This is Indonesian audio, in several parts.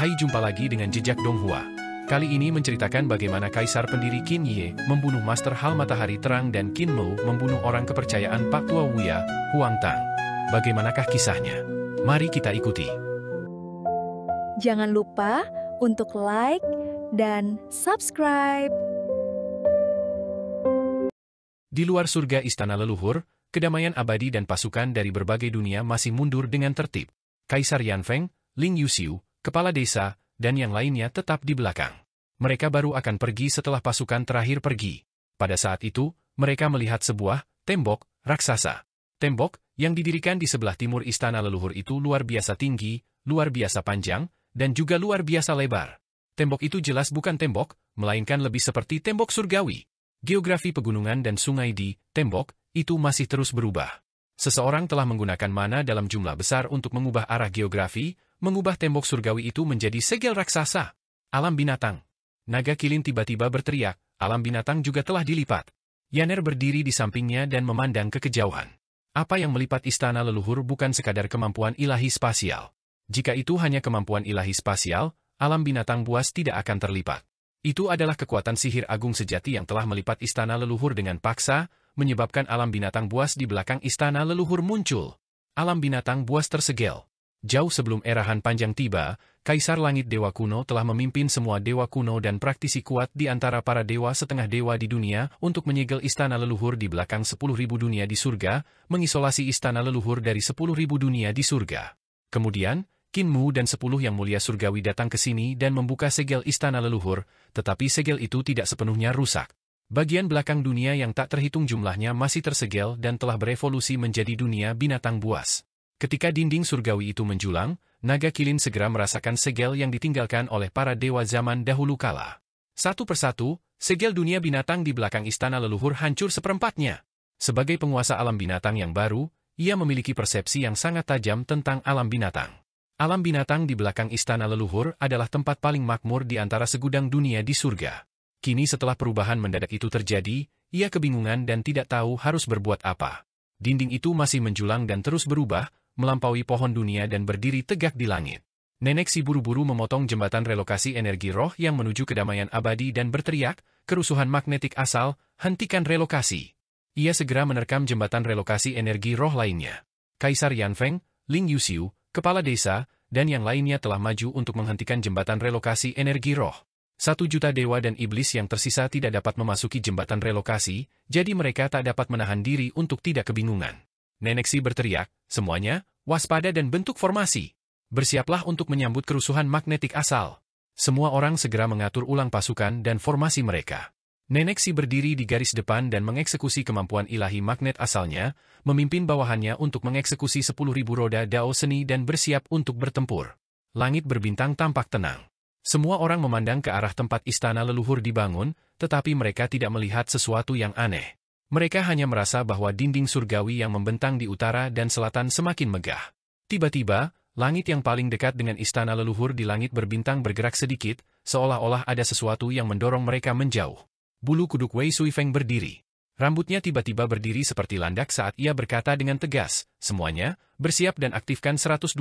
Hai, jumpa lagi dengan Jejak Donghua. Kali ini menceritakan bagaimana Kaisar pendiri Qin Ye membunuh Master Hal Matahari Terang dan Qin Mo membunuh orang kepercayaan Pak Tua Wuya, Huang Tang. Bagaimanakah kisahnya? Mari kita ikuti. Jangan lupa untuk like dan subscribe. Di luar surga istana leluhur, kedamaian abadi dan pasukan dari berbagai dunia masih mundur dengan tertib. Kaisar Yanfeng, Ling Yuxiu, kepala desa, dan yang lainnya tetap di belakang. Mereka baru akan pergi setelah pasukan terakhir pergi. Pada saat itu, mereka melihat sebuah tembok raksasa. Tembok yang didirikan di sebelah timur istana leluhur itu luar biasa tinggi, luar biasa panjang, dan juga luar biasa lebar. Tembok itu jelas bukan tembok, melainkan lebih seperti tembok surgawi. Geografi pegunungan dan sungai di tembok itu masih terus berubah. Seseorang telah menggunakan mana dalam jumlah besar untuk mengubah arah geografi, mengubah tembok surgawi itu menjadi segel raksasa. Alam binatang. Naga Kilin tiba-tiba berteriak, alam binatang juga telah dilipat. Yaner berdiri di sampingnya dan memandang ke kejauhan. Apa yang melipat istana leluhur bukan sekadar kemampuan ilahi spasial. Jika itu hanya kemampuan ilahi spasial, alam binatang buas tidak akan terlipat. Itu adalah kekuatan sihir agung sejati yang telah melipat istana leluhur dengan paksa, menyebabkan alam binatang buas di belakang istana leluhur muncul. Alam binatang buas tersegel. Jauh sebelum era Han Panjang tiba, Kaisar Langit Dewa Kuno telah memimpin semua dewa kuno dan praktisi kuat di antara para dewa setengah dewa di dunia untuk menyegel istana leluhur di belakang 10.000 dunia di surga, mengisolasi istana leluhur dari 10.000 dunia di surga. Kemudian, Qin Mu dan 10 yang mulia surgawi datang ke sini dan membuka segel istana leluhur, tetapi segel itu tidak sepenuhnya rusak. Bagian belakang dunia yang tak terhitung jumlahnya masih tersegel dan telah berevolusi menjadi dunia binatang buas. Ketika dinding surgawi itu menjulang, Naga Kilin segera merasakan segel yang ditinggalkan oleh para dewa zaman dahulu kala. Satu persatu, segel dunia binatang di belakang istana leluhur hancur seperempatnya. Sebagai penguasa alam binatang yang baru, ia memiliki persepsi yang sangat tajam tentang alam binatang. Alam binatang di belakang istana leluhur adalah tempat paling makmur di antara segudang dunia di surga. Kini setelah perubahan mendadak itu terjadi, ia kebingungan dan tidak tahu harus berbuat apa. Dinding itu masih menjulang dan terus berubah, melampaui pohon dunia dan berdiri tegak di langit. Nenek si buru-buru memotong jembatan relokasi energi roh yang menuju kedamaian abadi dan berteriak, kerusuhan magnetik asal, hentikan relokasi. Ia segera menerkam jembatan relokasi energi roh lainnya. Kaisar Yanfeng, Ling Yuxiu, kepala desa, dan yang lainnya telah maju untuk menghentikan jembatan relokasi energi roh. 1 juta dewa dan iblis yang tersisa tidak dapat memasuki jembatan relokasi, jadi mereka tak dapat menahan diri untuk tidak kebingungan. Nenek si berteriak, semuanya, waspada dan bentuk formasi. Bersiaplah untuk menyambut kerusuhan magnetik asal. Semua orang segera mengatur ulang pasukan dan formasi mereka. Nenek si berdiri di garis depan dan mengeksekusi kemampuan ilahi magnet asalnya, memimpin bawahannya untuk mengeksekusi 10.000 roda dao seni dan bersiap untuk bertempur. Langit berbintang tampak tenang. Semua orang memandang ke arah tempat istana leluhur dibangun, tetapi mereka tidak melihat sesuatu yang aneh. Mereka hanya merasa bahwa dinding surgawi yang membentang di utara dan selatan semakin megah. Tiba-tiba, langit yang paling dekat dengan istana leluhur di langit berbintang bergerak sedikit, seolah-olah ada sesuatu yang mendorong mereka menjauh. Bulu kuduk Wei Suifeng berdiri. Rambutnya tiba-tiba berdiri seperti landak saat ia berkata dengan tegas, semuanya, bersiap dan aktifkan 120%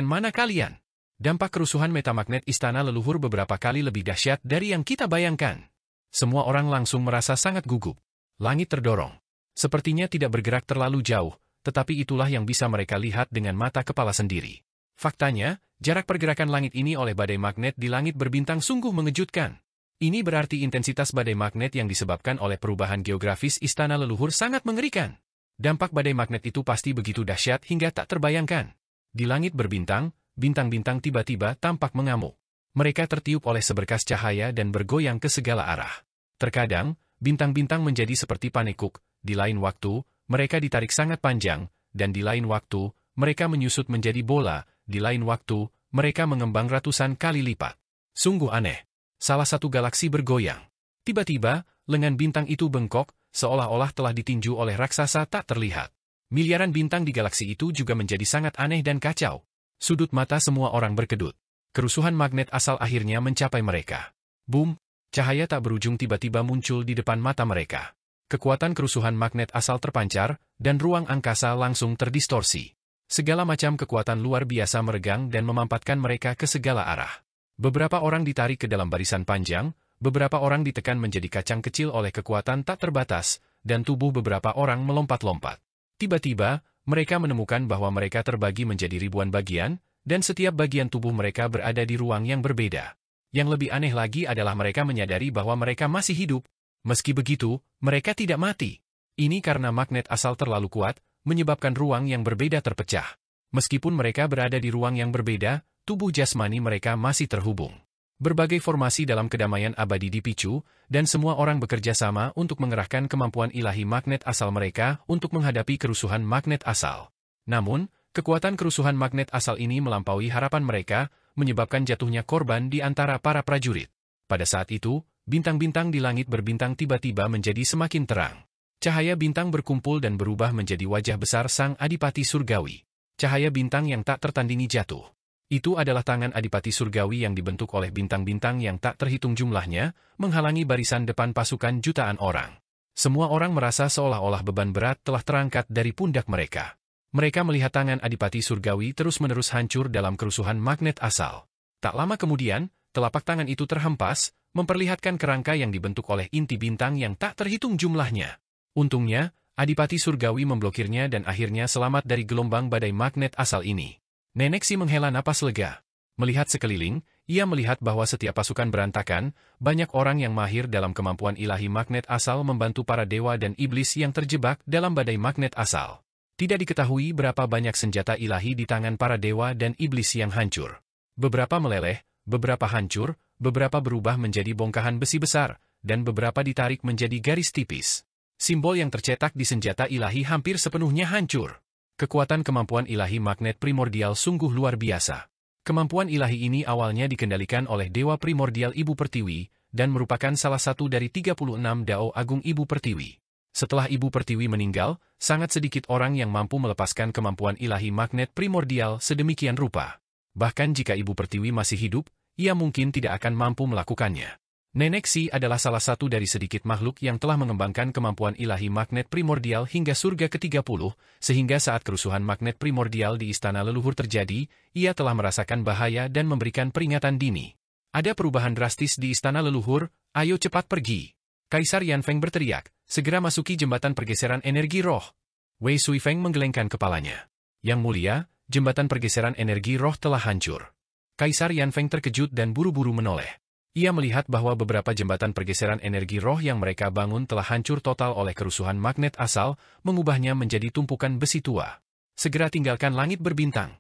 mana kalian. Dampak kerusuhan metamagnet istana leluhur beberapa kali lebih dahsyat dari yang kita bayangkan. Semua orang langsung merasa sangat gugup. Langit terdorong. Sepertinya tidak bergerak terlalu jauh, tetapi itulah yang bisa mereka lihat dengan mata kepala sendiri. Faktanya, jarak pergerakan langit ini oleh badai magnet di langit berbintang sungguh mengejutkan. Ini berarti intensitas badai magnet yang disebabkan oleh perubahan geografis istana leluhur sangat mengerikan. Dampak badai magnet itu pasti begitu dahsyat hingga tak terbayangkan. Di langit berbintang, bintang-bintang tiba-tiba tampak mengamuk. Mereka tertiup oleh seberkas cahaya dan bergoyang ke segala arah. Terkadang, bintang-bintang menjadi seperti panekuk, di lain waktu, mereka ditarik sangat panjang, dan di lain waktu, mereka menyusut menjadi bola, di lain waktu, mereka mengembang ratusan kali lipat. Sungguh aneh. Salah satu galaksi bergoyang. Tiba-tiba, lengan bintang itu bengkok, seolah-olah telah ditinju oleh raksasa tak terlihat. Miliaran bintang di galaksi itu juga menjadi sangat aneh dan kacau. Sudut mata semua orang berkedut. Kerusuhan magnet asal akhirnya mencapai mereka. Boom! Cahaya tak berujung tiba-tiba muncul di depan mata mereka. Kekuatan kerusuhan magnet asal terpancar, dan ruang angkasa langsung terdistorsi. Segala macam kekuatan luar biasa meregang dan memampatkan mereka ke segala arah. Beberapa orang ditarik ke dalam barisan panjang, beberapa orang ditekan menjadi kacang kecil oleh kekuatan tak terbatas, dan tubuh beberapa orang melompat-lompat. Tiba-tiba, mereka menemukan bahwa mereka terbagi menjadi ribuan bagian, dan setiap bagian tubuh mereka berada di ruang yang berbeda. Yang lebih aneh lagi adalah mereka menyadari bahwa mereka masih hidup. Meski begitu, mereka tidak mati. Ini karena magnet asal terlalu kuat, menyebabkan ruang yang berbeda terpecah. Meskipun mereka berada di ruang yang berbeda, tubuh jasmani mereka masih terhubung. Berbagai formasi dalam kedamaian abadi dipicu, dan semua orang bekerja sama untuk mengerahkan kemampuan ilahi magnet asal mereka untuk menghadapi kerusuhan magnet asal. Namun, kekuatan kerusuhan magnet asal ini melampaui harapan mereka, menyebabkan jatuhnya korban di antara para prajurit. Pada saat itu, bintang-bintang di langit berbintang tiba-tiba menjadi semakin terang. Cahaya bintang berkumpul dan berubah menjadi wajah besar Sang Adipati Surgawi. Cahaya bintang yang tak tertandingi jatuh. Itu adalah tangan Adipati Surgawi yang dibentuk oleh bintang-bintang yang tak terhitung jumlahnya, menghalangi barisan depan pasukan jutaan orang. Semua orang merasa seolah-olah beban berat telah terangkat dari pundak mereka. Mereka melihat tangan Adipati Surgawi terus-menerus hancur dalam kerusuhan magnet asal. Tak lama kemudian, telapak tangan itu terhempas, memperlihatkan kerangka yang dibentuk oleh inti bintang yang tak terhitung jumlahnya. Untungnya, Adipati Surgawi memblokirnya dan akhirnya selamat dari gelombang badai magnet asal ini. Nenek Si menghela napas lega. Melihat sekeliling, ia melihat bahwa setiap pasukan berantakan, banyak orang yang mahir dalam kemampuan ilahi magnet asal membantu para dewa dan iblis yang terjebak dalam badai magnet asal. Tidak diketahui berapa banyak senjata ilahi di tangan para dewa dan iblis yang hancur. Beberapa meleleh, beberapa hancur, beberapa berubah menjadi bongkahan besi besar, dan beberapa ditarik menjadi garis tipis. Simbol yang tercetak di senjata ilahi hampir sepenuhnya hancur. Kekuatan kemampuan ilahi magnet primordial sungguh luar biasa. Kemampuan ilahi ini awalnya dikendalikan oleh Dewa Primordial Ibu Pertiwi, dan merupakan salah satu dari 36 Dao Agung Ibu Pertiwi. Setelah Ibu Pertiwi meninggal, sangat sedikit orang yang mampu melepaskan kemampuan ilahi magnet primordial sedemikian rupa. Bahkan jika Ibu Pertiwi masih hidup, ia mungkin tidak akan mampu melakukannya. Nenek Si adalah salah satu dari sedikit makhluk yang telah mengembangkan kemampuan ilahi magnet primordial hingga surga ke-30, sehingga saat kerusuhan magnet primordial di Istana Leluhur terjadi, ia telah merasakan bahaya dan memberikan peringatan dini. Ada perubahan drastis di Istana Leluhur, ayo cepat pergi. Kaisar Yan Feng berteriak, segera masuki jembatan pergeseran energi roh. Wei Sui Feng menggelengkan kepalanya. Yang mulia, jembatan pergeseran energi roh telah hancur. Kaisar Yan Feng terkejut dan buru-buru menoleh. Ia melihat bahwa beberapa jembatan pergeseran energi roh yang mereka bangun telah hancur total oleh kerusuhan magnet asal, mengubahnya menjadi tumpukan besi tua. Segera tinggalkan langit berbintang.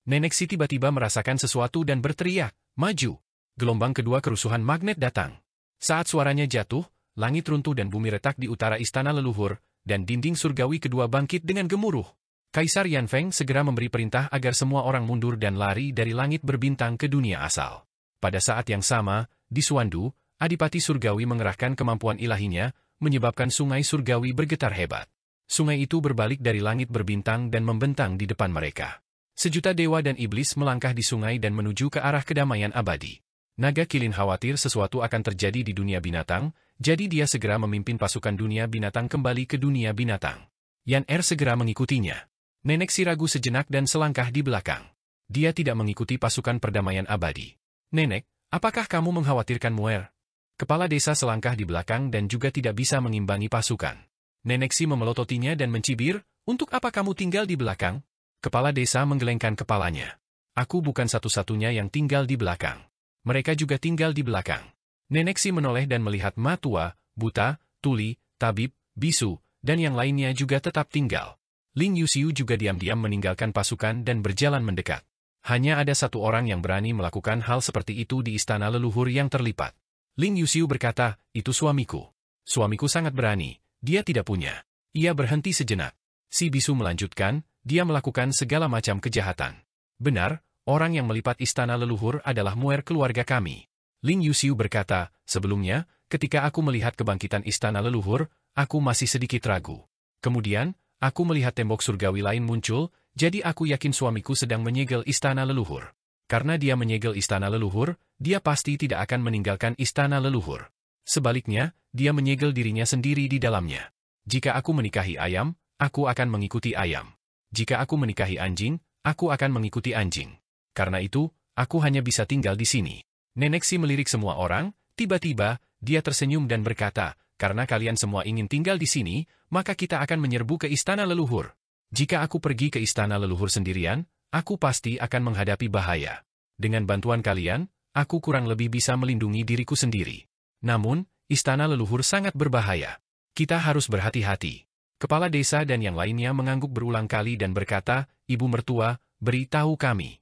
Nenek Si tiba-tiba merasakan sesuatu dan berteriak, maju. Gelombang kedua kerusuhan magnet datang. Saat suaranya jatuh, langit runtuh dan bumi retak di utara Istana Leluhur, dan dinding surgawi kedua bangkit dengan gemuruh. Kaisar Yan Feng segera memberi perintah agar semua orang mundur dan lari dari langit berbintang ke dunia asal. Pada saat yang sama, di Suandu, Adipati Surgawi mengerahkan kemampuan ilahinya, menyebabkan sungai surgawi bergetar hebat. Sungai itu berbalik dari langit berbintang dan membentang di depan mereka. Sejuta dewa dan iblis melangkah di sungai dan menuju ke arah kedamaian abadi. Naga Kilin khawatir sesuatu akan terjadi di dunia binatang, jadi dia segera memimpin pasukan dunia binatang kembali ke dunia binatang. Yan Er segera mengikutinya. Nenek Si ragu sejenak dan selangkah di belakang. Dia tidak mengikuti pasukan perdamaian abadi. Nenek, apakah kamu mengkhawatirkan Muer? Kepala desa selangkah di belakang dan juga tidak bisa mengimbangi pasukan. Nenek Si memelototinya dan mencibir, untuk apa kamu tinggal di belakang? Kepala desa menggelengkan kepalanya. Aku bukan satu-satunya yang tinggal di belakang. Mereka juga tinggal di belakang. Nenek Si menoleh dan melihat Ma tua, buta, tuli, tabib, bisu, dan yang lainnya juga tetap tinggal. Ling Yuxiu juga diam-diam meninggalkan pasukan dan berjalan mendekat. Hanya ada satu orang yang berani melakukan hal seperti itu di Istana Leluhur yang terlipat. Ling Yuxiu berkata, itu suamiku. Suamiku sangat berani, dia tidak punya. Ia berhenti sejenak. Si bisu melanjutkan, dia melakukan segala macam kejahatan. Benar, orang yang melipat Istana Leluhur adalah Muer keluarga kami. Ling Yuxiu berkata, sebelumnya, ketika aku melihat kebangkitan Istana Leluhur, aku masih sedikit ragu. Kemudian, aku melihat tembok surgawi lain muncul, jadi aku yakin suamiku sedang menyegel Istana Leluhur. Karena dia menyegel Istana Leluhur, dia pasti tidak akan meninggalkan Istana Leluhur. Sebaliknya, dia menyegel dirinya sendiri di dalamnya. Jika aku menikahi ayam, aku akan mengikuti ayam. Jika aku menikahi anjing, aku akan mengikuti anjing. Karena itu, aku hanya bisa tinggal di sini. Nenek Si melirik semua orang, tiba-tiba, dia tersenyum dan berkata, karena kalian semua ingin tinggal di sini, maka kita akan menyerbu ke istana leluhur. Jika aku pergi ke istana leluhur sendirian, aku pasti akan menghadapi bahaya. Dengan bantuan kalian, aku kurang lebih bisa melindungi diriku sendiri. Namun, istana leluhur sangat berbahaya. Kita harus berhati-hati. Kepala desa dan yang lainnya mengangguk berulang kali dan berkata, Ibu mertua, beritahu kami.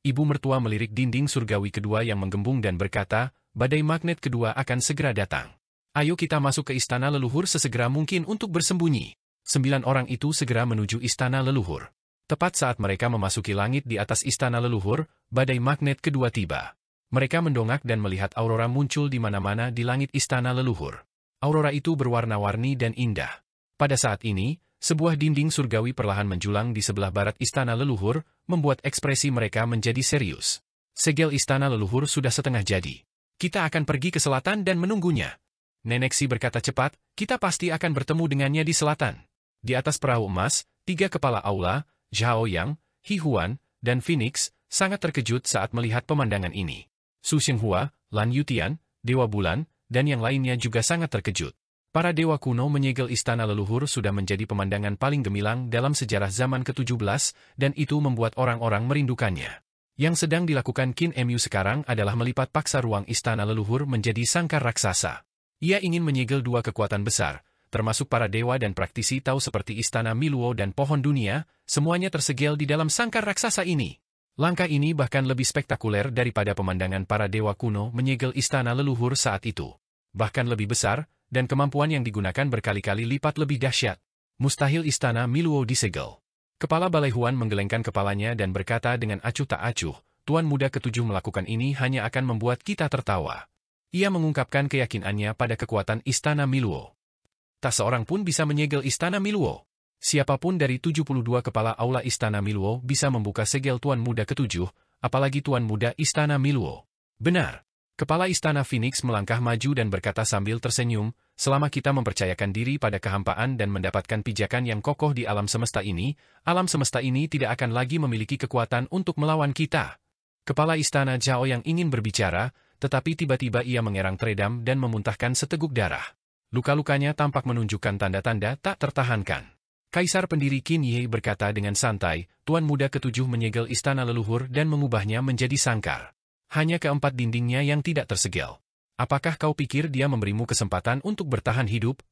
Ibu mertua melirik dinding surgawi kedua yang menggembung dan berkata, badai magnet kedua akan segera datang. Ayo kita masuk ke istana leluhur sesegera mungkin untuk bersembunyi. 9 orang itu segera menuju istana leluhur. Tepat saat mereka memasuki langit di atas istana leluhur, badai magnet kedua tiba. Mereka mendongak dan melihat aurora muncul di mana-mana di langit istana leluhur. Aurora itu berwarna-warni dan indah. Pada saat ini, sebuah dinding surgawi perlahan menjulang di sebelah barat istana leluhur, membuat ekspresi mereka menjadi serius. Segel istana leluhur sudah setengah jadi. Kita akan pergi ke selatan dan menunggunya. Nenek Si berkata cepat, kita pasti akan bertemu dengannya di selatan. Di atas perahu emas, 3 kepala aula, Zhao Yang, He Huan, dan Phoenix, sangat terkejut saat melihat pemandangan ini. Su Xinghua, Lan Yutian, Dewa Bulan, dan yang lainnya juga sangat terkejut. Para dewa kuno menyegel istana leluhur sudah menjadi pemandangan paling gemilang dalam sejarah zaman ke-17, dan itu membuat orang-orang merindukannya. Yang sedang dilakukan Qin Mu sekarang adalah melipat paksa ruang istana leluhur menjadi sangkar raksasa. Ia ingin menyegel 2 kekuatan besar, termasuk para dewa dan praktisi Tao seperti Istana Miluo dan Pohon Dunia, semuanya tersegel di dalam sangkar raksasa ini. Langkah ini bahkan lebih spektakuler daripada pemandangan para dewa kuno menyegel istana leluhur saat itu. Bahkan lebih besar, dan kemampuan yang digunakan berkali-kali lipat lebih dahsyat. Mustahil Istana Miluo disegel. Kepala Balai Huan menggelengkan kepalanya dan berkata dengan acuh tak acuh, Tuan Muda ke-7 melakukan ini hanya akan membuat kita tertawa. Ia mengungkapkan keyakinannya pada kekuatan Istana Miluo. Tak seorang pun bisa menyegel Istana Miluo. Siapapun dari 72 kepala aula Istana Miluo bisa membuka segel Tuan Muda ke-7, apalagi Tuan Muda Istana Miluo. Benar. Kepala Istana Phoenix melangkah maju dan berkata sambil tersenyum, selama kita mempercayakan diri pada kehampaan dan mendapatkan pijakan yang kokoh di alam semesta ini tidak akan lagi memiliki kekuatan untuk melawan kita. Kepala Istana Zhao yang ingin berbicara, tetapi tiba-tiba ia mengerang teredam dan memuntahkan seteguk darah. Luka-lukanya tampak menunjukkan tanda-tanda tak tertahankan. Kaisar pendiri Qin Yi berkata dengan santai, Tuan Muda ke-7 menyegel istana leluhur dan mengubahnya menjadi sangkar. Hanya keempat dindingnya yang tidak tersegel. Apakah kau pikir dia memberimu kesempatan untuk bertahan hidup?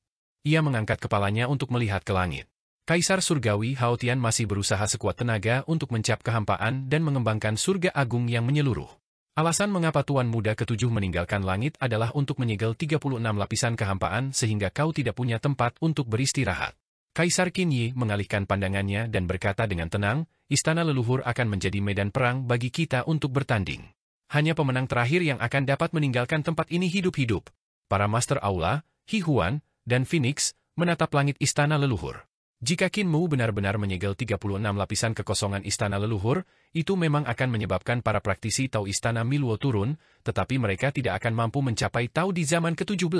Ia mengangkat kepalanya untuk melihat ke langit. Kaisar Surgawi Hao Tian masih berusaha sekuat tenaga untuk mencap kehampaan dan mengembangkan surga agung yang menyeluruh. Alasan mengapa Tuan Muda ke-7 meninggalkan langit adalah untuk menyegel 36 lapisan kehampaan sehingga kau tidak punya tempat untuk beristirahat. Kaisar Qin Yi mengalihkan pandangannya dan berkata dengan tenang, istana leluhur akan menjadi medan perang bagi kita untuk bertanding. Hanya pemenang terakhir yang akan dapat meninggalkan tempat ini hidup-hidup. Para Master Aula, He Huan, dan Phoenix menatap langit istana leluhur. Jika Qin Mu benar-benar menyegel 36 lapisan kekosongan istana leluhur, itu memang akan menyebabkan para praktisi Tao istana Miluo turun, tetapi mereka tidak akan mampu mencapai Tao di zaman ke-17.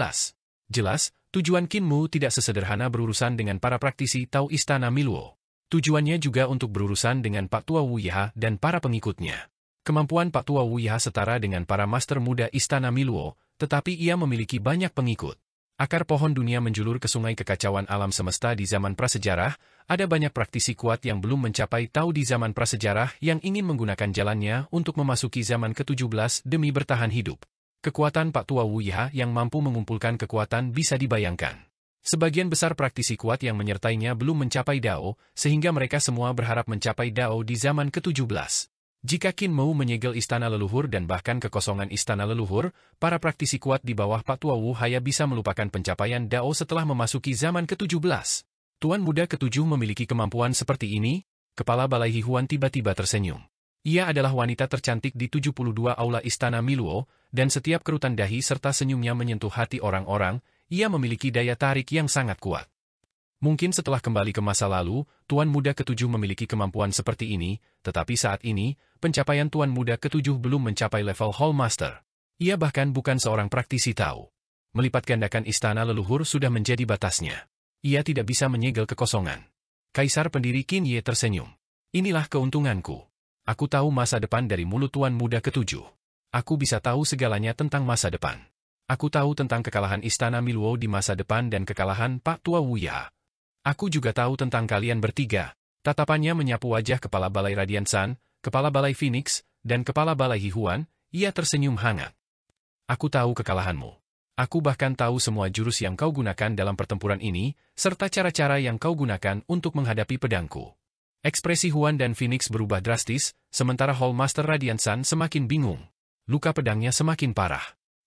Jelas, tujuan Qin Mu tidak sesederhana berurusan dengan para praktisi Tao istana Miluo. Tujuannya juga untuk berurusan dengan Pak Tua Wu Yiha dan para pengikutnya. Kemampuan Pak Tua Wu Yiha setara dengan para master muda istana Miluo, tetapi ia memiliki banyak pengikut. Akar pohon dunia menjulur ke sungai kekacauan alam semesta di zaman prasejarah, ada banyak praktisi kuat yang belum mencapai Tao di zaman prasejarah yang ingin menggunakan jalannya untuk memasuki zaman ke-17 demi bertahan hidup. Kekuatan Pak Tua Wu Yiha yang mampu mengumpulkan kekuatan bisa dibayangkan. Sebagian besar praktisi kuat yang menyertainya belum mencapai Dao, sehingga mereka semua berharap mencapai Dao di zaman ke-17. Jika Qin Mu menyegel istana leluhur dan bahkan kekosongan istana leluhur, para praktisi kuat di bawah Pak Tua Wu Haya bisa melupakan pencapaian Dao setelah memasuki zaman ke-17. Tuan Muda ke-7 memiliki kemampuan seperti ini? Kepala Balai He Huan tiba-tiba tersenyum. Ia adalah wanita tercantik di 72 aula istana Miluo, dan setiap kerutan dahi serta senyumnya menyentuh hati orang-orang, ia memiliki daya tarik yang sangat kuat. Mungkin setelah kembali ke masa lalu, Tuan Muda ke-7 memiliki kemampuan seperti ini, tetapi saat ini, pencapaian Tuan Muda ke-7 belum mencapai level Hall Master. Ia bahkan bukan seorang praktisi Tao. Melipat gandakan istana leluhur sudah menjadi batasnya. Ia tidak bisa menyegel kekosongan. Kaisar pendiri Qin Ye tersenyum. Inilah keuntunganku. Aku tahu masa depan dari mulut Tuan Muda ke-7. Aku bisa tahu segalanya tentang masa depan. Aku tahu tentang kekalahan Istana Miluo di masa depan dan kekalahan Pak Tua Wuya. Aku juga tahu tentang kalian bertiga. Tatapannya menyapu wajah Kepala Balai Radiant Sun, Kepala Balai Phoenix, dan Kepala Balai Hihuan. Ia tersenyum hangat. Aku tahu kekalahanmu. Aku bahkan tahu semua jurus yang kau gunakan dalam pertempuran ini, serta cara-cara yang kau gunakan untuk menghadapi pedangku. Ekspresi Huan dan Phoenix berubah drastis, sementara Hall Master Radiant Sun semakin bingung. Luka pedangnya semakin parah.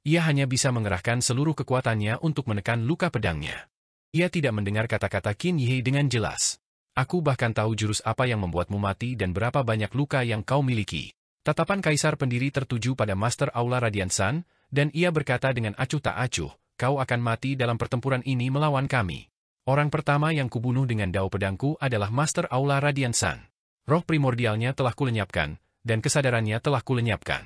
Ia hanya bisa mengerahkan seluruh kekuatannya untuk menekan luka pedangnya. Ia tidak mendengar kata-kata Qin Yi dengan jelas. Aku bahkan tahu jurus apa yang membuatmu mati dan berapa banyak luka yang kau miliki. Tatapan Kaisar Pendiri tertuju pada Master Aula Radiant Sun, dan ia berkata dengan acuh tak acuh, kau akan mati dalam pertempuran ini melawan kami. Orang pertama yang kubunuh dengan dao pedangku adalah Master Aula Radiant Sun. Roh primordialnya telah kulenyapkan, dan kesadarannya telah kulenyapkan.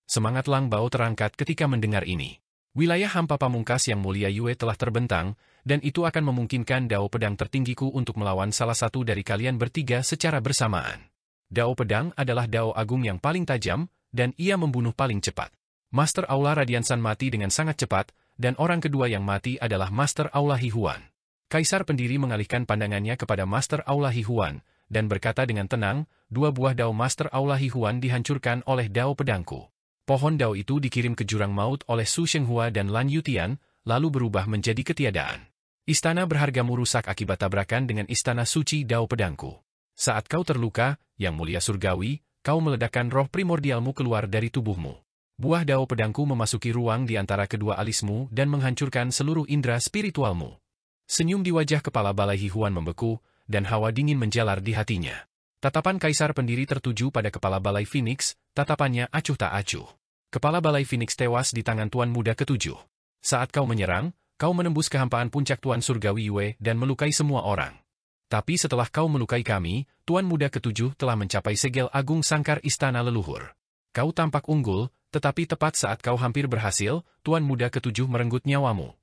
Semangat Lang Bao terangkat ketika mendengar ini. Wilayah hampa pamungkas yang mulia Yue telah terbentang, dan itu akan memungkinkan dao pedang tertinggiku untuk melawan salah satu dari kalian bertiga secara bersamaan. Dao pedang adalah dao agung yang paling tajam, dan ia membunuh paling cepat. Master Aula Radiant Sun mati dengan sangat cepat, dan orang kedua yang mati adalah Master Aula Hihuan. Kaisar Pendiri mengalihkan pandangannya kepada Master Aula Hihuan, dan berkata dengan tenang, 2 buah dao Master Aula Hihuan dihancurkan oleh dao pedangku. Pohon dao itu dikirim ke jurang maut oleh Su Shenghua dan Lan Yutian, lalu berubah menjadi ketiadaan. Istana berhargamu rusak akibat tabrakan dengan istana suci dao pedangku. Saat kau terluka, Yang Mulia Surgawi, kau meledakkan roh primordialmu keluar dari tubuhmu. Buah dao pedangku memasuki ruang di antara kedua alismu dan menghancurkan seluruh indera spiritualmu. Senyum di wajah Kepala Balai Hihuan membeku, dan hawa dingin menjalar di hatinya. Tatapan Kaisar Pendiri tertuju pada Kepala Balai Phoenix, tatapannya acuh tak acuh. Kepala Balai Phoenix tewas di tangan Tuan Muda Ketujuh. Saat kau menyerang, kau menembus kehampaan puncak Tuan Surgawi Yue dan melukai semua orang. Tapi setelah kau melukai kami, Tuan Muda Ketujuh telah mencapai segel agung sangkar istana leluhur. Kau tampak unggul, tetapi tepat saat kau hampir berhasil, Tuan Muda Ketujuh merenggut nyawamu.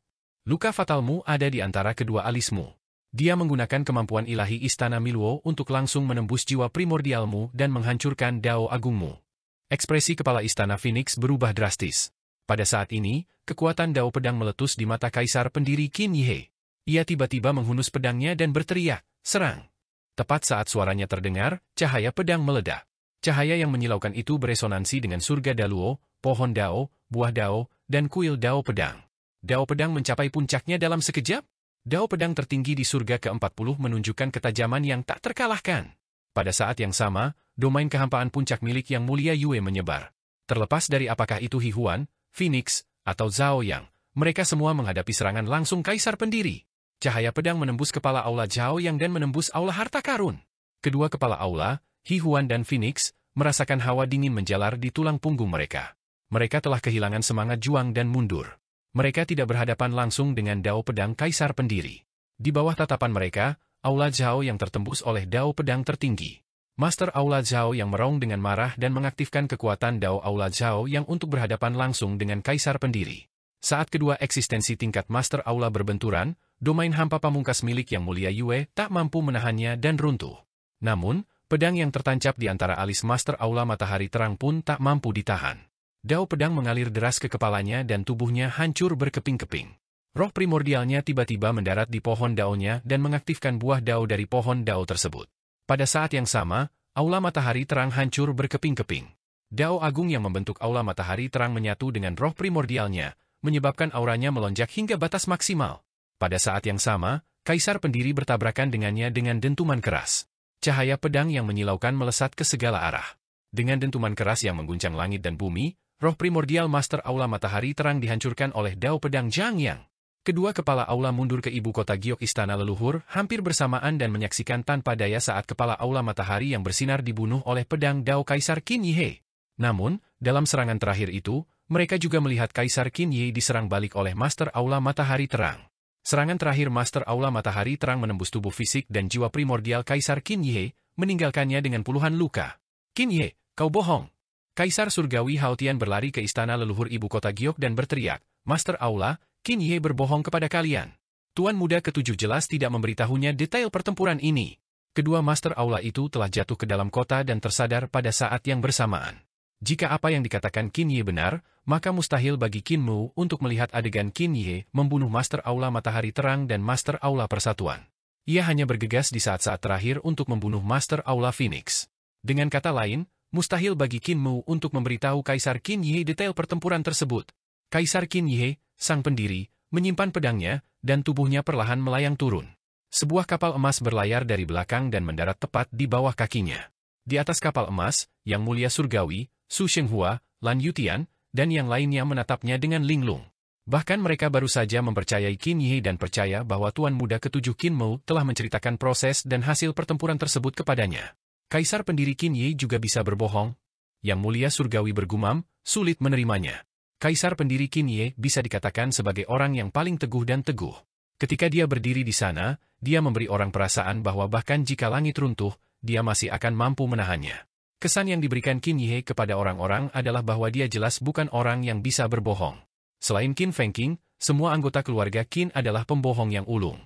Luka fatalmu ada di antara kedua alismu. Dia menggunakan kemampuan ilahi Istana Miluo untuk langsung menembus jiwa primordialmu dan menghancurkan dao agungmu. Ekspresi Kepala Istana Phoenix berubah drastis. Pada saat ini, kekuatan dao pedang meletus di mata Kaisar Pendiri Qin Yi. Ia tiba-tiba menghunus pedangnya dan berteriak, serang. Tepat saat suaranya terdengar, cahaya pedang meledak. Cahaya yang menyilaukan itu beresonansi dengan surga Daluo, pohon dao, buah dao, dan kuil dao pedang. Dao pedang mencapai puncaknya dalam sekejap. Dao pedang tertinggi di surga ke-40 menunjukkan ketajaman yang tak terkalahkan. Pada saat yang sama, domain kehampaan puncak milik Yang Mulia Yue menyebar. Terlepas dari apakah itu Hihuan, Phoenix, atau Zhao Yang, mereka semua menghadapi serangan langsung Kaisar Pendiri. Cahaya pedang menembus kepala aula Zhao Yang dan menembus aula harta karun. Kedua kepala aula, Hihuan dan Phoenix, merasakan hawa dingin menjalar di tulang punggung mereka. Mereka telah kehilangan semangat juang dan mundur. Mereka tidak berhadapan langsung dengan dao pedang Kaisar Pendiri. Di bawah tatapan mereka, aula Zhao yang tertembus oleh dao pedang tertinggi. Master Aula Zhao yang merong dengan marah dan mengaktifkan kekuatan dao aula Zhao yang untuk berhadapan langsung dengan Kaisar Pendiri. Saat kedua eksistensi tingkat Master Aula berbenturan, domain hampa pamungkas milik Yang Mulia Yue tak mampu menahannya dan runtuh. Namun, pedang yang tertancap di antara alis Master Aula Matahari Terang pun tak mampu ditahan. Dao pedang mengalir deras ke kepalanya dan tubuhnya hancur berkeping-keping. Roh primordialnya tiba-tiba mendarat di pohon daonya dan mengaktifkan buah dao dari pohon dao tersebut. Pada saat yang sama, aula matahari terang hancur berkeping-keping. Dao agung yang membentuk aula matahari terang menyatu dengan roh primordialnya, menyebabkan auranya melonjak hingga batas maksimal. Pada saat yang sama, Kaisar Pendiri bertabrakan dengannya dengan dentuman keras. Cahaya pedang yang menyilaukan melesat ke segala arah. Dengan dentuman keras yang mengguncang langit dan bumi, roh primordial Master Aula Matahari Terang dihancurkan oleh dao pedang Zhang Yang. Kedua kepala aula mundur ke ibu kota giok istana leluhur hampir bersamaan dan menyaksikan tanpa daya saat kepala aula matahari yang bersinar dibunuh oleh pedang dao Kaisar Qin Yi. Namun, dalam serangan terakhir itu, mereka juga melihat Kaisar Qin Yi diserang balik oleh Master Aula Matahari Terang. Serangan terakhir Master Aula Matahari Terang menembus tubuh fisik dan jiwa primordial Kaisar Qin Yi, meninggalkannya dengan puluhan luka. Qin Yi, kau bohong. Kaisar Surgawi Haotian berlari ke istana leluhur ibu kota giok dan berteriak, Master Aula, Qin Yi berbohong kepada kalian. Tuan Muda Ketujuh jelas tidak memberitahunya detail pertempuran ini. Kedua Master Aula itu telah jatuh ke dalam kota dan tersadar pada saat yang bersamaan. Jika apa yang dikatakan Qin Ye benar, maka mustahil bagi Qin Mu untuk melihat adegan Qin Ye membunuh Master Aula Matahari Terang dan Master Aula Persatuan. Ia hanya bergegas di saat-saat terakhir untuk membunuh Master Aula Phoenix. Dengan kata lain, mustahil bagi Qin Mu untuk memberitahu Kaisar Qin Ye detail pertempuran tersebut. Kaisar Qin Ye, sang pendiri, menyimpan pedangnya, dan tubuhnya perlahan melayang turun. Sebuah kapal emas berlayar dari belakang dan mendarat tepat di bawah kakinya. Di atas kapal emas, Yang Mulia Surgawi, Su Shenghua, Lan Yutian, dan yang lainnya menatapnya dengan linglung. Bahkan mereka baru saja mempercayai Qin Ye dan percaya bahwa Tuan Muda Ketujuh Qin Mu telah menceritakan proses dan hasil pertempuran tersebut kepadanya. Kaisar pendiri Qin Ye juga bisa berbohong? Yang Mulia Surgawi bergumam, sulit menerimanya. Kaisar pendiri Qin Ye bisa dikatakan sebagai orang yang paling teguh dan teguh. Ketika dia berdiri di sana, dia memberi orang perasaan bahwa bahkan jika langit runtuh, dia masih akan mampu menahannya. Kesan yang diberikan Qin Ye kepada orang-orang adalah bahwa dia jelas bukan orang yang bisa berbohong. Selain Qin Fengqing, semua anggota keluarga Qin adalah pembohong yang ulung.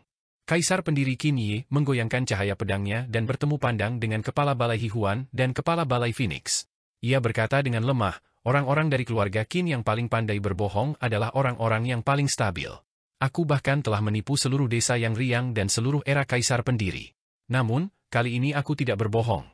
Kaisar pendiri Qin Ye menggoyangkan cahaya pedangnya dan bertemu pandang dengan kepala balai Hihuan dan kepala balai Phoenix. Ia berkata dengan lemah, orang-orang dari keluarga Qin yang paling pandai berbohong adalah orang-orang yang paling stabil. Aku bahkan telah menipu seluruh desa yang riang dan seluruh era kaisar pendiri. Namun, kali ini aku tidak berbohong.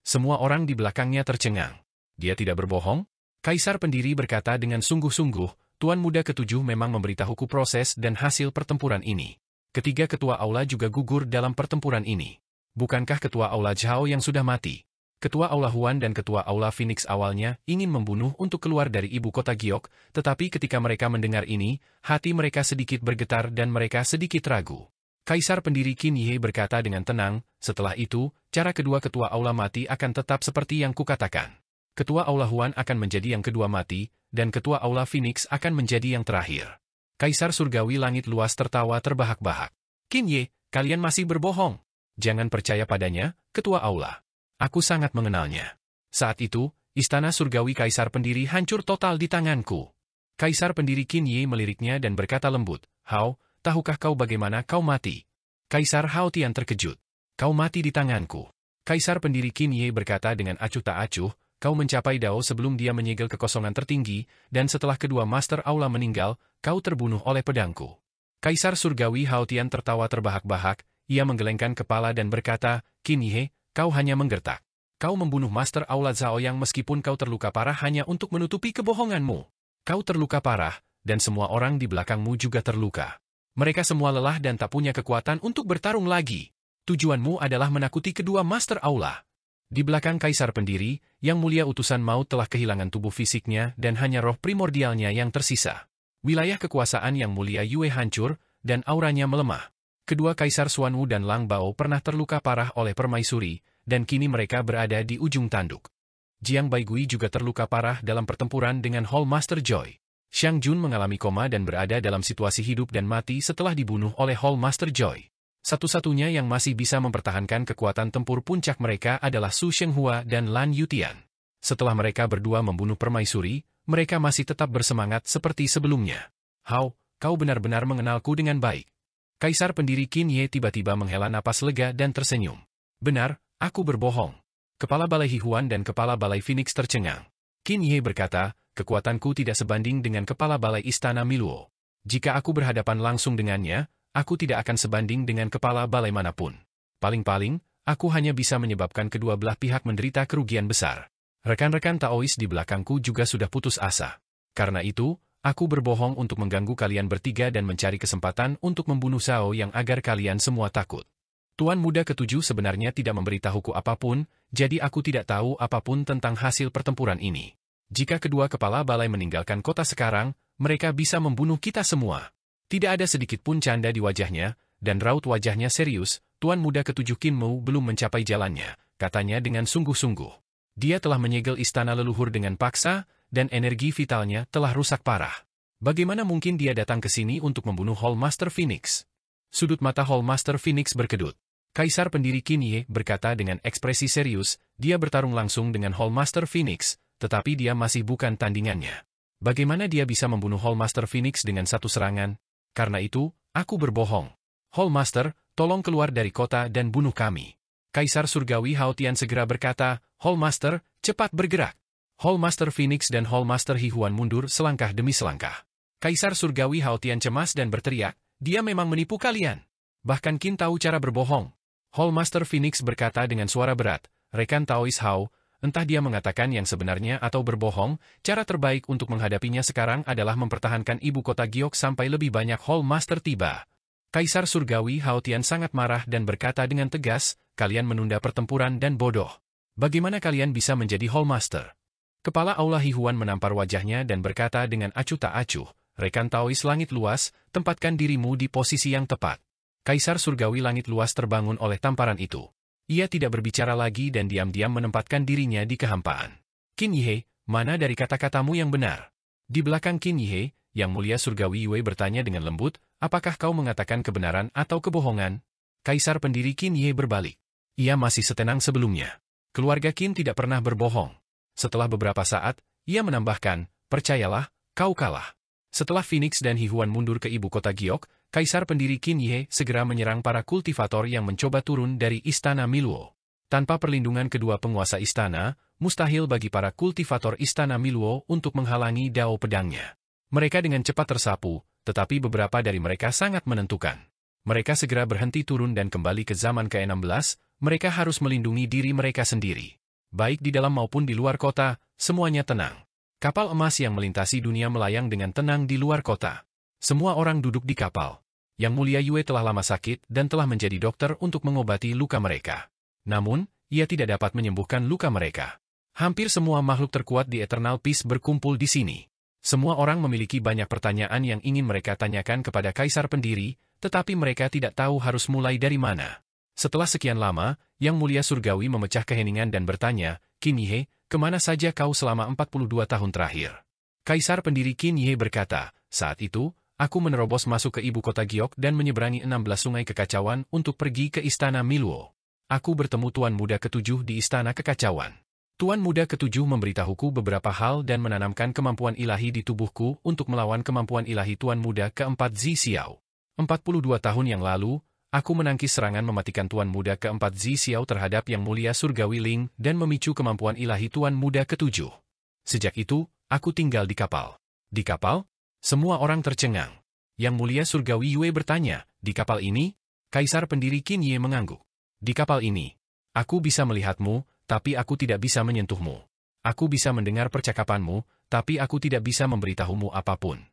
Semua orang di belakangnya tercengang. Dia tidak berbohong? Kaisar pendiri berkata dengan sungguh-sungguh, Tuan Muda Ketujuh memang memberitahuku proses dan hasil pertempuran ini. Ketiga ketua aula juga gugur dalam pertempuran ini. Bukankah ketua aula Zhao yang sudah mati? Ketua aula Huan dan ketua aula Phoenix awalnya ingin membunuh untuk keluar dari ibu kota Giok, tetapi ketika mereka mendengar ini, hati mereka sedikit bergetar dan mereka sedikit ragu. Kaisar pendiri Qin Ye berkata dengan tenang, setelah itu, cara kedua ketua aula mati akan tetap seperti yang kukatakan. Ketua aula Huan akan menjadi yang kedua mati, dan ketua aula Phoenix akan menjadi yang terakhir. Kaisar Surgawi Langit Luas tertawa terbahak-bahak. Qin Ye, kalian masih berbohong. Jangan percaya padanya, ketua aula. Aku sangat mengenalnya. Saat itu, istana Surgawi Kaisar pendiri hancur total di tanganku. Kaisar pendiri Qin Ye meliriknya dan berkata lembut, Hao, tahukah kau bagaimana kau mati? Kaisar Hao Tian terkejut. Kau mati di tanganku. Kaisar pendiri Qin Ye berkata dengan acuh tak acuh, kau mencapai Dao sebelum dia menyegel kekosongan tertinggi, dan setelah kedua Master Aula meninggal, kau terbunuh oleh pedangku. Kaisar Surgawi Hao Tian tertawa terbahak-bahak, ia menggelengkan kepala dan berkata, Qin Ye, kau hanya menggertak. Kau membunuh Master Aula Zhao yang meskipun kau terluka parah hanya untuk menutupi kebohonganmu. Kau terluka parah, dan semua orang di belakangmu juga terluka. Mereka semua lelah dan tak punya kekuatan untuk bertarung lagi. Tujuanmu adalah menakuti kedua Master Aula. Di belakang Kaisar pendiri, Yang Mulia Utusan Maut telah kehilangan tubuh fisiknya dan hanya roh primordialnya yang tersisa. Wilayah kekuasaan Yang Mulia Yue hancur, dan auranya melemah. Kedua Kaisar Xuanwu dan Lang Bao pernah terluka parah oleh permaisuri, dan kini mereka berada di ujung tanduk. Jiang Baigui juga terluka parah dalam pertempuran dengan Hall Master Joy. Xiang Jun mengalami koma dan berada dalam situasi hidup dan mati setelah dibunuh oleh Hall Master Joy. Satu-satunya yang masih bisa mempertahankan kekuatan tempur puncak mereka adalah Su Shenghua dan Lan Yutian. Setelah mereka berdua membunuh permaisuri, mereka masih tetap bersemangat seperti sebelumnya. Hao, kau benar-benar mengenalku dengan baik. Kaisar pendiri Qin Ye tiba-tiba menghela napas lega dan tersenyum. Benar, aku berbohong. Kepala Balai Hihuan dan Kepala Balai Phoenix tercengang. Qin Ye berkata, kekuatanku tidak sebanding dengan Kepala Balai Istana Miluo. Jika aku berhadapan langsung dengannya, aku tidak akan sebanding dengan Kepala Balai manapun. Paling-paling, aku hanya bisa menyebabkan kedua belah pihak menderita kerugian besar. Rekan-rekan Taois di belakangku juga sudah putus asa. Karena itu, aku berbohong untuk mengganggu kalian bertiga dan mencari kesempatan untuk membunuh Zhao yang agar kalian semua takut. Tuan Muda Ketujuh sebenarnya tidak memberitahuku apapun, jadi aku tidak tahu apapun tentang hasil pertempuran ini. Jika kedua kepala balai meninggalkan kota sekarang, mereka bisa membunuh kita semua. Tidak ada sedikit pun canda di wajahnya, dan raut wajahnya serius. Tuan Muda Ketujuh Qin Mu belum mencapai jalannya, katanya dengan sungguh-sungguh. Dia telah menyegel istana leluhur dengan paksa, dan energi vitalnya telah rusak parah. Bagaimana mungkin dia datang ke sini untuk membunuh Hall Master Phoenix? Sudut mata Hall Master Phoenix berkedut. Kaisar pendiri Qin Ye berkata dengan ekspresi serius, dia bertarung langsung dengan Hall Master Phoenix, tetapi dia masih bukan tandingannya. Bagaimana dia bisa membunuh Hall Master Phoenix dengan satu serangan? Karena itu, aku berbohong. Hall Master, tolong keluar dari kota dan bunuh kami. Kaisar Surgawi Hao Tian segera berkata, Hall Master, cepat bergerak. Hall Master Phoenix dan Hall Master Hihuan mundur selangkah demi selangkah. Kaisar Surgawi Hao Tian cemas dan berteriak, dia memang menipu kalian. Bahkan Qin tahu cara berbohong. Hall Master Phoenix berkata dengan suara berat, rekan Taois Hao, entah dia mengatakan yang sebenarnya atau berbohong, cara terbaik untuk menghadapinya sekarang adalah mempertahankan ibu kota Giok sampai lebih banyak Hall Master tiba. Kaisar Surgawi Hao Tian sangat marah dan berkata dengan tegas, kalian menunda pertempuran dan bodoh. Bagaimana kalian bisa menjadi Hall Master? Kepala Aula Hihuan menampar wajahnya dan berkata dengan acuh tak acuh, rekan Taois langit luas, tempatkan dirimu di posisi yang tepat. Kaisar Surgawi langit luas terbangun oleh tamparan itu. Ia tidak berbicara lagi dan diam-diam menempatkan dirinya di kehampaan. Qin Yihe, mana dari kata-katamu yang benar? Di belakang Qin Yihe, Yang Mulia Surgawi Yue bertanya dengan lembut, apakah kau mengatakan kebenaran atau kebohongan? Kaisar pendiri Qin Yihe berbalik. Ia masih setenang sebelumnya. Keluarga Qin tidak pernah berbohong. Setelah beberapa saat, ia menambahkan, percayalah, kau kalah. Setelah Phoenix dan Hihuan mundur ke ibu kota Giok, Kaisar pendiri Qin Yihe segera menyerang para kultivator yang mencoba turun dari Istana Miluo. Tanpa perlindungan kedua penguasa istana, mustahil bagi para kultivator Istana Miluo untuk menghalangi dao pedangnya. Mereka dengan cepat tersapu, tetapi beberapa dari mereka sangat menentukan. Mereka segera berhenti turun dan kembali ke zaman ke-16, mereka harus melindungi diri mereka sendiri. Baik di dalam maupun di luar kota, semuanya tenang. Kapal emas yang melintasi dunia melayang dengan tenang di luar kota. Semua orang duduk di kapal. Yang Mulia Yue telah lama sakit dan telah menjadi dokter untuk mengobati luka mereka. Namun, ia tidak dapat menyembuhkan luka mereka. Hampir semua makhluk terkuat di Eternal Peace berkumpul di sini. Semua orang memiliki banyak pertanyaan yang ingin mereka tanyakan kepada Kaisar pendiri, tetapi mereka tidak tahu harus mulai dari mana. Setelah sekian lama, Yang Mulia Surgawi memecah keheningan dan bertanya, Qin Yihe, kemana saja kau selama 42 tahun terakhir? Kaisar pendiri Qin Yihe berkata, saat itu, aku menerobos masuk ke ibu kota Giok dan menyeberangi 16 sungai kekacauan untuk pergi ke Istana Miluo. Aku bertemu Tuan Muda ke-7 di Istana Kekacauan. Tuan Muda ke-7 memberitahuku beberapa hal dan menanamkan kemampuan ilahi di tubuhku untuk melawan kemampuan ilahi Tuan Muda ke-4 Zi Xiao. 42 tahun yang lalu, aku menangkis serangan mematikan Tuan Muda ke-4 Zi Xiao terhadap Yang Mulia Surgawi Ling dan memicu kemampuan ilahi Tuan Muda ke-7. Sejak itu, aku tinggal di kapal. Di kapal? Semua orang tercengang. Yang Mulia Surgawi Yue bertanya, di kapal ini? Kaisar pendiri Qin Yihe mengangguk. Di kapal ini, aku bisa melihatmu, tapi aku tidak bisa menyentuhmu. Aku bisa mendengar percakapanmu, tapi aku tidak bisa memberitahumu apapun.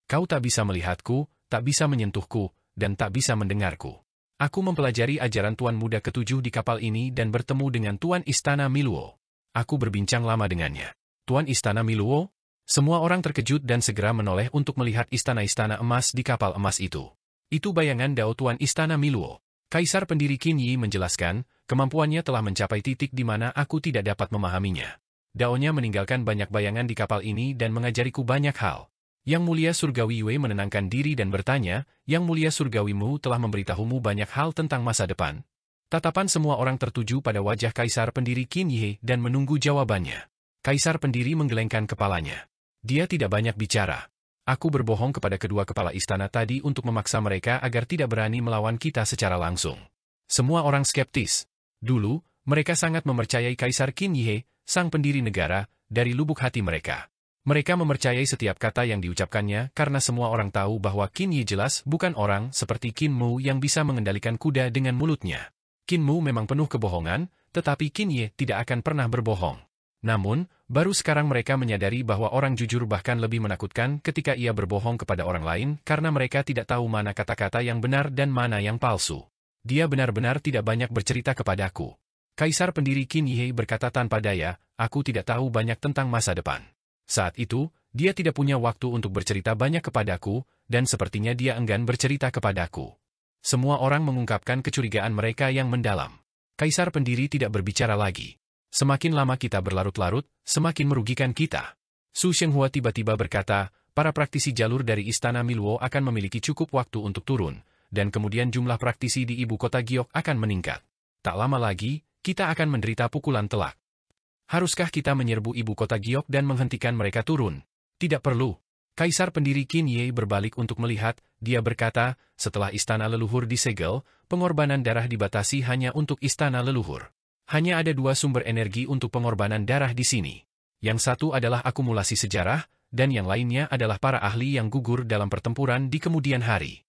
Kau tak bisa melihatku, tak bisa menyentuhku, dan tak bisa mendengarku. Aku mempelajari ajaran Tuan Muda ke-7 di kapal ini dan bertemu dengan Tuan Istana Miluo. Aku berbincang lama dengannya. Tuan Istana Miluo? Semua orang terkejut dan segera menoleh untuk melihat istana-istana emas di kapal emas itu. Itu bayangan dao Tuan Istana Miluo. Kaisar pendiri Qin Yi menjelaskan, kemampuannya telah mencapai titik di mana aku tidak dapat memahaminya. Daonya meninggalkan banyak bayangan di kapal ini dan mengajariku banyak hal. Yang Mulia Surgawi Yue menenangkan diri dan bertanya, Yang Mulia Surgawimu telah memberitahumu banyak hal tentang masa depan. Tatapan semua orang tertuju pada wajah Kaisar pendiri Qin Yi dan menunggu jawabannya. Kaisar pendiri menggelengkan kepalanya. Dia tidak banyak bicara. Aku berbohong kepada kedua kepala istana tadi untuk memaksa mereka agar tidak berani melawan kita secara langsung. Semua orang skeptis. Dulu, mereka sangat mempercayai Kaisar Qin Yi, sang pendiri negara, dari lubuk hati mereka. Mereka mempercayai setiap kata yang diucapkannya karena semua orang tahu bahwa Qin Yi jelas bukan orang seperti Qin Mu yang bisa mengendalikan kuda dengan mulutnya. Qin Mu memang penuh kebohongan, tetapi Qin Yi tidak akan pernah berbohong. Namun, baru sekarang mereka menyadari bahwa orang jujur bahkan lebih menakutkan ketika ia berbohong kepada orang lain karena mereka tidak tahu mana kata-kata yang benar dan mana yang palsu. Dia benar-benar tidak banyak bercerita kepadaku. Kaisar pendiri Qin Yi berkata tanpa daya, aku tidak tahu banyak tentang masa depan. Saat itu, dia tidak punya waktu untuk bercerita banyak kepadaku, dan sepertinya dia enggan bercerita kepadaku. Semua orang mengungkapkan kecurigaan mereka yang mendalam. Kaisar pendiri tidak berbicara lagi. Semakin lama kita berlarut-larut, semakin merugikan kita. Su Shenghua tiba-tiba berkata, para praktisi jalur dari Istana Miluo akan memiliki cukup waktu untuk turun, dan kemudian jumlah praktisi di ibu kota Giok akan meningkat. Tak lama lagi, kita akan menderita pukulan telak. Haruskah kita menyerbu ibu kota Giok dan menghentikan mereka turun? Tidak perlu. Kaisar pendiri Qin Yi berbalik untuk melihat, dia berkata, setelah istana leluhur disegel, pengorbanan darah dibatasi hanya untuk istana leluhur. Hanya ada 2 sumber energi untuk pengorbanan darah di sini. Yang satu adalah akumulasi sejarah, dan yang lainnya adalah para ahli yang gugur dalam pertempuran di kemudian hari.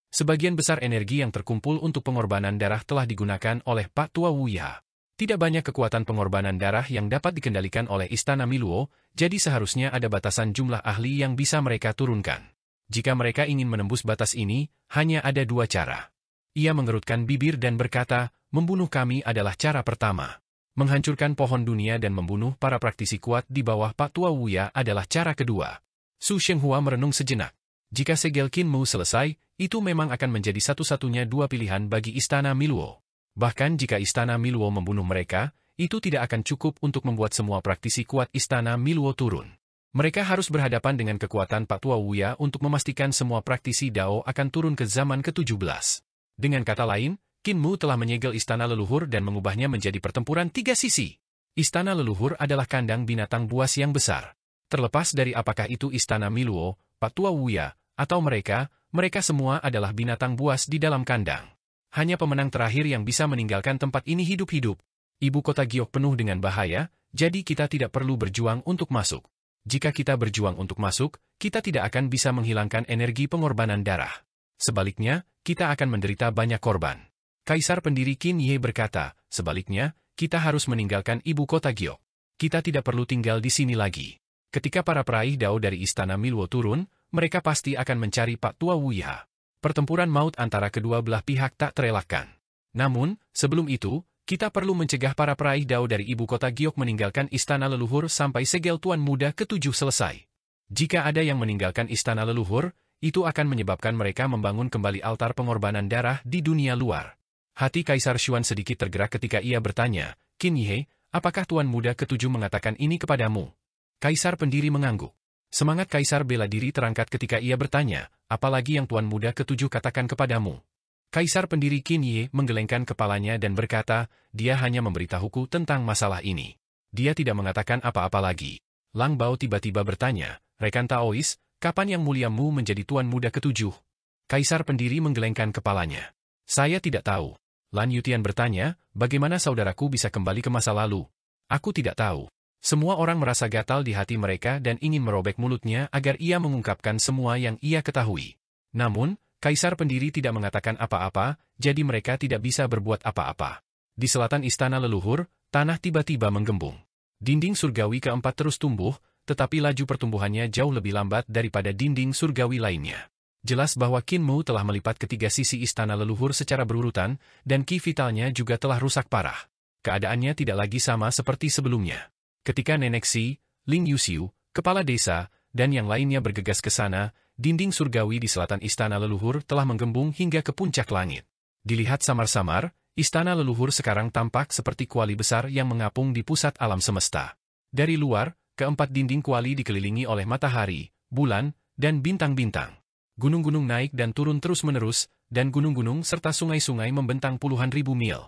Sebagian besar energi yang terkumpul untuk pengorbanan darah telah digunakan oleh Pak Tua Wuya. Tidak banyak kekuatan pengorbanan darah yang dapat dikendalikan oleh Istana Miluo, jadi seharusnya ada batasan jumlah ahli yang bisa mereka turunkan. Jika mereka ingin menembus batas ini, hanya ada dua cara. Ia mengerutkan bibir dan berkata, membunuh kami adalah cara pertama. Menghancurkan pohon dunia dan membunuh para praktisi kuat di bawah Pak Tua Wuya adalah cara kedua. Su Shenghua merenung sejenak. Jika segel Qin Mu selesai, itu memang akan menjadi satu-satunya dua pilihan bagi Istana Miluo. Bahkan jika Istana Miluo membunuh mereka, itu tidak akan cukup untuk membuat semua praktisi kuat Istana Miluo turun. Mereka harus berhadapan dengan kekuatan Pak Tua Wuya untuk memastikan semua praktisi Dao akan turun ke zaman ke-17. Dengan kata lain, Qin Mu telah menyegel Istana Leluhur dan mengubahnya menjadi pertempuran tiga sisi. Istana Leluhur adalah kandang binatang buas yang besar. Terlepas dari apakah itu Istana Miluo, Pak Tua Wuya, atau mereka semua adalah binatang buas di dalam kandang. Hanya pemenang terakhir yang bisa meninggalkan tempat ini hidup-hidup. Ibu kota Giok penuh dengan bahaya, jadi kita tidak perlu berjuang untuk masuk. Jika kita berjuang untuk masuk, kita tidak akan bisa menghilangkan energi pengorbanan darah. Sebaliknya, kita akan menderita banyak korban. Kaisar pendiri Qin Ye berkata, sebaliknya, kita harus meninggalkan ibu kota Giok. Kita tidak perlu tinggal di sini lagi. Ketika para peraih Dao dari Istana Miluo turun, mereka pasti akan mencari Pak Tua Wuya. Pertempuran maut antara kedua belah pihak tak terelakkan. Namun, sebelum itu, kita perlu mencegah para peraih Dao dari ibu kota Giok meninggalkan Istana Leluhur sampai segel Tuan Muda ke-7 selesai. Jika ada yang meninggalkan Istana Leluhur, itu akan menyebabkan mereka membangun kembali altar pengorbanan darah di dunia luar. Hati Kaisar Xuan sedikit tergerak ketika ia bertanya, Qin Ye, apakah Tuan Muda ke-7 mengatakan ini kepadamu? Kaisar pendiri mengangguk. Semangat Kaisar bela diri terangkat ketika ia bertanya, apalagi yang Tuan Muda ke-7 katakan kepadamu? Kaisar pendiri Qin Ye menggelengkan kepalanya dan berkata, dia hanya memberitahuku tentang masalah ini. Dia tidak mengatakan apa-apa lagi. Lang Bao tiba-tiba bertanya, Rekan Taois, kapan yang mulia Mu menjadi Tuan Muda ke-7? Kaisar pendiri menggelengkan kepalanya. Saya tidak tahu. Lan Yutian bertanya, bagaimana saudaraku bisa kembali ke masa lalu? Aku tidak tahu. Semua orang merasa gatal di hati mereka dan ingin merobek mulutnya agar ia mengungkapkan semua yang ia ketahui. Namun, Kaisar pendiri tidak mengatakan apa-apa, jadi mereka tidak bisa berbuat apa-apa. Di selatan Istana Leluhur, tanah tiba-tiba menggembung. Dinding surgawi keempat terus tumbuh, tetapi laju pertumbuhannya jauh lebih lambat daripada dinding surgawi lainnya. Jelas bahwa Qin Mu telah melipat ketiga sisi Istana Leluhur secara berurutan, dan ki vitalnya juga telah rusak parah. Keadaannya tidak lagi sama seperti sebelumnya. Ketika Nenek Si, Ling Yuxiu, kepala desa, dan yang lainnya bergegas ke sana, dinding surgawi di selatan Istana Leluhur telah menggembung hingga ke puncak langit. Dilihat samar-samar, Istana Leluhur sekarang tampak seperti kuali besar yang mengapung di pusat alam semesta. Dari luar, keempat dinding kuali dikelilingi oleh matahari, bulan, dan bintang-bintang. Gunung-gunung naik dan turun terus-menerus, dan gunung-gunung serta sungai-sungai membentang puluhan ribu mil.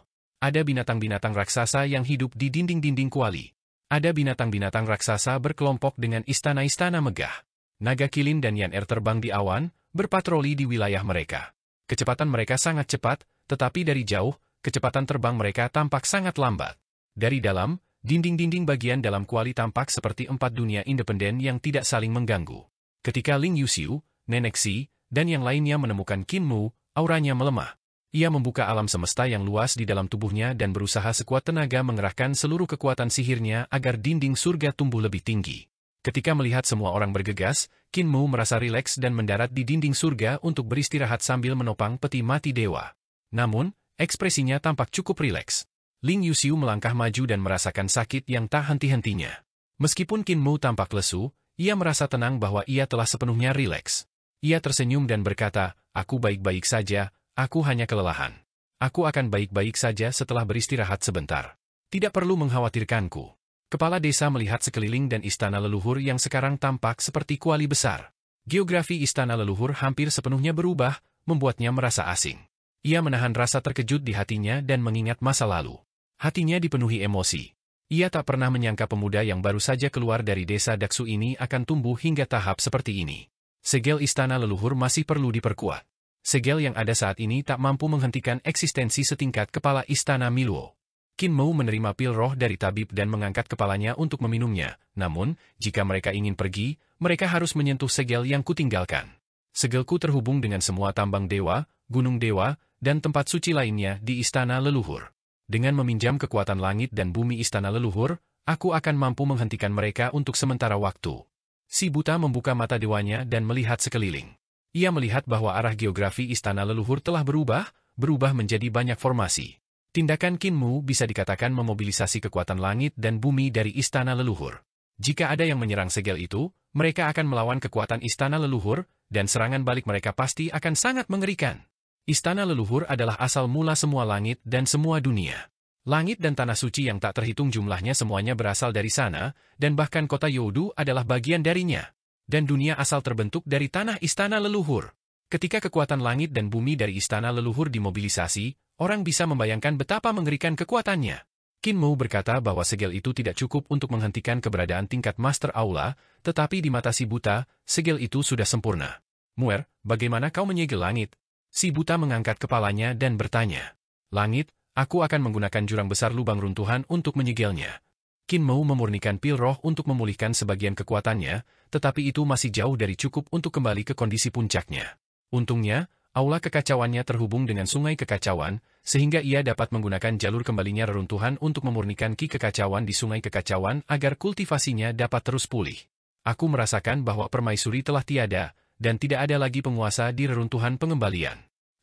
Ada binatang-binatang raksasa yang hidup di dinding-dinding kuali. Ada binatang-binatang raksasa berkelompok dengan istana-istana megah. Naga Kilin dan Yan Er terbang di awan, berpatroli di wilayah mereka. Kecepatan mereka sangat cepat, tetapi dari jauh, kecepatan terbang mereka tampak sangat lambat. Dari dalam, dinding-dinding bagian dalam kuali tampak seperti empat dunia independen yang tidak saling mengganggu. Ketika Ling Yuxiu, Nenek Si, dan yang lainnya menemukan Qin Mu, auranya melemah. Ia membuka alam semesta yang luas di dalam tubuhnya dan berusaha sekuat tenaga mengerahkan seluruh kekuatan sihirnya agar dinding surga tumbuh lebih tinggi. Ketika melihat semua orang bergegas, Qin Mu merasa rileks dan mendarat di dinding surga untuk beristirahat sambil menopang peti mati dewa. Namun, ekspresinya tampak cukup rileks. Ling Yuxiu melangkah maju dan merasakan sakit yang tak henti-hentinya. Meskipun Qin Mu tampak lesu, ia merasa tenang bahwa ia telah sepenuhnya rileks. Ia tersenyum dan berkata, aku baik-baik saja, aku hanya kelelahan. Aku akan baik-baik saja setelah beristirahat sebentar. Tidak perlu mengkhawatirkanku. Kepala desa melihat sekeliling dan Istana Leluhur yang sekarang tampak seperti kuali besar. Geografi Istana Leluhur hampir sepenuhnya berubah, membuatnya merasa asing. Ia menahan rasa terkejut di hatinya dan mengingat masa lalu. Hatinya dipenuhi emosi. Ia tak pernah menyangka pemuda yang baru saja keluar dari desa Daksu ini akan tumbuh hingga tahap seperti ini. Segel Istana Leluhur masih perlu diperkuat. Segel yang ada saat ini tak mampu menghentikan eksistensi setingkat kepala Istana Miluo. Qin Mou menerima pil roh dari tabib dan mengangkat kepalanya untuk meminumnya. Namun, jika mereka ingin pergi, mereka harus menyentuh segel yang kutinggalkan. Segelku terhubung dengan semua tambang dewa, gunung dewa, dan tempat suci lainnya di istana leluhur. Dengan meminjam kekuatan langit dan bumi istana leluhur, aku akan mampu menghentikan mereka untuk sementara waktu. Si buta membuka mata dewanya dan melihat sekeliling. Ia melihat bahwa arah geografi istana leluhur telah berubah menjadi banyak formasi. Tindakan Qin Mou bisa dikatakan memobilisasi kekuatan langit dan bumi dari istana leluhur. Jika ada yang menyerang segel itu, mereka akan melawan kekuatan istana leluhur, dan serangan balik mereka pasti akan sangat mengerikan. Istana leluhur adalah asal mula semua langit dan semua dunia. Langit dan tanah suci yang tak terhitung jumlahnya semuanya berasal dari sana, dan bahkan kota Youdu adalah bagian darinya. Dan dunia asal terbentuk dari tanah istana leluhur. Ketika kekuatan langit dan bumi dari istana leluhur dimobilisasi, orang bisa membayangkan betapa mengerikan kekuatannya. Qin Mou berkata bahwa segel itu tidak cukup untuk menghentikan keberadaan tingkat Master Aula, tetapi di mata si buta, segel itu sudah sempurna. Muer, bagaimana kau menyegel langit? Si buta mengangkat kepalanya dan bertanya. Langit, aku akan menggunakan jurang besar lubang runtuhan untuk menyegelnya. Qin Mou memurnikan pil roh untuk memulihkan sebagian kekuatannya, tetapi itu masih jauh dari cukup untuk kembali ke kondisi puncaknya. Untungnya, aula kekacauannya terhubung dengan sungai kekacauan, sehingga ia dapat menggunakan jalur kembalinya reruntuhan untuk memurnikan ki kekacauan di sungai kekacauan agar kultivasinya dapat terus pulih. Aku merasakan bahwa permaisuri telah tiada, dan tidak ada lagi penguasa di reruntuhan pengembalian.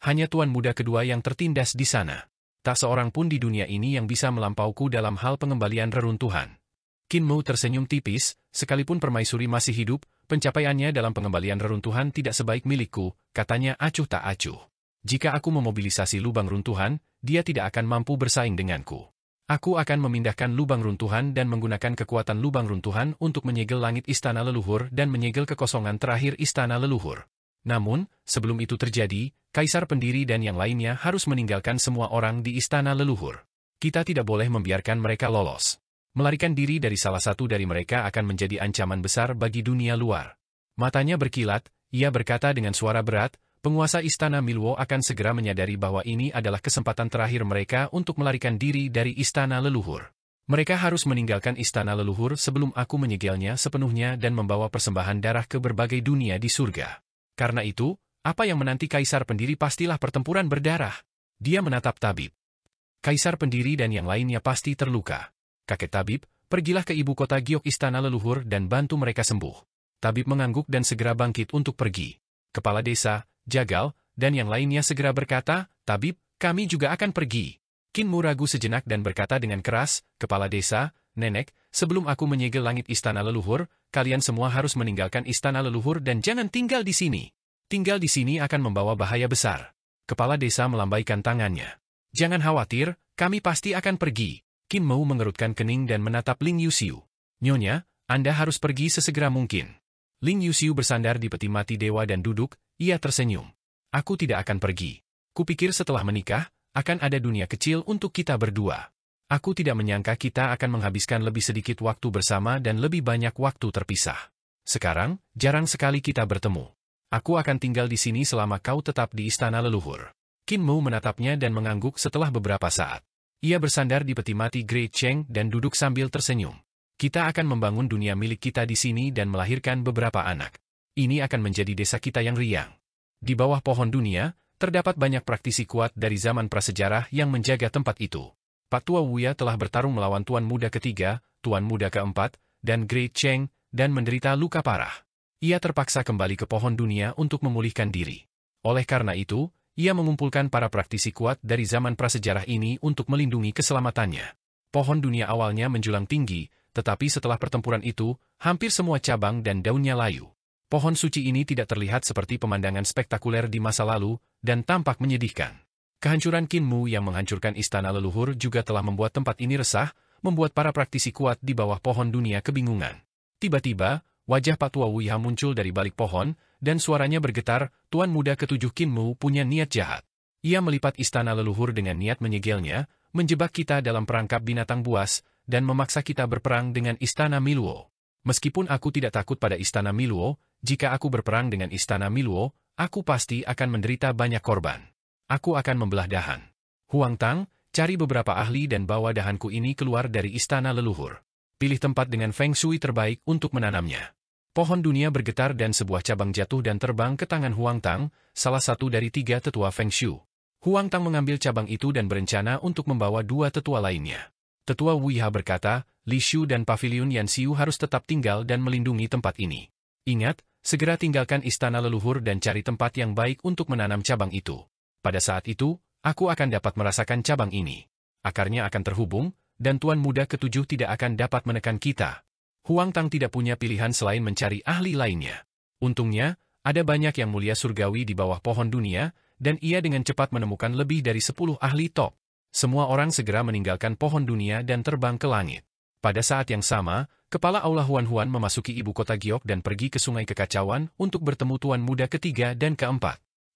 Hanya tuan muda kedua yang tertindas di sana. Tak seorang pun di dunia ini yang bisa melampauku dalam hal pengembalian reruntuhan. Qin Mou tersenyum tipis, sekalipun permaisuri masih hidup, pencapaiannya dalam pengembalian reruntuhan tidak sebaik milikku, katanya acuh tak acuh. Jika aku memobilisasi lubang runtuhan, dia tidak akan mampu bersaing denganku. Aku akan memindahkan lubang runtuhan dan menggunakan kekuatan lubang runtuhan untuk menyegel langit istana leluhur dan menyegel kekosongan terakhir istana leluhur. Namun, sebelum itu terjadi, kaisar pendiri dan yang lainnya harus meninggalkan semua orang di istana leluhur. Kita tidak boleh membiarkan mereka lolos. Melarikan diri dari salah satu dari mereka akan menjadi ancaman besar bagi dunia luar. Matanya berkilat, ia berkata dengan suara berat, penguasa istana Milwo akan segera menyadari bahwa ini adalah kesempatan terakhir mereka untuk melarikan diri dari istana leluhur. Mereka harus meninggalkan istana leluhur sebelum aku menyegelnya sepenuhnya dan membawa persembahan darah ke berbagai dunia di surga. Karena itu, apa yang menanti kaisar pendiri pastilah pertempuran berdarah. Dia menatap tabib. Kaisar pendiri dan yang lainnya pasti terluka. Kakek tabib, pergilah ke ibu kota Giok istana leluhur dan bantu mereka sembuh. Tabib mengangguk dan segera bangkit untuk pergi. Kepala desa, jagal, dan yang lainnya segera berkata, tabib, kami juga akan pergi. Qin Mou ragu sejenak dan berkata dengan keras, kepala desa, nenek, sebelum aku menyegel langit istana leluhur, kalian semua harus meninggalkan istana leluhur dan jangan tinggal di sini. Tinggal di sini akan membawa bahaya besar. Kepala desa melambaikan tangannya. Jangan khawatir, kami pasti akan pergi. Qin Mou mengerutkan kening dan menatap Ling Yuxiu. Nyonya, Anda harus pergi sesegera mungkin. Ling Yuxiu bersandar di peti mati dewa dan duduk, ia tersenyum. Aku tidak akan pergi. Kupikir setelah menikah, akan ada dunia kecil untuk kita berdua. Aku tidak menyangka kita akan menghabiskan lebih sedikit waktu bersama dan lebih banyak waktu terpisah. Sekarang, jarang sekali kita bertemu. Aku akan tinggal di sini selama kau tetap di istana leluhur. Qin Mou menatapnya dan mengangguk setelah beberapa saat. Ia bersandar di peti mati Great Cheng dan duduk sambil tersenyum. Kita akan membangun dunia milik kita di sini dan melahirkan beberapa anak. Ini akan menjadi desa kita yang riang. Di bawah pohon dunia, terdapat banyak praktisi kuat dari zaman prasejarah yang menjaga tempat itu. Pak Tua Wuya telah bertarung melawan Tuan Muda ketiga, Tuan Muda keempat, dan Great Cheng, dan menderita luka parah. Ia terpaksa kembali ke pohon dunia untuk memulihkan diri. Oleh karena itu, ia mengumpulkan para praktisi kuat dari zaman prasejarah ini untuk melindungi keselamatannya. Pohon dunia awalnya menjulang tinggi, tetapi setelah pertempuran itu, hampir semua cabang dan daunnya layu. Pohon suci ini tidak terlihat seperti pemandangan spektakuler di masa lalu, dan tampak menyedihkan. Kehancuran Qin Mou yang menghancurkan istana leluhur juga telah membuat tempat ini resah, membuat para praktisi kuat di bawah pohon dunia kebingungan. Tiba-tiba, wajah Pak Tua Wuya muncul dari balik pohon, dan suaranya bergetar, Tuan Muda ketujuh Qin Mou punya niat jahat. Ia melipat istana leluhur dengan niat menyegelnya, menjebak kita dalam perangkap binatang buas, dan memaksa kita berperang dengan istana Milwo. Meskipun aku tidak takut pada istana Milwo, jika aku berperang dengan istana Milwo, aku pasti akan menderita banyak korban. Aku akan membelah dahan. Huang Tang, Cari beberapa ahli dan bawa dahanku ini keluar dari istana leluhur. Pilih tempat dengan feng shui terbaik untuk menanamnya. Pohon dunia bergetar dan sebuah cabang jatuh dan terbang ke tangan Huang Tang, salah satu dari 3 tetua feng shui. Huang Tang mengambil cabang itu dan berencana untuk membawa 2 tetua lainnya. Tetua Wuiha berkata, Li Shu dan Pavilion Yan Xiu harus tetap tinggal dan melindungi tempat ini. Ingat, segera tinggalkan istana leluhur dan cari tempat yang baik untuk menanam cabang itu. Pada saat itu, aku akan dapat merasakan cabang ini. Akarnya akan terhubung, dan Tuan Muda ke-7 tidak akan dapat menekan kita. Huang Tang tidak punya pilihan selain mencari ahli lainnya. Untungnya, ada banyak yang mulia surgawi di bawah pohon dunia, dan ia dengan cepat menemukan lebih dari 10 ahli top. Semua orang segera meninggalkan pohon dunia dan terbang ke langit. Pada saat yang sama, Kepala Aula Huan memasuki ibu kota Giok dan pergi ke Sungai Kekacauan untuk bertemu Tuan Muda ke-3 dan ke-4.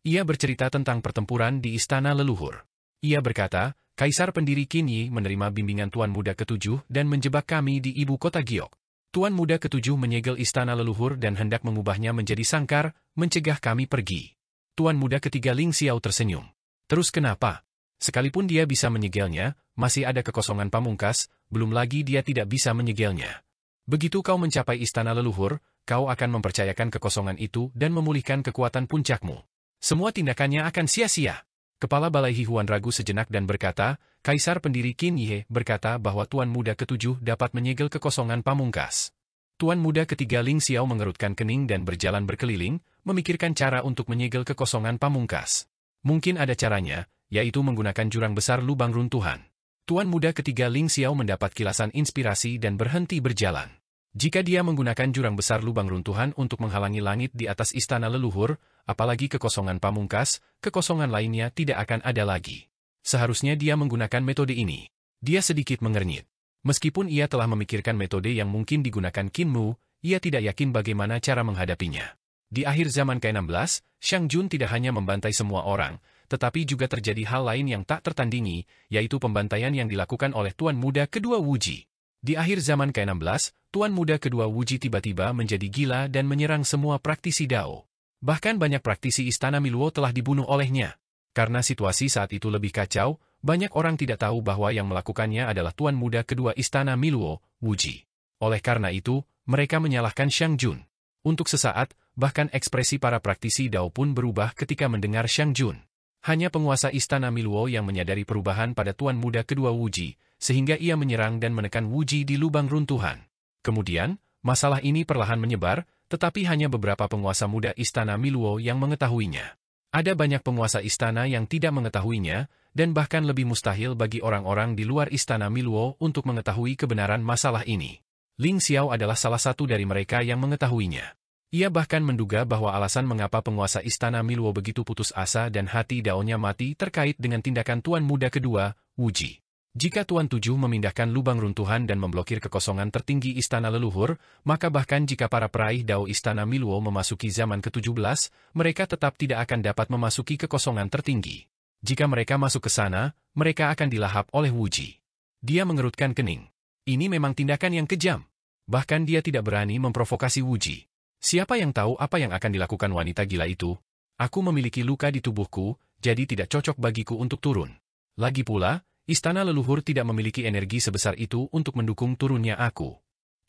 Ia bercerita tentang pertempuran di istana leluhur. Ia berkata, Kaisar pendiri Qin Yi menerima bimbingan Tuan Muda ke-7 dan menjebak kami di ibu kota Giok. Tuan Muda ke-7 menyegel istana leluhur dan hendak mengubahnya menjadi sangkar, mencegah kami pergi. Tuan Muda ke-3 Ling Xiao tersenyum. Terus kenapa? Sekalipun dia bisa menyegelnya, masih ada kekosongan pamungkas, belum lagi dia tidak bisa menyegelnya. Begitu kau mencapai istana leluhur, kau akan mempercayakan kekosongan itu dan memulihkan kekuatan puncakmu. Semua tindakannya akan sia-sia. Kepala Balai Hihuan ragu sejenak dan berkata, Kaisar pendiri Qin Yi berkata bahwa Tuan Muda ke-7 dapat menyegel kekosongan pamungkas. Tuan Muda ke-3 Ling Xiao mengerutkan kening dan berjalan berkeliling, memikirkan cara untuk menyegel kekosongan pamungkas. Mungkin ada caranya, yaitu menggunakan jurang besar lubang runtuhan. Tuan Muda ke-3 Ling Xiao mendapat kilasan inspirasi dan berhenti berjalan. Jika dia menggunakan jurang besar lubang runtuhan untuk menghalangi langit di atas istana leluhur, apalagi kekosongan pamungkas, kekosongan lainnya tidak akan ada lagi. Seharusnya dia menggunakan metode ini. Dia sedikit mengernyit. Meskipun ia telah memikirkan metode yang mungkin digunakan Qin Mu, ia tidak yakin bagaimana cara menghadapinya. Di akhir zaman ke-16, Shang Jun tidak hanya membantai semua orang, tetapi juga terjadi hal lain yang tak tertandingi, yaitu pembantaian yang dilakukan oleh Tuan Muda kedua Wuji. Di akhir zaman ke-16, Tuan Muda kedua Wuji tiba-tiba menjadi gila dan menyerang semua praktisi Dao. Bahkan banyak praktisi Istana Miluo telah dibunuh olehnya. Karena situasi saat itu lebih kacau, banyak orang tidak tahu bahwa yang melakukannya adalah Tuan Muda kedua Istana Miluo, Wuji. Oleh karena itu, mereka menyalahkan Shang Jun. Untuk sesaat, bahkan ekspresi para praktisi Dao pun berubah ketika mendengar Shang Jun. Hanya penguasa Istana Miluo yang menyadari perubahan pada Tuan Muda kedua Wuji, sehingga ia menyerang dan menekan Wuji di lubang runtuhan. Kemudian, masalah ini perlahan menyebar, tetapi hanya beberapa penguasa muda Istana Miluo yang mengetahuinya. Ada banyak penguasa istana yang tidak mengetahuinya, dan bahkan lebih mustahil bagi orang-orang di luar Istana Miluo untuk mengetahui kebenaran masalah ini. Ling Xiao adalah salah satu dari mereka yang mengetahuinya. Ia bahkan menduga bahwa alasan mengapa penguasa Istana Miluo begitu putus asa dan hati daunnya mati terkait dengan tindakan Tuan Muda kedua, Wuji. Jika Tuan Tujuh memindahkan lubang runtuhan dan memblokir kekosongan tertinggi istana leluhur, maka bahkan jika para peraih Dao Istana Miluo memasuki zaman ke-17, mereka tetap tidak akan dapat memasuki kekosongan tertinggi. Jika mereka masuk ke sana, mereka akan dilahap oleh Wuji. Dia mengerutkan kening. Ini memang tindakan yang kejam. Bahkan dia tidak berani memprovokasi Wuji. Siapa yang tahu apa yang akan dilakukan wanita gila itu? Aku memiliki luka di tubuhku, jadi tidak cocok bagiku untuk turun. Lagi pula, istana leluhur tidak memiliki energi sebesar itu untuk mendukung turunnya aku.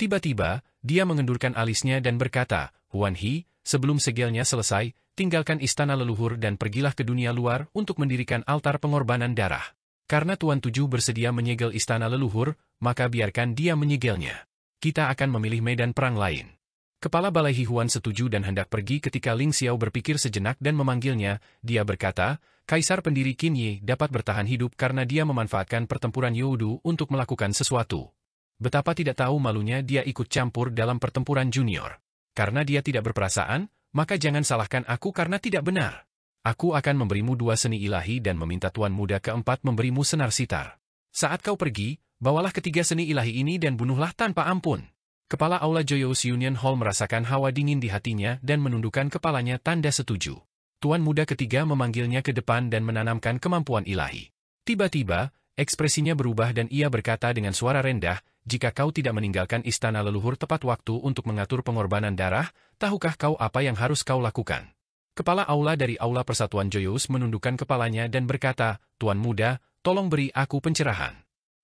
Tiba-tiba, dia mengendurkan alisnya dan berkata, Huan He, sebelum segelnya selesai, tinggalkan istana leluhur dan pergilah ke dunia luar untuk mendirikan altar pengorbanan darah. Karena Tuan Tujuh bersedia menyegel istana leluhur, maka biarkan dia menyegelnya. Kita akan memilih medan perang lain. Kepala Balai Hihuan setuju dan hendak pergi ketika Ling Xiao berpikir sejenak dan memanggilnya. Dia berkata, Kaisar pendiri Qin Yi dapat bertahan hidup karena dia memanfaatkan pertempuran Youdu untuk melakukan sesuatu. Betapa tidak tahu malunya dia ikut campur dalam pertempuran junior. Karena dia tidak berperasaan, maka jangan salahkan aku karena tidak benar. Aku akan memberimu 2 seni ilahi dan meminta Tuan Muda ke-4 memberimu senar sitar. Saat kau pergi, bawalah ketiga seni ilahi ini dan bunuhlah tanpa ampun. Kepala Aula Joyous Union Hall merasakan hawa dingin di hatinya dan menundukkan kepalanya tanda setuju. Tuan Muda ketiga memanggilnya ke depan dan menanamkan kemampuan ilahi. Tiba-tiba, ekspresinya berubah dan ia berkata dengan suara rendah, jika kau tidak meninggalkan istana leluhur tepat waktu untuk mengatur pengorbanan darah, tahukah kau apa yang harus kau lakukan? Kepala Aula dari Aula Persatuan Joyous menundukkan kepalanya dan berkata, Tuan Muda, tolong beri aku pencerahan.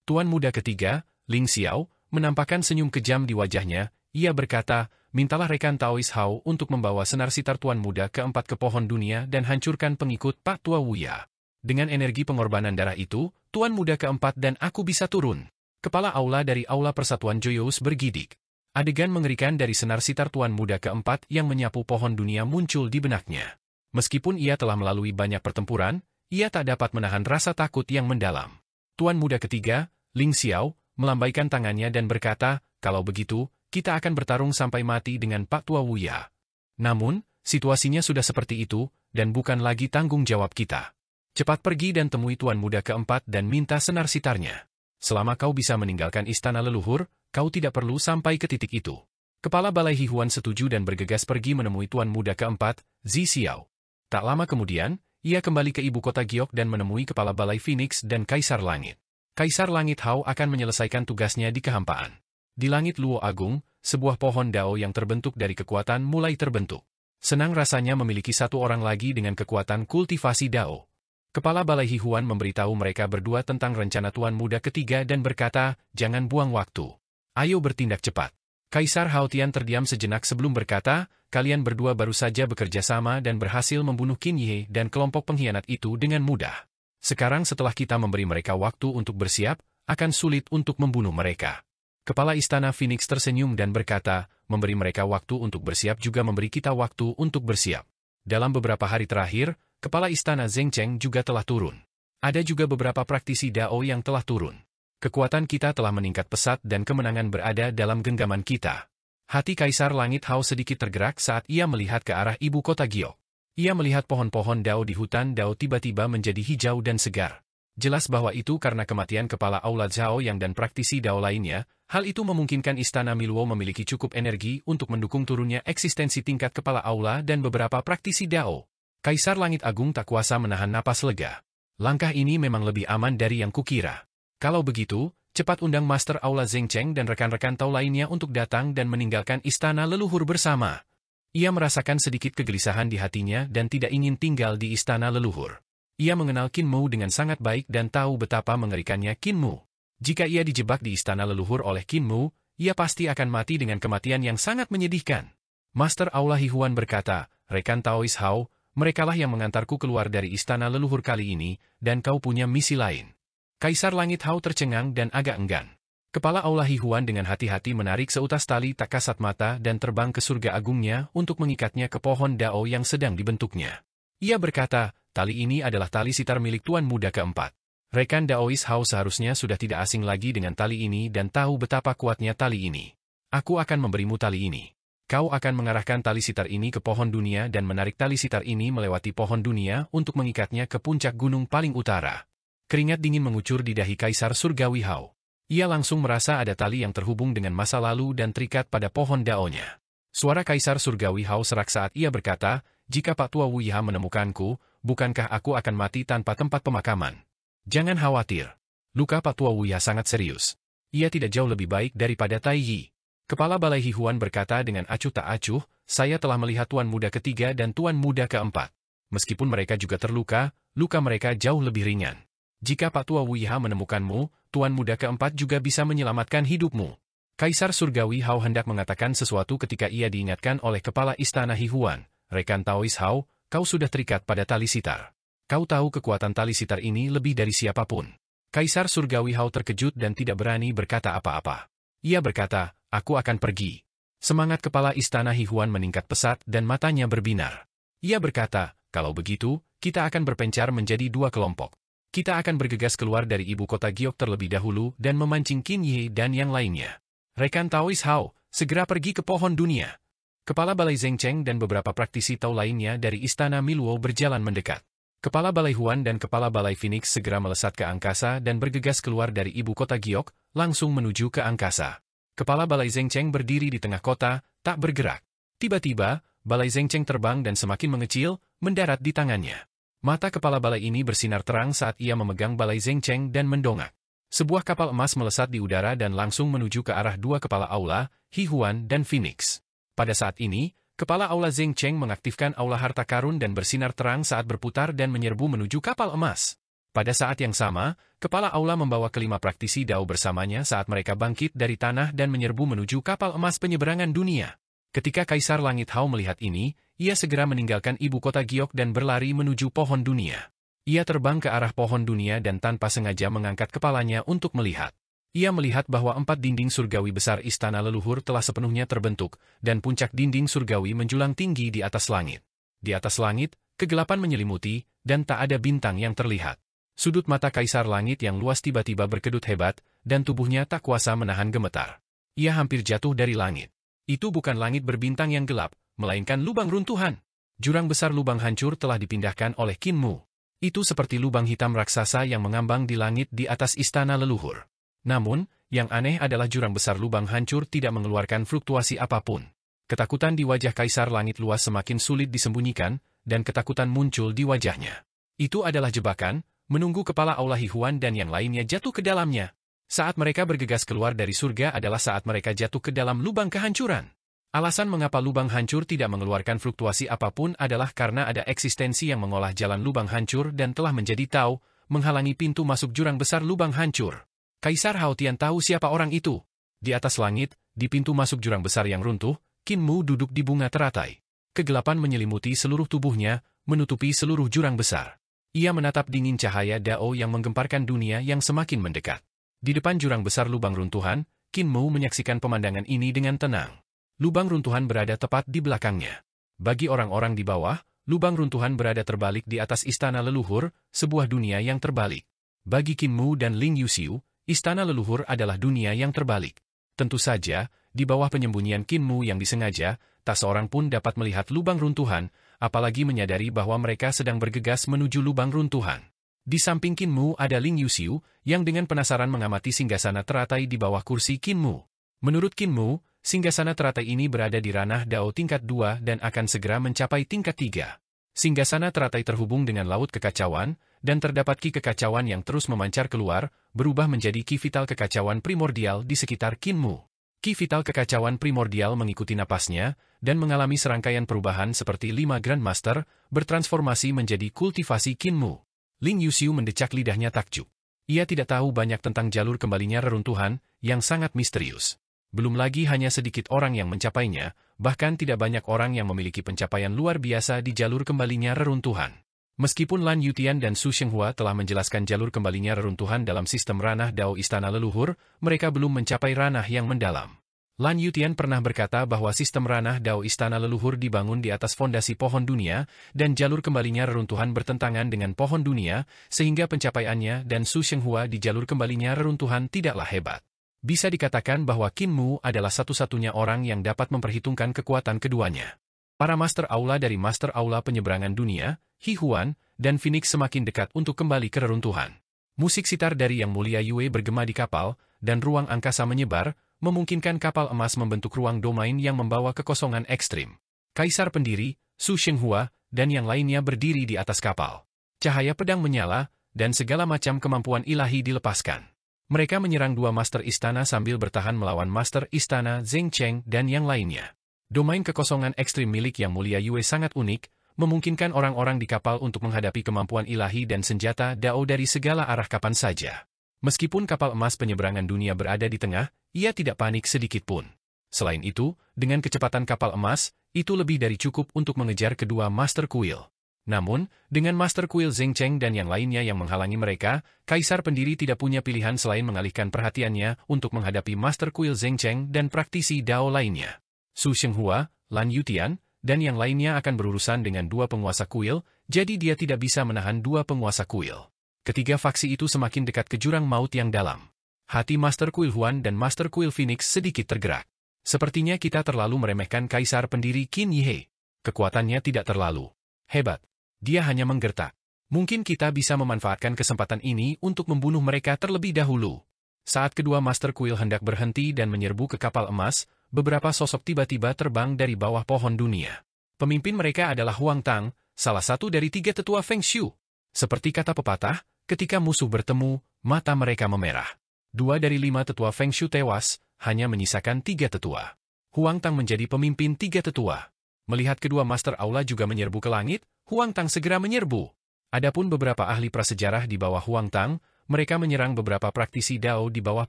Tuan muda ketiga, Ling Xiao, menampakkan senyum kejam di wajahnya. Ia berkata, mintalah rekan Taois Hao untuk membawa senar sitar Tuan muda keempat ke pohon dunia dan hancurkan pengikut Pak Tua Wuya. Dengan energi pengorbanan darah itu, Tuan muda keempat dan aku bisa turun. Kepala aula dari Aula Persatuan Joyous bergidik. Adegan mengerikan dari senar sitar Tuan muda keempat yang menyapu pohon dunia muncul di benaknya. Meskipun ia telah melalui banyak pertempuran, ia tak dapat menahan rasa takut yang mendalam. Tuan muda ketiga, Ling Xiao, melambaikan tangannya dan berkata, kalau begitu, kita akan bertarung sampai mati dengan Pak Tua Wuya. Namun, situasinya sudah seperti itu, dan bukan lagi tanggung jawab kita. Cepat pergi dan temui Tuan muda keempat dan minta senar sitarnya. Selama kau bisa meninggalkan istana leluhur, kau tidak perlu sampai ke titik itu. Kepala Balai Hihuan setuju dan bergegas pergi menemui Tuan muda keempat, Zi Xiao. Tak lama kemudian, ia kembali ke ibu kota Giok dan menemui Kepala Balai Phoenix dan Kaisar Langit. Kaisar Langit Hao akan menyelesaikan tugasnya di kehampaan. Di langit Luo Agung, sebuah pohon dao yang terbentuk dari kekuatan mulai terbentuk. Senang rasanya memiliki satu orang lagi dengan kekuatan kultivasi dao. Kepala Balai Hihuan memberitahu mereka berdua tentang rencana Tuan muda ketiga dan berkata, jangan buang waktu. Ayo bertindak cepat. Kaisar Hao Tian terdiam sejenak sebelum berkata, kalian berdua baru saja bekerja sama dan berhasil membunuh Qin Ye dan kelompok pengkhianat itu dengan mudah. Sekarang setelah kita memberi mereka waktu untuk bersiap, akan sulit untuk membunuh mereka. Kepala Istana Phoenix tersenyum dan berkata, memberi mereka waktu untuk bersiap juga memberi kita waktu untuk bersiap. Dalam beberapa hari terakhir, Kepala Istana Zheng Cheng juga telah turun. Ada juga beberapa praktisi Dao yang telah turun. Kekuatan kita telah meningkat pesat dan kemenangan berada dalam genggaman kita. Hati Kaisar Langit Hao sedikit tergerak saat ia melihat ke arah ibu kota Giok. Ia melihat pohon-pohon Dao di hutan Dao tiba-tiba menjadi hijau dan segar. Jelas bahwa itu karena kematian kepala Aula Zhao Yang dan praktisi Dao lainnya. Hal itu memungkinkan Istana Miluo memiliki cukup energi untuk mendukung turunnya eksistensi tingkat kepala Aula dan beberapa praktisi Dao. Kaisar Langit Agung tak kuasa menahan napas lega. Langkah ini memang lebih aman dari yang kukira. Kalau begitu, cepat undang Master Aula Zheng Cheng dan rekan-rekan Tao lainnya untuk datang dan meninggalkan istana leluhur bersama. Ia merasakan sedikit kegelisahan di hatinya dan tidak ingin tinggal di istana leluhur. Ia mengenal Qin Mu dengan sangat baik dan tahu betapa mengerikannya Qin Mu. Jika ia dijebak di istana leluhur oleh Qin Mu, ia pasti akan mati dengan kematian yang sangat menyedihkan. Master Aula Hihuan berkata, rekan Taois Hao, merekalah yang mengantarku keluar dari istana leluhur kali ini, dan kau punya misi lain. Kaisar Langit Hao tercengang dan agak enggan. Kepala Aula Hihuan dengan hati-hati menarik seutas tali tak kasat mata dan terbang ke surga agungnya untuk mengikatnya ke pohon Dao yang sedang dibentuknya. Ia berkata, tali ini adalah tali sitar milik Tuan muda keempat. Rekan Daois Hao seharusnya sudah tidak asing lagi dengan tali ini dan tahu betapa kuatnya tali ini. Aku akan memberimu tali ini. Kau akan mengarahkan tali sitar ini ke pohon dunia dan menarik tali sitar ini melewati pohon dunia untuk mengikatnya ke puncak gunung paling utara. Keringat dingin mengucur di dahi Kaisar Surgawi Hao. Ia langsung merasa ada tali yang terhubung dengan masa lalu dan terikat pada pohon daonya. Suara Kaisar Surgawi Hao serak saat ia berkata, jika Pak Tua Wuya menemukanku, bukankah aku akan mati tanpa tempat pemakaman? Jangan khawatir. Luka Pak Tua Wuya sangat serius. Ia tidak jauh lebih baik daripada Tai Yi. Kepala Balai Hihuan berkata dengan acuh tak acuh, saya telah melihat Tuan muda ketiga dan Tuan muda keempat. Meskipun mereka juga terluka, luka mereka jauh lebih ringan. Jika Pak Tua Wuya menemukanmu, Tuan muda keempat juga bisa menyelamatkan hidupmu. Kaisar Surgawi Hao hendak mengatakan sesuatu ketika ia diingatkan oleh Kepala Istana Hihuan. Rekan Taois Hao, kau sudah terikat pada tali sitar. Kau tahu kekuatan tali sitar ini lebih dari siapapun. Kaisar Surgawi Hao terkejut dan tidak berani berkata apa-apa. Ia berkata, aku akan pergi. Semangat Kepala Istana Hihuan meningkat pesat dan matanya berbinar. Ia berkata, kalau begitu, kita akan berpencar menjadi dua kelompok. Kita akan bergegas keluar dari ibu kota Giok terlebih dahulu dan memancing Qin Ye dan yang lainnya. Rekan Taois Hao, segera pergi ke pohon dunia. Kepala Balai Zheng Cheng dan beberapa praktisi Tao lainnya dari Istana Miluo berjalan mendekat. Kepala Balai Huan dan Kepala Balai Phoenix segera melesat ke angkasa dan bergegas keluar dari ibu kota Giok, langsung menuju ke angkasa. Kepala Balai Zheng Cheng berdiri di tengah kota, tak bergerak. Tiba-tiba, Balai Zheng Cheng terbang dan semakin mengecil, mendarat di tangannya. Mata kepala balai ini bersinar terang saat ia memegang Balai Zheng Cheng dan mendongak. Sebuah kapal emas melesat di udara dan langsung menuju ke arah dua kepala aula, Hihuan dan Phoenix. Pada saat ini, kepala aula Zheng Cheng mengaktifkan aula harta karun dan bersinar terang saat berputar dan menyerbu menuju kapal emas. Pada saat yang sama, kepala aula membawa kelima praktisi Dao bersamanya saat mereka bangkit dari tanah dan menyerbu menuju kapal emas penyeberangan dunia. Ketika Kaisar Langit Hao melihat ini, ia segera meninggalkan ibu kota Giok dan berlari menuju pohon dunia. Ia terbang ke arah pohon dunia dan tanpa sengaja mengangkat kepalanya untuk melihat. Ia melihat bahwa 4 dinding surgawi besar istana leluhur telah sepenuhnya terbentuk, dan puncak dinding surgawi menjulang tinggi di atas langit. Di atas langit, kegelapan menyelimuti, dan tak ada bintang yang terlihat. Sudut mata Kaisar Langit yang luas tiba-tiba berkedut hebat, dan tubuhnya tak kuasa menahan gemetar. Ia hampir jatuh dari langit. Itu bukan langit berbintang yang gelap, melainkan lubang runtuhan. Jurang besar lubang hancur telah dipindahkan oleh Qin Mu. Itu seperti lubang hitam raksasa yang mengambang di langit di atas istana leluhur. Namun, yang aneh adalah jurang besar lubang hancur tidak mengeluarkan fluktuasi apapun. Ketakutan di wajah Kaisar Langit luas semakin sulit disembunyikan, dan ketakutan muncul di wajahnya. Itu adalah jebakan, menunggu kepala aula Hihuan dan yang lainnya jatuh ke dalamnya. Saat mereka bergegas keluar dari surga adalah saat mereka jatuh ke dalam lubang kehancuran. Alasan mengapa lubang hancur tidak mengeluarkan fluktuasi apapun adalah karena ada eksistensi yang mengolah jalan lubang hancur dan telah menjadi Tao, menghalangi pintu masuk jurang besar lubang hancur. Kaisar Hao Tian tahu siapa orang itu. Di atas langit, di pintu masuk jurang besar yang runtuh, Qin Mu duduk di bunga teratai. Kegelapan menyelimuti seluruh tubuhnya, menutupi seluruh jurang besar. Ia menatap dingin cahaya Dao yang menggemparkan dunia yang semakin mendekat. Di depan jurang besar lubang runtuhan, Qin Mu menyaksikan pemandangan ini dengan tenang. Lubang runtuhan berada tepat di belakangnya. Bagi orang-orang di bawah, lubang runtuhan berada terbalik di atas istana leluhur, sebuah dunia yang terbalik. Bagi Qin Mu dan Ling Yuxiu, istana leluhur adalah dunia yang terbalik. Tentu saja, di bawah penyembunyian Qin Mu yang disengaja, tak seorang pun dapat melihat lubang runtuhan, apalagi menyadari bahwa mereka sedang bergegas menuju lubang runtuhan. Di samping Qin Mu ada Ling Yuxiu, yang dengan penasaran mengamati singgasana teratai di bawah kursi Qin Mu. Menurut Qin Mu, singgasana teratai ini berada di ranah Dao tingkat 2 dan akan segera mencapai tingkat 3. Singgasana teratai terhubung dengan laut kekacauan, dan terdapat ki kekacauan yang terus memancar keluar, berubah menjadi ki vital kekacauan primordial di sekitar Qin Mu. Ki vital kekacauan primordial mengikuti napasnya, dan mengalami serangkaian perubahan seperti 5 Grandmaster, bertransformasi menjadi kultivasi Qin Mu. Ling Yuxiu mendecak lidahnya takjub. Ia tidak tahu banyak tentang jalur kembalinya reruntuhan, yang sangat misterius. Belum lagi hanya sedikit orang yang mencapainya, bahkan tidak banyak orang yang memiliki pencapaian luar biasa di jalur kembalinya reruntuhan. Meskipun Lan Yutian dan Su Shenghua telah menjelaskan jalur kembalinya reruntuhan dalam sistem ranah Dao Istana Leluhur, mereka belum mencapai ranah yang mendalam. Lan Yutian pernah berkata bahwa sistem ranah Dao Istana Leluhur dibangun di atas fondasi pohon dunia, dan jalur kembalinya reruntuhan bertentangan dengan pohon dunia, sehingga pencapaiannya dan Su Shenghua di jalur kembalinya reruntuhan tidaklah hebat. Bisa dikatakan bahwa Qin Mu adalah satu-satunya orang yang dapat memperhitungkan kekuatan keduanya. Para Master Aula dari Master Aula Penyeberangan Dunia, Hihuan, dan Phoenix semakin dekat untuk kembali ke reruntuhan. Musik sitar dari Yang Mulia Yue bergema di kapal, dan ruang angkasa menyebar, memungkinkan kapal emas membentuk ruang domain yang membawa kekosongan ekstrim. Kaisar Pendiri, Su Shenghua, dan yang lainnya berdiri di atas kapal. Cahaya pedang menyala, dan segala macam kemampuan ilahi dilepaskan. Mereka menyerang 2 Master Istana sambil bertahan melawan Master Istana Zheng Cheng dan yang lainnya. Domain kekosongan ekstrim milik Yang Mulia Yue sangat unik, memungkinkan orang-orang di kapal untuk menghadapi kemampuan ilahi dan senjata Dao dari segala arah kapan saja. Meskipun kapal emas penyeberangan dunia berada di tengah, ia tidak panik sedikit pun. Selain itu, dengan kecepatan kapal emas, itu lebih dari cukup untuk mengejar kedua Master Kuil. Namun, dengan Master Kuil Zheng Cheng dan yang lainnya yang menghalangi mereka, Kaisar Pendiri tidak punya pilihan selain mengalihkan perhatiannya untuk menghadapi Master Kuil Zheng Cheng dan praktisi Dao lainnya. Su Shenghua, Lan Yutian, dan yang lainnya akan berurusan dengan 2 penguasa kuil, jadi dia tidak bisa menahan 2 penguasa kuil. Ketiga faksi itu semakin dekat ke jurang maut yang dalam. Hati Master Kuil Huan dan Master Kuil Phoenix sedikit tergerak. Sepertinya kita terlalu meremehkan Kaisar Pendiri Qin Yihe. Kekuatannya tidak terlalu hebat. Dia hanya menggertak. Mungkin kita bisa memanfaatkan kesempatan ini untuk membunuh mereka terlebih dahulu. Saat kedua Master Kuil hendak berhenti dan menyerbu ke kapal emas, beberapa sosok tiba-tiba terbang dari bawah pohon dunia. Pemimpin mereka adalah Huang Tang, salah satu dari 3 tetua Feng Shui. Seperti kata pepatah, ketika musuh bertemu, mata mereka memerah. 2 dari 5 tetua Feng Shui tewas, hanya menyisakan 3 tetua. Huang Tang menjadi pemimpin 3 tetua. Melihat kedua Master Aula juga menyerbu ke langit, Huang Tang segera menyerbu. Adapun beberapa ahli prasejarah di bawah Huang Tang, mereka menyerang beberapa praktisi Dao di bawah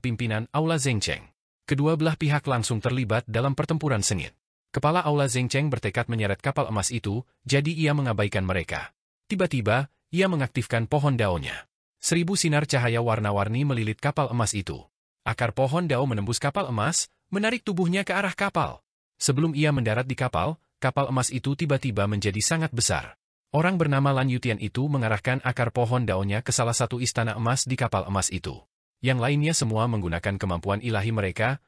pimpinan Aula Zhengcheng. Kedua belah pihak langsung terlibat dalam pertempuran sengit. Kepala Aula Zhengcheng bertekad menyeret kapal emas itu, jadi ia mengabaikan mereka. Tiba-tiba, ia mengaktifkan pohon Dao-nya. 1000 sinar cahaya warna-warni melilit kapal emas itu. Akar pohon Dao menembus kapal emas, menarik tubuhnya ke arah kapal. Sebelum ia mendarat di kapal emas itu tiba-tiba menjadi sangat besar. Orang bernama Lan Yutian itu mengarahkan akar pohon Dao-nya ke salah satu istana emas di kapal emas itu. Yang lainnya semua menggunakan kemampuan ilahi mereka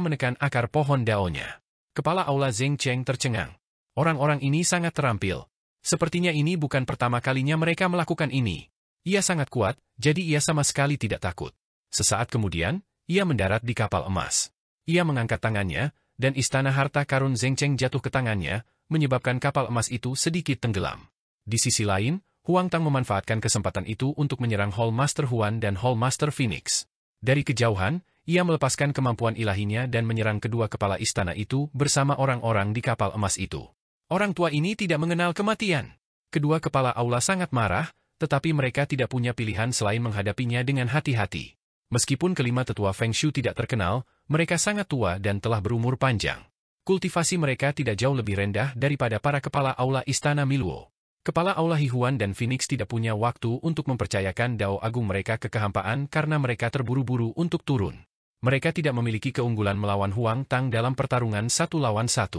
menekan akar pohon Dao-nya. Kepala Aula Zhengcheng tercengang. Orang-orang ini sangat terampil. Sepertinya ini bukan pertama kalinya mereka melakukan ini. Ia sangat kuat, jadi ia sama sekali tidak takut. Sesaat kemudian, ia mendarat di kapal emas. Ia mengangkat tangannya, dan istana harta karun Zhengcheng jatuh ke tangannya, menyebabkan kapal emas itu sedikit tenggelam. Di sisi lain, Huang Tang memanfaatkan kesempatan itu untuk menyerang Hall Master Huan dan Hall Master Phoenix. Dari kejauhan, ia melepaskan kemampuan ilahinya dan menyerang kedua kepala istana itu bersama orang-orang di kapal emas itu. Orang tua ini tidak mengenal kematian. Kedua kepala aula sangat marah, tetapi mereka tidak punya pilihan selain menghadapinya dengan hati-hati. Meskipun kelima tetua Feng Shui tidak terkenal, mereka sangat tua dan telah berumur panjang. Kultivasi mereka tidak jauh lebih rendah daripada para kepala aula istana Miluo. Kepala Aula Hihuan dan Phoenix tidak punya waktu untuk mempercayakan Dao Agung mereka ke kehampaan karena mereka terburu-buru untuk turun. Mereka tidak memiliki keunggulan melawan Huang Tang dalam pertarungan 1 lawan 1.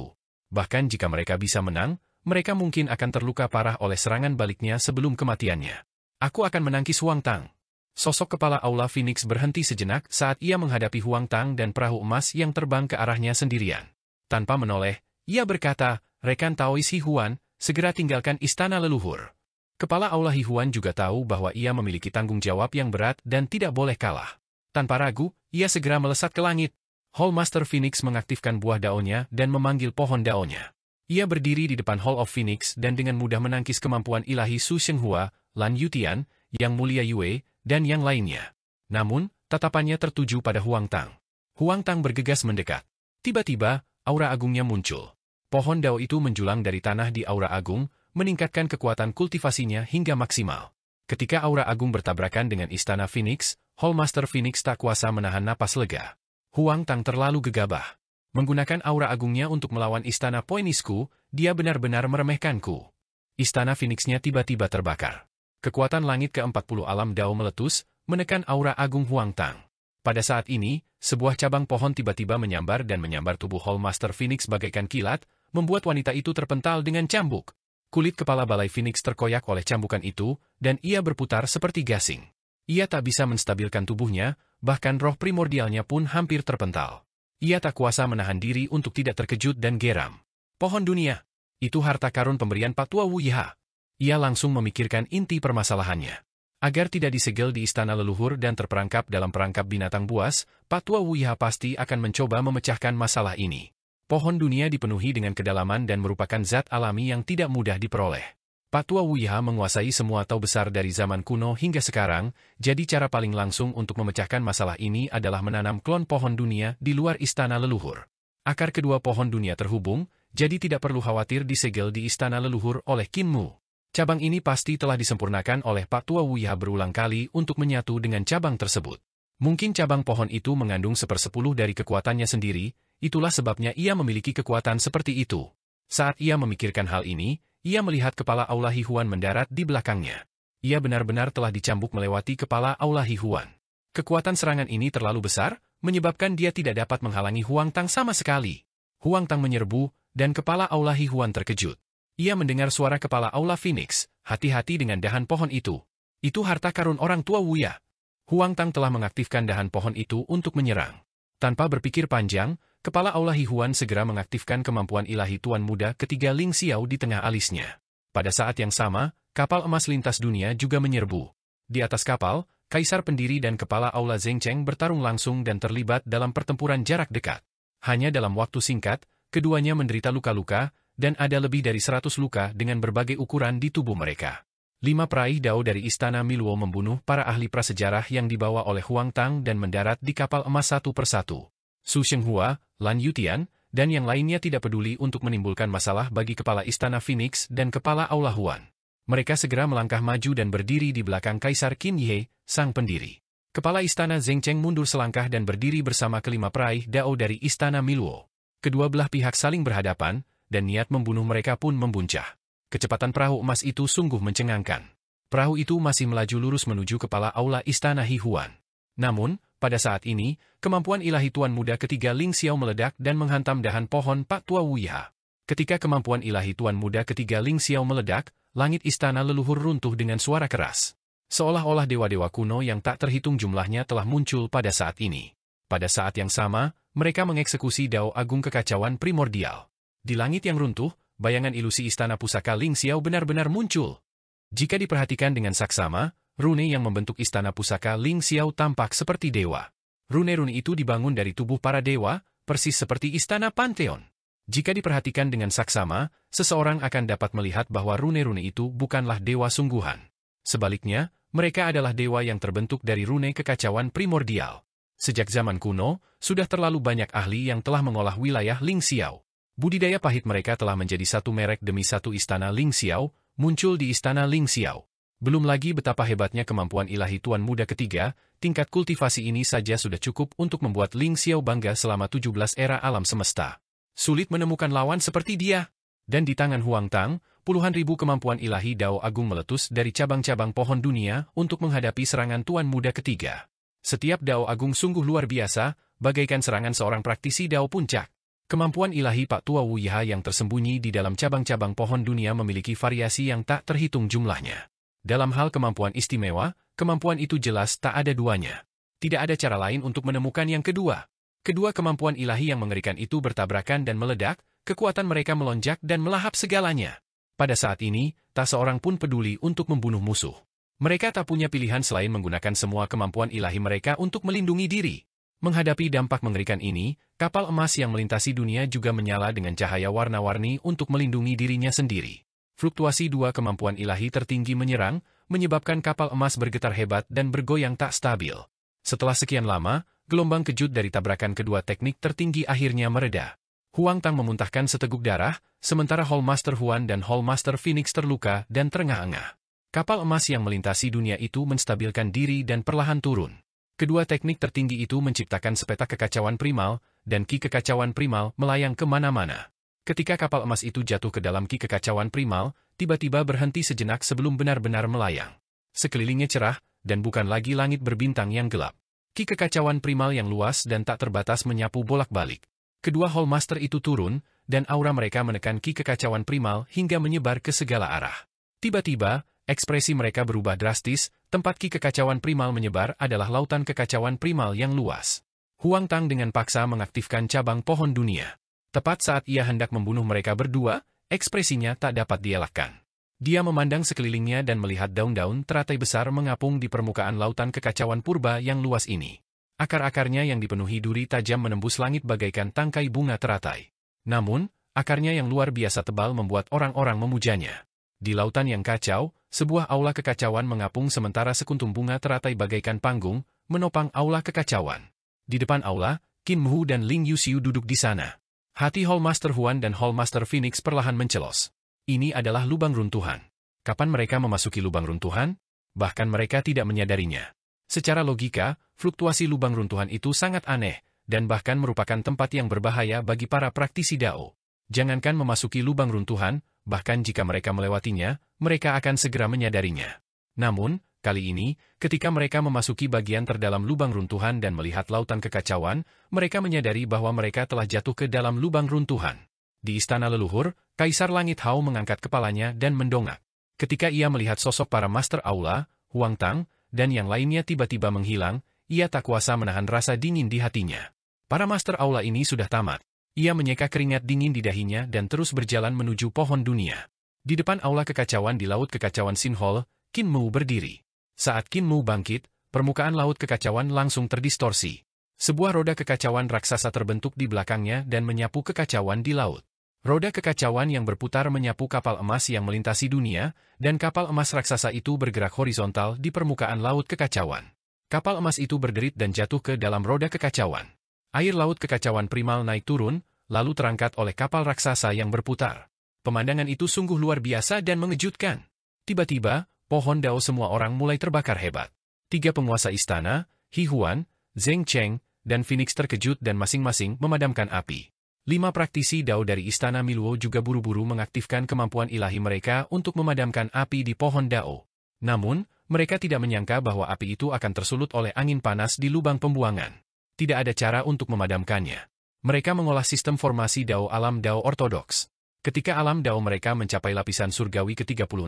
Bahkan jika mereka bisa menang, mereka mungkin akan terluka parah oleh serangan baliknya sebelum kematiannya. Aku akan menangkis Huang Tang. Sosok kepala Aula Phoenix berhenti sejenak saat ia menghadapi Huang Tang dan perahu emas yang terbang ke arahnya sendirian. Tanpa menoleh, ia berkata, "Rekan Taois Hihuan, segera tinggalkan istana leluhur." Kepala Aula Hihuan juga tahu bahwa ia memiliki tanggung jawab yang berat dan tidak boleh kalah. Tanpa ragu, ia segera melesat ke langit. Hall Master Phoenix mengaktifkan buah daunnya dan memanggil pohon daunnya. Ia berdiri di depan Hall of Phoenix dan dengan mudah menangkis kemampuan ilahi Su Shenghua, Lan Yutian, Yang Mulia Yue, dan yang lainnya. Namun, tatapannya tertuju pada Huang Tang. Huang Tang bergegas mendekat. Tiba-tiba, aura agungnya muncul. Pohon Dao itu menjulang dari tanah di aura agung, meningkatkan kekuatan kultivasinya hingga maksimal. Ketika aura agung bertabrakan dengan istana Phoenix, Hall Master Phoenix tak kuasa menahan napas lega. Huang Tang terlalu gegabah. Menggunakan aura agungnya untuk melawan istana Poinisku, dia benar-benar meremehkanku. Istana Phoenix-nya tiba-tiba terbakar. Kekuatan langit ke-40 alam Dao meletus, menekan aura agung Huang Tang. Pada saat ini, sebuah cabang pohon tiba-tiba menyambar dan menyambar tubuh Hall Master Phoenix bagaikan kilat, membuat wanita itu terpental dengan cambuk. Kulit kepala balai Phoenix terkoyak oleh cambukan itu, dan ia berputar seperti gasing. Ia tak bisa menstabilkan tubuhnya, bahkan roh primordialnya pun hampir terpental. Ia tak kuasa menahan diri untuk tidak terkejut dan geram. Pohon dunia. Itu harta karun pemberian Patua Wu Yiha. Ia langsung memikirkan inti permasalahannya. Agar tidak disegel di istana leluhur dan terperangkap dalam perangkap binatang buas, Patua Wu Yiha pasti akan mencoba memecahkan masalah ini. Pohon dunia dipenuhi dengan kedalaman dan merupakan zat alami yang tidak mudah diperoleh. Patua Wu Yiha menguasai semua tahu besar dari zaman kuno hingga sekarang, jadi cara paling langsung untuk memecahkan masalah ini adalah menanam klon pohon dunia di luar istana leluhur. Akar kedua pohon dunia terhubung, jadi tidak perlu khawatir disegel di istana leluhur oleh Qin Mu. Cabang ini pasti telah disempurnakan oleh Patua Wu Yiha berulang kali untuk menyatu dengan cabang tersebut. Mungkin cabang pohon itu mengandung 1/10 dari kekuatannya sendiri, itulah sebabnya ia memiliki kekuatan seperti itu. Saat ia memikirkan hal ini, ia melihat kepala Aula Hihuan mendarat di belakangnya. Ia benar-benar telah dicambuk melewati kepala Aula Hihuan. Kekuatan serangan ini terlalu besar, menyebabkan dia tidak dapat menghalangi Huang Tang sama sekali. Huang Tang menyerbu, dan kepala Aula Hihuan terkejut. Ia mendengar suara kepala Aula Phoenix, "Hati-hati dengan dahan pohon itu. Itu harta karun orang tua Wuya." Huang Tang telah mengaktifkan dahan pohon itu untuk menyerang. Tanpa berpikir panjang, kepala Aula Hihuan segera mengaktifkan kemampuan ilahi Tuan Muda ketiga Ling Xiao di tengah alisnya. Pada saat yang sama, kapal emas lintas dunia juga menyerbu. Di atas kapal, Kaisar Pendiri dan kepala Aula Zhengcheng bertarung langsung dan terlibat dalam pertempuran jarak dekat. Hanya dalam waktu singkat, keduanya menderita luka-luka, dan ada lebih dari 100 luka dengan berbagai ukuran di tubuh mereka. 5 peraih Dao dari Istana Miluo membunuh para ahli prasejarah yang dibawa oleh Huang Tang dan mendarat di kapal emas satu persatu. Su Shenghua, Lan Yutian, dan yang lainnya tidak peduli untuk menimbulkan masalah bagi kepala Istana Phoenix dan kepala Aula Huan. Mereka segera melangkah maju dan berdiri di belakang Kaisar Qin Ye, sang pendiri. Kepala istana Zheng Cheng mundur selangkah dan berdiri bersama kelima peraih Dao dari istana Miluo. Kedua belah pihak saling berhadapan, dan niat membunuh mereka pun membuncah. Kecepatan perahu emas itu sungguh mencengangkan. Perahu itu masih melaju lurus menuju kepala aula istana He Huan. Namun, pada saat ini, kemampuan ilahi Tuan Muda ketiga Ling Xiao meledak dan menghantam dahan pohon Pak Tua Wuya. Ketika kemampuan ilahi Tuan Muda ketiga Ling Xiao meledak, langit istana leluhur runtuh dengan suara keras. Seolah-olah dewa-dewa kuno yang tak terhitung jumlahnya telah muncul pada saat ini. Pada saat yang sama, mereka mengeksekusi Dao Agung Kekacauan Primordial. Di langit yang runtuh, bayangan ilusi istana pusaka Ling Xiao benar-benar muncul. Jika diperhatikan dengan saksama, rune yang membentuk istana pusaka Ling Xiao tampak seperti dewa. Rune-rune itu dibangun dari tubuh para dewa, persis seperti istana Pantheon. Jika diperhatikan dengan saksama, seseorang akan dapat melihat bahwa rune-rune itu bukanlah dewa sungguhan. Sebaliknya, mereka adalah dewa yang terbentuk dari rune kekacauan primordial. Sejak zaman kuno, sudah terlalu banyak ahli yang telah mengolah wilayah Ling Xiao. Budidaya pahit mereka telah menjadi satu merek demi satu istana Ling Xiao, muncul di istana Ling Xiao. Belum lagi betapa hebatnya kemampuan ilahi Tuan Muda ketiga, tingkat kultivasi ini saja sudah cukup untuk membuat Ling Xiao bangga selama 17 era alam semesta. Sulit menemukan lawan seperti dia. Dan di tangan Huang Tang, puluhan ribu kemampuan ilahi Dao Agung meletus dari cabang-cabang pohon dunia untuk menghadapi serangan Tuan Muda ketiga. Setiap Dao Agung sungguh luar biasa, bagaikan serangan seorang praktisi Dao Puncak. Kemampuan ilahi Pak Tua Wuya yang tersembunyi di dalam cabang-cabang pohon dunia memiliki variasi yang tak terhitung jumlahnya. Dalam hal kemampuan istimewa, kemampuan itu jelas tak ada duanya. Tidak ada cara lain untuk menemukan yang kedua. Kedua kemampuan ilahi yang mengerikan itu bertabrakan dan meledak, kekuatan mereka melonjak dan melahap segalanya. Pada saat ini, tak seorang pun peduli untuk membunuh musuh. Mereka tak punya pilihan selain menggunakan semua kemampuan ilahi mereka untuk melindungi diri. Menghadapi dampak mengerikan ini, kapal emas yang melintasi dunia juga menyala dengan cahaya warna-warni untuk melindungi dirinya sendiri. Fluktuasi dua kemampuan ilahi tertinggi menyerang, menyebabkan kapal emas bergetar hebat dan bergoyang tak stabil. Setelah sekian lama, gelombang kejut dari tabrakan kedua teknik tertinggi akhirnya mereda. Huang Tang memuntahkan seteguk darah, sementara Hallmaster Huan dan Hallmaster Phoenix terluka dan terengah-engah. Kapal emas yang melintasi dunia itu menstabilkan diri dan perlahan turun. Kedua teknik tertinggi itu menciptakan sepetak kekacauan primal, dan ki kekacauan primal melayang kemana-mana. Ketika kapal emas itu jatuh ke dalam ki kekacauan primal, tiba-tiba berhenti sejenak sebelum benar-benar melayang. Sekelilingnya cerah, dan bukan lagi langit berbintang yang gelap. Ki kekacauan primal yang luas dan tak terbatas menyapu bolak-balik. Kedua Hallmaster itu turun, dan aura mereka menekan ki kekacauan primal hingga menyebar ke segala arah. Tiba-tiba, ekspresi mereka berubah drastis, tempat ki kekacauan primal menyebar adalah lautan kekacauan primal yang luas. Huang Tang dengan paksa mengaktifkan cabang pohon dunia. Tepat saat ia hendak membunuh mereka berdua, ekspresinya tak dapat dielakkan. Dia memandang sekelilingnya dan melihat daun-daun teratai besar mengapung di permukaan lautan kekacauan purba yang luas ini. Akar-akarnya yang dipenuhi duri tajam menembus langit bagaikan tangkai bunga teratai. Namun, akarnya yang luar biasa tebal membuat orang-orang memujanya. Di lautan yang kacau, sebuah aula kekacauan mengapung sementara sekuntum bunga teratai bagaikan panggung, menopang aula kekacauan. Di depan aula, Qin Mu dan Ling Yuxiu duduk di sana. Hati Hallmaster Huan dan Hallmaster Phoenix perlahan mencelos. Ini adalah lubang runtuhan. Kapan mereka memasuki lubang runtuhan? Bahkan mereka tidak menyadarinya. Secara logika, fluktuasi lubang runtuhan itu sangat aneh, dan bahkan merupakan tempat yang berbahaya bagi para praktisi Dao. Jangankan memasuki lubang runtuhan, bahkan jika mereka melewatinya, mereka akan segera menyadarinya. Namun, kali ini, ketika mereka memasuki bagian terdalam lubang runtuhan dan melihat lautan kekacauan, mereka menyadari bahwa mereka telah jatuh ke dalam lubang runtuhan. Di istana leluhur, Kaisar Langit Hao mengangkat kepalanya dan mendongak. Ketika ia melihat sosok para Master Aula, Huang Tang, dan yang lainnya tiba-tiba menghilang, ia tak kuasa menahan rasa dingin di hatinya. Para Master Aula ini sudah tamat. Ia menyeka keringat dingin di dahinya dan terus berjalan menuju pohon dunia. Di depan aula kekacauan di Laut Kekacauan Sinhol, Qin Mu berdiri. Saat Qin Mu bangkit, permukaan laut kekacauan langsung terdistorsi. Sebuah roda kekacauan raksasa terbentuk di belakangnya dan menyapu kekacauan di laut. Roda kekacauan yang berputar menyapu kapal emas yang melintasi dunia, dan kapal emas raksasa itu bergerak horizontal di permukaan laut kekacauan. Kapal emas itu berderit dan jatuh ke dalam roda kekacauan. Air laut kekacauan primal naik turun, lalu terangkat oleh kapal raksasa yang berputar. Pemandangan itu sungguh luar biasa dan mengejutkan. Tiba-tiba, pohon dao semua orang mulai terbakar hebat. 3 penguasa istana, He Huan, Zheng Cheng, dan Phoenix terkejut dan masing-masing memadamkan api. 5 praktisi dao dari istana Miluo juga buru-buru mengaktifkan kemampuan ilahi mereka untuk memadamkan api di pohon dao. Namun, mereka tidak menyangka bahwa api itu akan tersulut oleh angin panas di lubang pembuangan. Tidak ada cara untuk memadamkannya. Mereka mengolah sistem formasi dao alam dao ortodoks. Ketika alam dao mereka mencapai lapisan surgawi ke-36,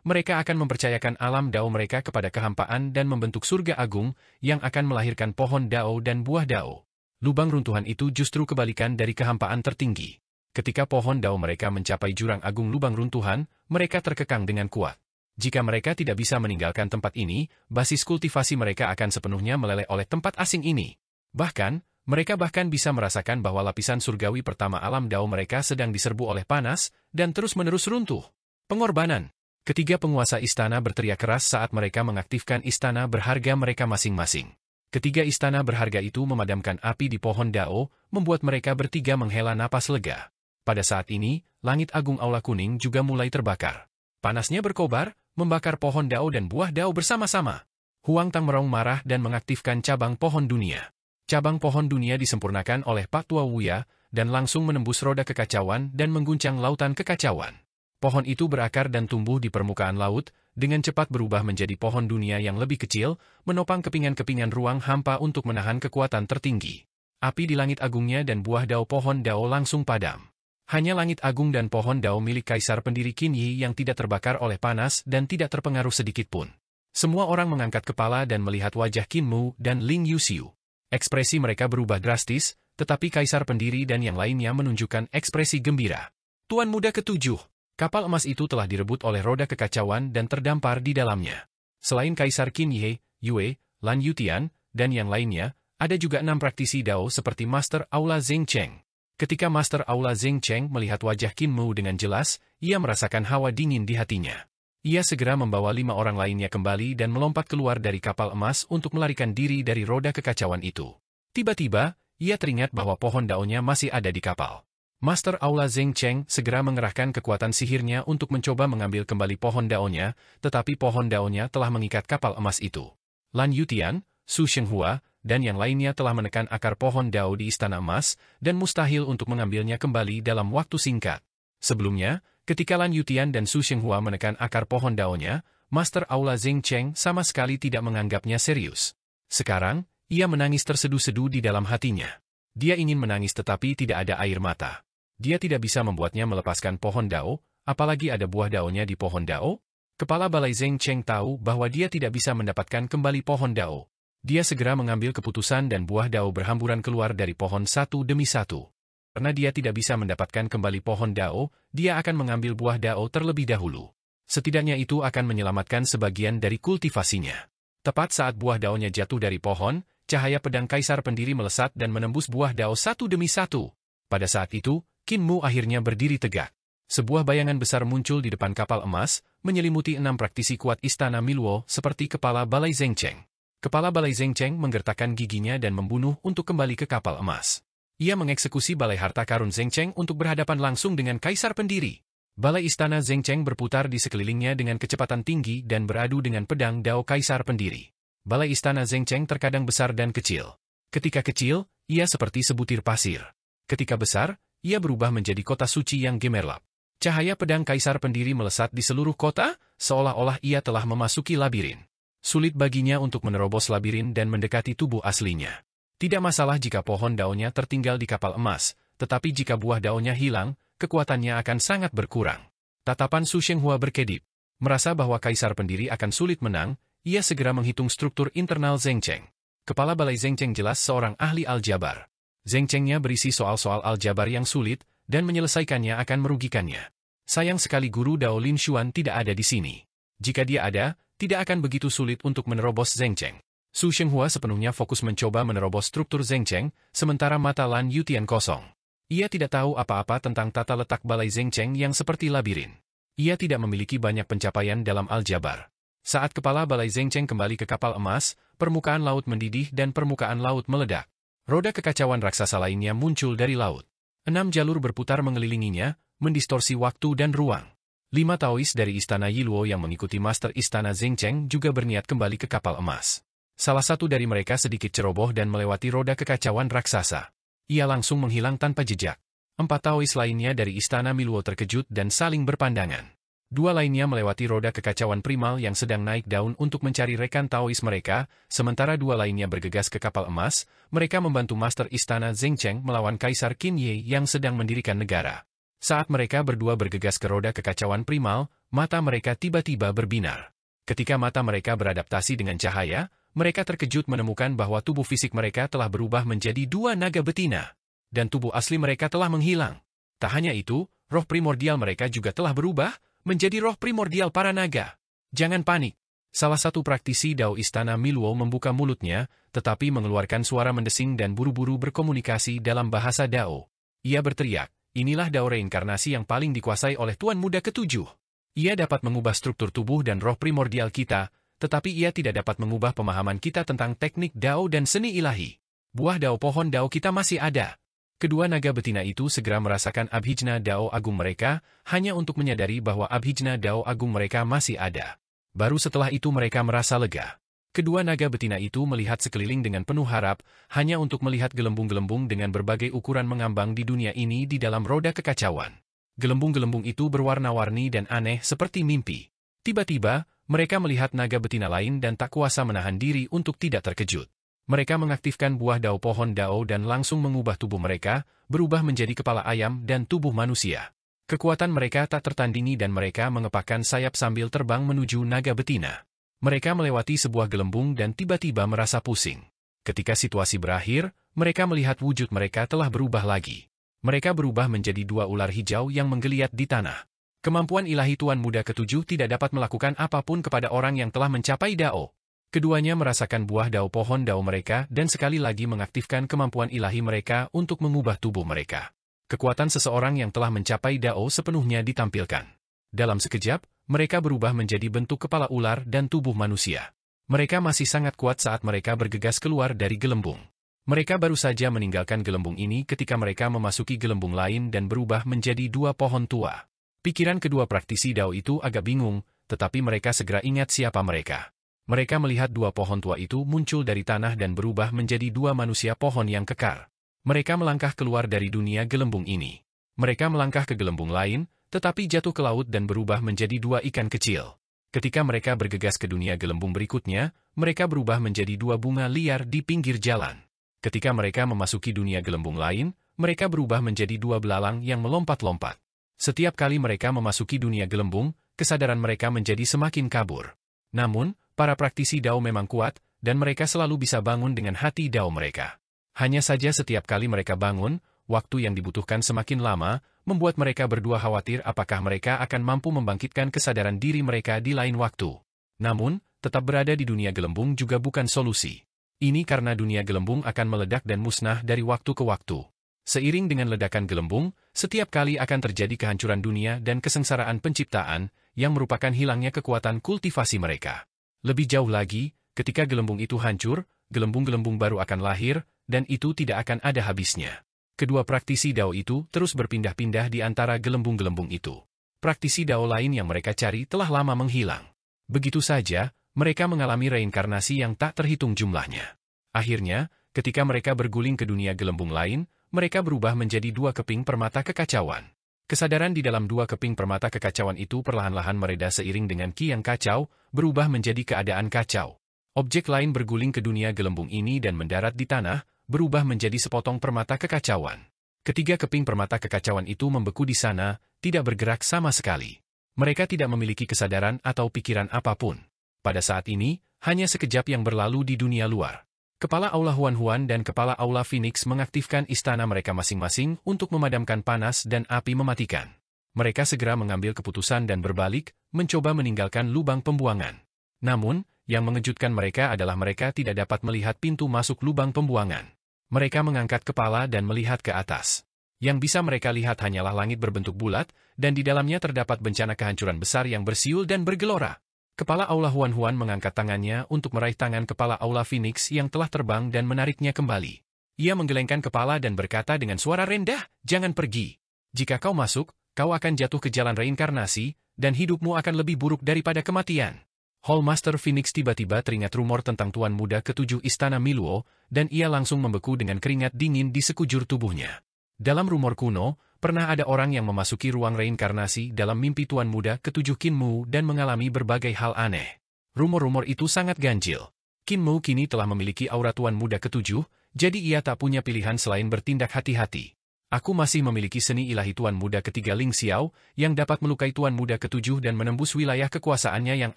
mereka akan mempercayakan alam dao mereka kepada kehampaan dan membentuk surga agung yang akan melahirkan pohon dao dan buah dao. Lubang runtuhan itu justru kebalikan dari kehampaan tertinggi. Ketika pohon dao mereka mencapai jurang agung lubang runtuhan, mereka terkekang dengan kuat. Jika mereka tidak bisa meninggalkan tempat ini, basis kultivasi mereka akan sepenuhnya meleleh oleh tempat asing ini. Bahkan, mereka bisa merasakan bahwa lapisan surgawi pertama alam dao mereka sedang diserbu oleh panas dan terus-menerus runtuh. Pengorbanan. Ketiga penguasa istana berteriak keras saat mereka mengaktifkan istana berharga mereka masing-masing. Ketiga istana berharga itu memadamkan api di pohon dao, membuat mereka bertiga menghela napas lega. Pada saat ini, langit agung aula kuning juga mulai terbakar. Panasnya berkobar, membakar pohon dao dan buah dao bersama-sama. Huang Tangmerong marah dan mengaktifkan cabang pohon dunia. Cabang pohon dunia disempurnakan oleh Pak Tua Wuya, dan langsung menembus roda kekacauan dan mengguncang lautan kekacauan. Pohon itu berakar dan tumbuh di permukaan laut, dengan cepat berubah menjadi pohon dunia yang lebih kecil, menopang kepingan-kepingan ruang hampa untuk menahan kekuatan tertinggi. Api di langit agungnya dan buah dao pohon dao langsung padam. Hanya langit agung dan pohon dao milik Kaisar Pendiri Qin Yi yang tidak terbakar oleh panas dan tidak terpengaruh sedikitpun. Semua orang mengangkat kepala dan melihat wajah Qin Mu dan Ling Yuxiu. Ekspresi mereka berubah drastis, tetapi Kaisar Pendiri dan yang lainnya menunjukkan ekspresi gembira. Tuan Muda ke-7, kapal emas itu telah direbut oleh roda kekacauan dan terdampar di dalamnya. Selain Kaisar Qin Yi, Yue, Lan Yutian, dan yang lainnya, ada juga 6 praktisi dao seperti Master Aula Zheng Cheng. Ketika Master Aula Zheng Cheng melihat wajah Qin Mu dengan jelas, ia merasakan hawa dingin di hatinya. Ia segera membawa 5 orang lainnya kembali dan melompat keluar dari kapal emas untuk melarikan diri dari roda kekacauan itu. Tiba-tiba, ia teringat bahwa pohon daunnya masih ada di kapal. Master Aula Zheng Cheng segera mengerahkan kekuatan sihirnya untuk mencoba mengambil kembali pohon daunnya, tetapi pohon daunnya telah mengikat kapal emas itu. Lan Yutian, Su Shenghua, dan yang lainnya telah menekan akar pohon dao di Istana Emas, dan mustahil untuk mengambilnya kembali dalam waktu singkat. Sebelumnya, ketika Lan Yutian dan Su Shenghua menekan akar pohon daunnya, Master Aula Zheng Cheng sama sekali tidak menganggapnya serius. Sekarang, ia menangis terseduh-seduh di dalam hatinya. Dia ingin menangis tetapi tidak ada air mata. Dia tidak bisa membuatnya melepaskan pohon dao, apalagi ada buah daunnya di pohon dao. Kepala Balai Zheng Cheng tahu bahwa dia tidak bisa mendapatkan kembali pohon dao. Dia segera mengambil keputusan dan buah dao berhamburan keluar dari pohon satu demi satu. Karena dia tidak bisa mendapatkan kembali pohon dao, dia akan mengambil buah dao terlebih dahulu. Setidaknya itu akan menyelamatkan sebagian dari kultivasinya. Tepat saat buah daunnya jatuh dari pohon, cahaya pedang Kaisar Pendiri melesat dan menembus buah dao satu demi satu. Pada saat itu, Qin Mu akhirnya berdiri tegak. Sebuah bayangan besar muncul di depan kapal emas, menyelimuti 6 praktisi kuat Istana Miluo seperti kepala Balai Zheng Cheng. Kepala Balai Zheng Cheng menggertakkan giginya dan membunuh untuk kembali ke kapal emas. Ia mengeksekusi Balai Harta Karun Zheng Cheng untuk berhadapan langsung dengan Kaisar Pendiri. Balai Istana Zheng Cheng berputar di sekelilingnya dengan kecepatan tinggi dan beradu dengan pedang dao Kaisar Pendiri. Balai Istana Zheng Cheng terkadang besar dan kecil. Ketika kecil, ia seperti sebutir pasir. Ketika besar, ia berubah menjadi kota suci yang gemerlap. Cahaya pedang Kaisar Pendiri melesat di seluruh kota, seolah-olah ia telah memasuki labirin. Sulit baginya untuk menerobos labirin dan mendekati tubuh aslinya. Tidak masalah jika pohon daunnya tertinggal di kapal emas, tetapi jika buah daunnya hilang, kekuatannya akan sangat berkurang. Tatapan Su Shenghua berkedip. Merasa bahwa Kaisar Pendiri akan sulit menang, ia segera menghitung struktur internal Zheng Cheng. Kepala Balai Zheng Cheng jelas seorang ahli aljabar. Zheng Chengnya berisi soal-soal aljabar yang sulit, dan menyelesaikannya akan merugikannya. Sayang sekali guru Dao Lin Xuan tidak ada di sini. Jika dia ada, tidak akan begitu sulit untuk menerobos Zheng Cheng. Su Shenghua sepenuhnya fokus mencoba menerobos struktur Zheng Cheng, sementara mata Lan Yutian kosong. Ia tidak tahu apa-apa tentang tata letak Balai Zheng Cheng yang seperti labirin. Ia tidak memiliki banyak pencapaian dalam aljabar. Saat kepala Balai Zheng Cheng kembali ke kapal emas, permukaan laut mendidih dan permukaan laut meledak. Roda kekacauan raksasa lainnya muncul dari laut. 6 jalur berputar mengelilinginya, mendistorsi waktu dan ruang. 5 Taois dari Istana Yiluo yang mengikuti Master Istana Zhengcheng juga berniat kembali ke kapal emas. Salah satu dari mereka sedikit ceroboh dan melewati roda kekacauan raksasa. Ia langsung menghilang tanpa jejak. 4 Taois lainnya dari Istana Miluo terkejut dan saling berpandangan. 2 lainnya melewati roda kekacauan primal yang sedang naik daun untuk mencari rekan Taois mereka, sementara 2 lainnya bergegas ke kapal emas. Mereka membantu Master Istana Zhengcheng melawan Kaisar Qin Ye yang sedang mendirikan negara. Saat mereka berdua bergegas ke roda kekacauan primal, mata mereka tiba-tiba berbinar. Ketika mata mereka beradaptasi dengan cahaya, mereka terkejut menemukan bahwa tubuh fisik mereka telah berubah menjadi 2 naga betina. Dan tubuh asli mereka telah menghilang. Tak hanya itu, roh primordial mereka juga telah berubah menjadi roh primordial para naga. Jangan panik. Salah satu praktisi Dao Istana Miluo membuka mulutnya, tetapi mengeluarkan suara mendesing dan buru-buru berkomunikasi dalam bahasa Dao. Ia berteriak, "Inilah Dao reinkarnasi yang paling dikuasai oleh Tuan Muda Ketujuh. Ia dapat mengubah struktur tubuh dan roh primordial kita, tetapi ia tidak dapat mengubah pemahaman kita tentang teknik Dao dan seni ilahi. Buah Dao pohon Dao kita masih ada." Kedua naga betina itu segera merasakan abhijna Dao agung mereka, hanya untuk menyadari bahwa abhijna Dao agung mereka masih ada. Baru setelah itu mereka merasa lega. Kedua naga betina itu melihat sekeliling dengan penuh harap, hanya untuk melihat gelembung-gelembung dengan berbagai ukuran mengambang di dunia ini di dalam roda kekacauan. Gelembung-gelembung itu berwarna-warni dan aneh seperti mimpi. Tiba-tiba, mereka melihat naga betina lain dan tak kuasa menahan diri untuk tidak terkejut. Mereka mengaktifkan buah Dao pohon Dao dan langsung mengubah tubuh mereka, berubah menjadi kepala ayam dan tubuh manusia. Kekuatan mereka tak tertandingi dan mereka mengepakkan sayap sambil terbang menuju naga betina. Mereka melewati sebuah gelembung dan tiba-tiba merasa pusing. Ketika situasi berakhir, mereka melihat wujud mereka telah berubah lagi. Mereka berubah menjadi 2 ular hijau yang menggeliat di tanah. Kemampuan ilahi Tuan Muda Ketujuh tidak dapat melakukan apapun kepada orang yang telah mencapai Dao. Keduanya merasakan buah Dao pohon Dao mereka dan sekali lagi mengaktifkan kemampuan ilahi mereka untuk mengubah tubuh mereka. Kekuatan seseorang yang telah mencapai Dao sepenuhnya ditampilkan. Dalam sekejap, mereka berubah menjadi bentuk kepala ular dan tubuh manusia. Mereka masih sangat kuat saat mereka bergegas keluar dari gelembung. Mereka baru saja meninggalkan gelembung ini ketika mereka memasuki gelembung lain dan berubah menjadi 2 pohon tua. Pikiran kedua praktisi Dao itu agak bingung, tetapi mereka segera ingat siapa mereka. Mereka melihat 2 pohon tua itu muncul dari tanah dan berubah menjadi 2 manusia pohon yang kekar. Mereka melangkah keluar dari dunia gelembung ini. Mereka melangkah ke gelembung lain, tetapi jatuh ke laut dan berubah menjadi 2 ikan kecil. Ketika mereka bergegas ke dunia gelembung berikutnya, mereka berubah menjadi 2 bunga liar di pinggir jalan. Ketika mereka memasuki dunia gelembung lain, mereka berubah menjadi 2 belalang yang melompat-lompat. Setiap kali mereka memasuki dunia gelembung, kesadaran mereka menjadi semakin kabur. Namun, para praktisi Dao memang kuat, dan mereka selalu bisa bangun dengan hati Dao mereka. Hanya saja setiap kali mereka bangun, waktu yang dibutuhkan semakin lama, membuat mereka berdua khawatir apakah mereka akan mampu membangkitkan kesadaran diri mereka di lain waktu. Namun, tetap berada di dunia gelembung juga bukan solusi. Ini karena dunia gelembung akan meledak dan musnah dari waktu ke waktu. Seiring dengan ledakan gelembung, setiap kali akan terjadi kehancuran dunia dan kesengsaraan penciptaan, yang merupakan hilangnya kekuatan kultivasi mereka. Lebih jauh lagi, ketika gelembung itu hancur, gelembung-gelembung baru akan lahir, dan itu tidak akan ada habisnya. Kedua praktisi Dao itu terus berpindah-pindah di antara gelembung-gelembung itu. Praktisi Dao lain yang mereka cari telah lama menghilang. Begitu saja, mereka mengalami reinkarnasi yang tak terhitung jumlahnya. Akhirnya, ketika mereka berguling ke dunia gelembung lain, mereka berubah menjadi 2 keping permata kekacauan. Kesadaran di dalam 2 keping permata kekacauan itu perlahan-lahan mereda seiring dengan ki yang kacau, berubah menjadi keadaan kacau. Objek lain berguling ke dunia gelembung ini dan mendarat di tanah, berubah menjadi sepotong permata kekacauan. Ketiga keping permata kekacauan itu membeku di sana, tidak bergerak sama sekali. Mereka tidak memiliki kesadaran atau pikiran apapun. Pada saat ini, hanya sekejap yang berlalu di dunia luar. Kepala Aula Huan-Huan dan Kepala Aula Phoenix mengaktifkan istana mereka masing-masing untuk memadamkan panas dan api mematikan. Mereka segera mengambil keputusan dan berbalik, mencoba meninggalkan lubang pembuangan. Namun, yang mengejutkan mereka adalah mereka tidak dapat melihat pintu masuk lubang pembuangan. Mereka mengangkat kepala dan melihat ke atas. Yang bisa mereka lihat hanyalah langit berbentuk bulat, dan di dalamnya terdapat bencana kehancuran besar yang bersiul dan bergelora. Kepala Aula Huan-Huan mengangkat tangannya untuk meraih tangan Kepala Aula Phoenix yang telah terbang dan menariknya kembali. Ia menggelengkan kepala dan berkata dengan suara rendah, "Jangan pergi. Jika kau masuk, kau akan jatuh ke jalan reinkarnasi, dan hidupmu akan lebih buruk daripada kematian. Hallmaster Phoenix tiba-tiba teringat rumor tentang Tuan Muda Ketujuh Istana Miluo, dan ia langsung membeku dengan keringat dingin di sekujur tubuhnya. Dalam rumor kuno, pernah ada orang yang memasuki ruang reinkarnasi dalam mimpi Tuan Muda Ketujuh Kinmu dan mengalami berbagai hal aneh. Rumor-rumor itu sangat ganjil. Kinmu kini telah memiliki aura Tuan Muda Ketujuh, jadi ia tak punya pilihan selain bertindak hati-hati. Aku masih memiliki seni ilahi Tuan Muda Ketiga Ling Xiao, yang dapat melukai Tuan Muda Ketujuh dan menembus wilayah kekuasaannya yang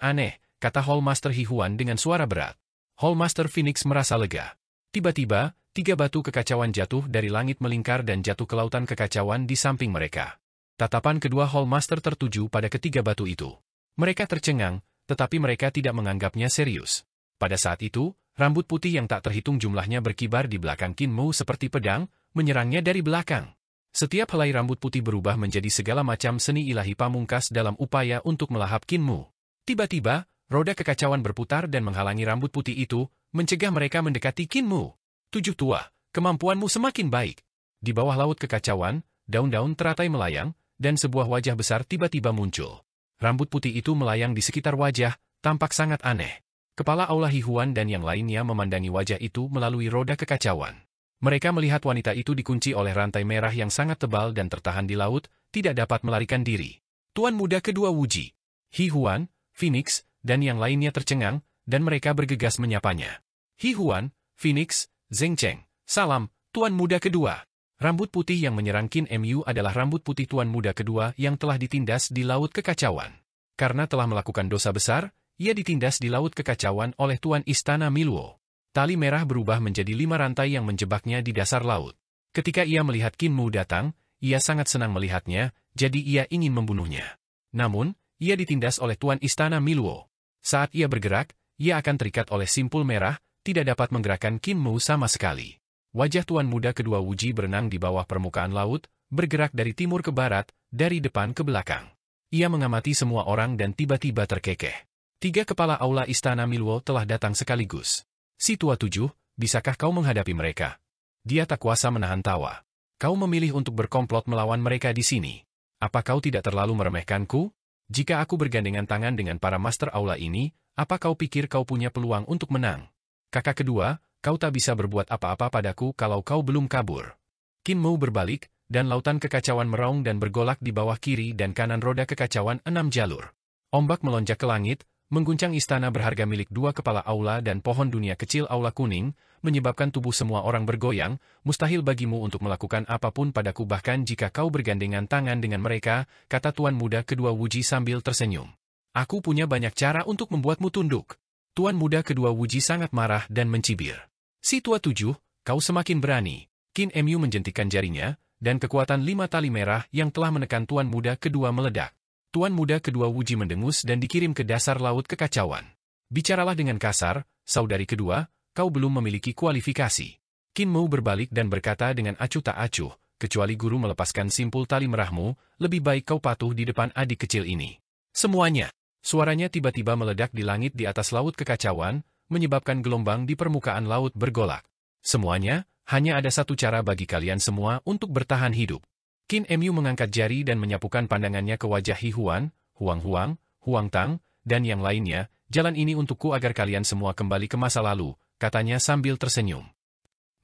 aneh, kata Hallmaster Hihuan dengan suara berat. Hallmaster Phoenix merasa lega. Tiba-tiba, 3 batu kekacauan jatuh dari langit melingkar dan jatuh ke lautan kekacauan di samping mereka. Tatapan kedua Hallmaster tertuju pada ketiga batu itu. Mereka tercengang, tetapi mereka tidak menganggapnya serius. Pada saat itu, rambut putih yang tak terhitung jumlahnya berkibar di belakang Kinmu seperti pedang, menyerangnya dari belakang. Setiap helai rambut putih berubah menjadi segala macam seni ilahi pamungkas dalam upaya untuk melahap Kinmu. Tiba-tiba, roda kekacauan berputar dan menghalangi rambut putih itu, mencegah mereka mendekati Kinmu. Tujuh tua, kemampuanmu semakin baik. Di bawah laut kekacauan, daun-daun teratai melayang, dan sebuah wajah besar tiba-tiba muncul. Rambut putih itu melayang di sekitar wajah, tampak sangat aneh. Kepala Aula Hihuan dan yang lainnya memandangi wajah itu melalui roda kekacauan. Mereka melihat wanita itu dikunci oleh rantai merah yang sangat tebal dan tertahan di laut, tidak dapat melarikan diri. Tuan Muda Kedua Wuji, Hihuan, Phoenix, dan yang lainnya tercengang, dan mereka bergegas menyapanya. Hihuan, Phoenix, Zeng Cheng, salam, Tuan Muda Kedua. Rambut putih yang menyerang Qin Mu adalah rambut putih Tuan Muda Kedua yang telah ditindas di laut kekacauan. Karena telah melakukan dosa besar, ia ditindas di laut kekacauan oleh Tuan Istana Miluo. Tali merah berubah menjadi 5 rantai yang menjebaknya di dasar laut. Ketika ia melihat Kinmu datang, ia sangat senang melihatnya, jadi ia ingin membunuhnya. Namun, ia ditindas oleh Tuan Istana Miluo. Saat ia bergerak, ia akan terikat oleh simpul merah, tidak dapat menggerakkan Kinmu sama sekali. Wajah Tuan Muda Kedua Wuji berenang di bawah permukaan laut, bergerak dari timur ke barat, dari depan ke belakang. Ia mengamati semua orang dan tiba-tiba terkekeh. 3 kepala aula Istana Miluo telah datang sekaligus. Si tua 7, bisakah kau menghadapi mereka? Dia tak kuasa menahan tawa. Kau memilih untuk berkomplot melawan mereka di sini. Apa kau tidak terlalu meremehkanku? Jika aku bergandengan tangan dengan para master aula ini, apa kau pikir kau punya peluang untuk menang? Kakak kedua, kau tak bisa berbuat apa-apa padaku kalau kau belum kabur. Kinmu berbalik, dan lautan kekacauan meraung dan bergolak di bawah kiri dan kanan roda kekacauan 6 jalur. Ombak melonjak ke langit, mengguncang istana berharga milik 2 kepala aula dan pohon dunia kecil aula kuning, menyebabkan tubuh semua orang bergoyang. Mustahil bagimu untuk melakukan apapun padaku bahkan jika kau bergandengan tangan dengan mereka, kata Tuan Muda Kedua Wuji sambil tersenyum. Aku punya banyak cara untuk membuatmu tunduk. Tuan Muda Kedua Wuji sangat marah dan mencibir. Si tua 7, kau semakin berani. Qin Mu menjentikan jarinya, dan kekuatan 5 tali merah yang telah menekan Tuan Muda Kedua meledak. Tuan Muda Kedua Wuji mendengus dan dikirim ke dasar laut kekacauan. Bicaralah dengan kasar, saudari kedua, kau belum memiliki kualifikasi. Kinmu berbalik dan berkata dengan acuh tak acuh, kecuali guru melepaskan simpul tali merahmu, lebih baik kau patuh di depan adik kecil ini. Semuanya. Suaranya tiba-tiba meledak di langit di atas laut kekacauan, menyebabkan gelombang di permukaan laut bergolak. Semuanya, hanya ada satu cara bagi kalian semua untuk bertahan hidup. Qin Mu mengangkat jari dan menyapukan pandangannya ke wajah Hihuan, Huang Huang, Huang Tang, dan yang lainnya, jalan ini untukku agar kalian semua kembali ke masa lalu, katanya sambil tersenyum.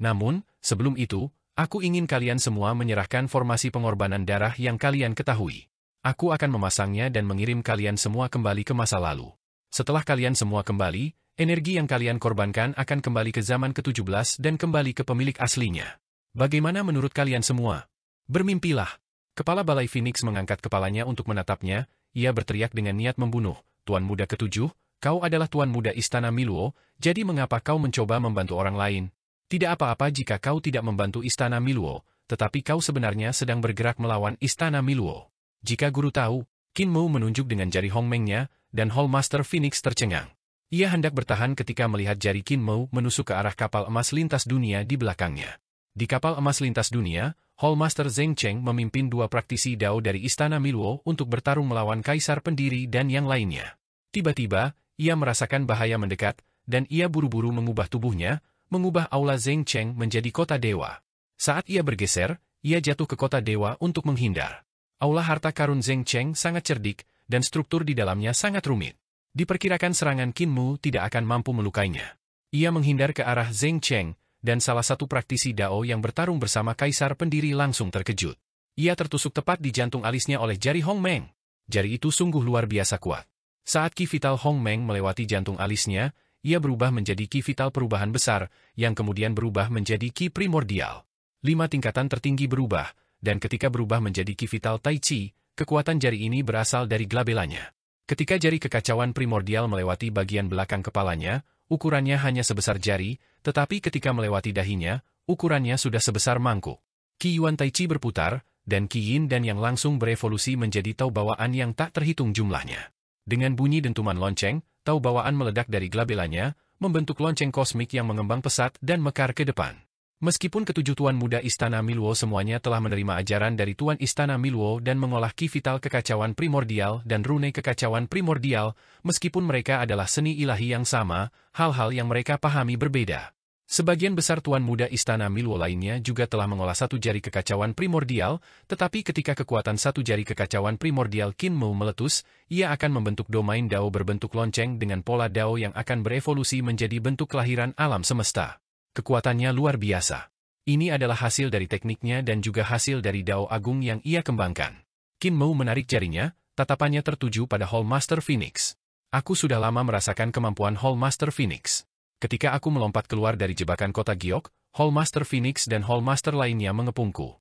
Namun, sebelum itu, aku ingin kalian semua menyerahkan formasi pengorbanan darah yang kalian ketahui. Aku akan memasangnya dan mengirim kalian semua kembali ke masa lalu. Setelah kalian semua kembali, energi yang kalian korbankan akan kembali ke zaman ke-17 dan kembali ke pemilik aslinya. Bagaimana menurut kalian semua? Bermimpilah. Kepala Balai Phoenix mengangkat kepalanya untuk menatapnya, ia berteriak dengan niat membunuh. Tuan Muda Ketujuh, kau adalah Tuan Muda Istana Miluo, jadi mengapa kau mencoba membantu orang lain? Tidak apa-apa jika kau tidak membantu Istana Miluo, tetapi kau sebenarnya sedang bergerak melawan Istana Miluo. Jika guru tahu, Kinmu menunjuk dengan jari Hongmengnya, dan Hallmaster Phoenix tercengang. Ia hendak bertahan ketika melihat jari Kinmu menusuk ke arah kapal emas lintas dunia di belakangnya. Di kapal emas lintas dunia, Hallmaster Zeng Cheng memimpin 2 praktisi Dao dari Istana Miluo untuk bertarung melawan Kaisar Pendiri dan yang lainnya. Tiba-tiba, ia merasakan bahaya mendekat, dan ia buru-buru mengubah tubuhnya, mengubah aula Zeng Cheng menjadi kota dewa. Saat ia bergeser, ia jatuh ke kota dewa untuk menghindar. Aula harta karun Zheng Cheng sangat cerdik, dan struktur di dalamnya sangat rumit. Diperkirakan serangan Qin Mu tidak akan mampu melukainya. Ia menghindar ke arah Zheng Cheng, dan salah satu praktisi Dao yang bertarung bersama kaisar pendiri langsung terkejut. Ia tertusuk tepat di jantung alisnya oleh jari Hong Meng. Jari itu sungguh luar biasa kuat. Saat ki vital Hong Meng melewati jantung alisnya, ia berubah menjadi ki vital perubahan besar, yang kemudian berubah menjadi ki primordial. 5 tingkatan tertinggi berubah, dan ketika berubah menjadi ki vital Tai Chi, kekuatan jari ini berasal dari glabellanya. Ketika jari kekacauan primordial melewati bagian belakang kepalanya, ukurannya hanya sebesar jari, tetapi ketika melewati dahinya, ukurannya sudah sebesar mangkuk. Ki Yuan Tai Chi berputar, dan Ki Yin dan yang langsung berevolusi menjadi tau bawaan yang tak terhitung jumlahnya. Dengan bunyi dentuman lonceng, tau bawaan meledak dari glabellanya, membentuk lonceng kosmik yang mengembang pesat dan mekar ke depan. Meskipun ketujuh Tuan Muda Istana Miluo semuanya telah menerima ajaran dari Tuan Istana Miluo dan mengolah ki vital kekacauan primordial dan rune kekacauan primordial, meskipun mereka adalah seni ilahi yang sama, hal-hal yang mereka pahami berbeda. Sebagian besar Tuan Muda Istana Miluo lainnya juga telah mengolah satu jari kekacauan primordial, tetapi ketika kekuatan satu jari kekacauan primordial Qin Mu meletus, ia akan membentuk domain Dao berbentuk lonceng dengan pola Dao yang akan berevolusi menjadi bentuk kelahiran alam semesta. Kekuatannya luar biasa. Ini adalah hasil dari tekniknya dan juga hasil dari Dao Agung yang ia kembangkan. Qin Mu menarik jarinya, tatapannya tertuju pada Hall Master Phoenix. Aku sudah lama merasakan kemampuan Hall Master Phoenix. Ketika aku melompat keluar dari jebakan kota Giok, Hall Master Phoenix dan Hall Master lainnya mengepungku.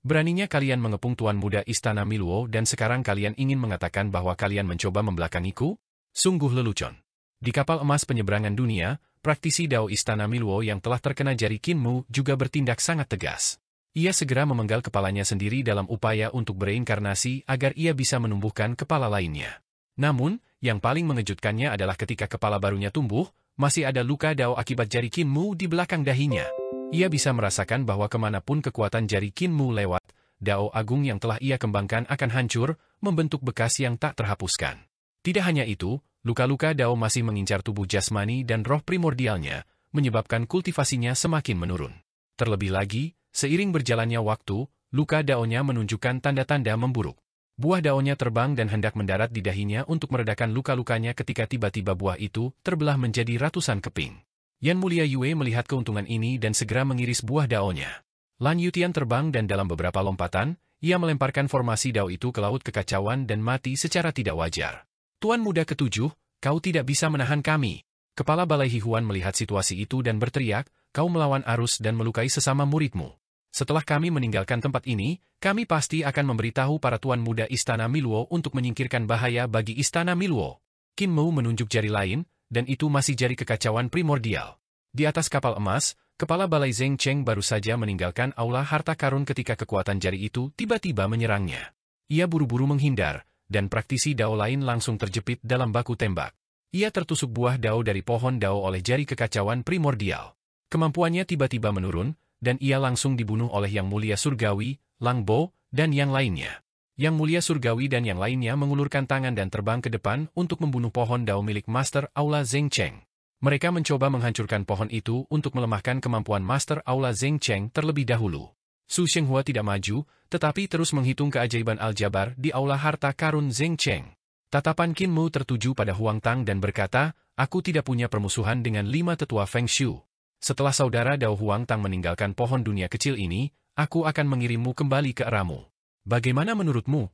Beraninya kalian mengepung Tuan Muda Istana Miluo dan sekarang kalian ingin mengatakan bahwa kalian mencoba membelakangiku? Sungguh lelucon. Di kapal emas penyeberangan dunia, praktisi Dao Istana Miluo yang telah terkena jari Qin Mu juga bertindak sangat tegas. Ia segera memenggal kepalanya sendiri dalam upaya untuk bereinkarnasi agar ia bisa menumbuhkan kepala lainnya. Namun, yang paling mengejutkannya adalah ketika kepala barunya tumbuh, masih ada luka Dao akibat jari Qin Mu di belakang dahinya. Ia bisa merasakan bahwa kemanapun kekuatan jari Qin Mu lewat, Dao Agung yang telah ia kembangkan akan hancur, membentuk bekas yang tak terhapuskan. Tidak hanya itu, luka-luka Dao masih mengincar tubuh jasmani dan roh primordialnya, menyebabkan kultivasinya semakin menurun. Terlebih lagi, seiring berjalannya waktu, luka Dao-nya menunjukkan tanda-tanda memburuk. Buah Dao-nya terbang dan hendak mendarat di dahinya untuk meredakan luka-lukanya ketika tiba-tiba buah itu terbelah menjadi ratusan keping. Yan Mulia Yue melihat keuntungan ini dan segera mengiris buah Dao-nya. Lan Yutian terbang dan dalam beberapa lompatan, ia melemparkan formasi Dao itu ke laut kekacauan dan mati secara tidak wajar. Tuan Muda Ketujuh, kau tidak bisa menahan kami. Kepala Balai Hihuan melihat situasi itu dan berteriak, kau melawan arus dan melukai sesama muridmu. Setelah kami meninggalkan tempat ini, kami pasti akan memberitahu para Tuan Muda Istana Miluo untuk menyingkirkan bahaya bagi Istana Miluo. Qin Mu menunjuk jari lain, dan itu masih jari kekacauan primordial. Di atas kapal emas, Kepala Balai Zheng Cheng baru saja meninggalkan aula harta karun ketika kekuatan jari itu tiba-tiba menyerangnya. Ia buru-buru menghindar, dan praktisi Dao lain langsung terjepit dalam baku tembak. Ia tertusuk buah Dao dari pohon Dao oleh jari kekacauan primordial. Kemampuannya tiba-tiba menurun, dan ia langsung dibunuh oleh Yang Mulia Surgawi, Lang Bo, dan yang lainnya. Yang Mulia Surgawi dan yang lainnya mengulurkan tangan dan terbang ke depan untuk membunuh pohon Dao milik Master Aula Zheng Cheng. Mereka mencoba menghancurkan pohon itu untuk melemahkan kemampuan Master Aula Zheng Cheng terlebih dahulu. Su Shenghua tidak maju, tetapi terus menghitung keajaiban aljabar di aula harta karun Zheng Cheng. Tatapan Qin Mu tertuju pada Huang Tang dan berkata, aku tidak punya permusuhan dengan 5 tetua Feng Shui. Setelah saudara Dao Huang Tang meninggalkan pohon dunia kecil ini, aku akan mengirimmu kembali ke eramu. Bagaimana menurutmu?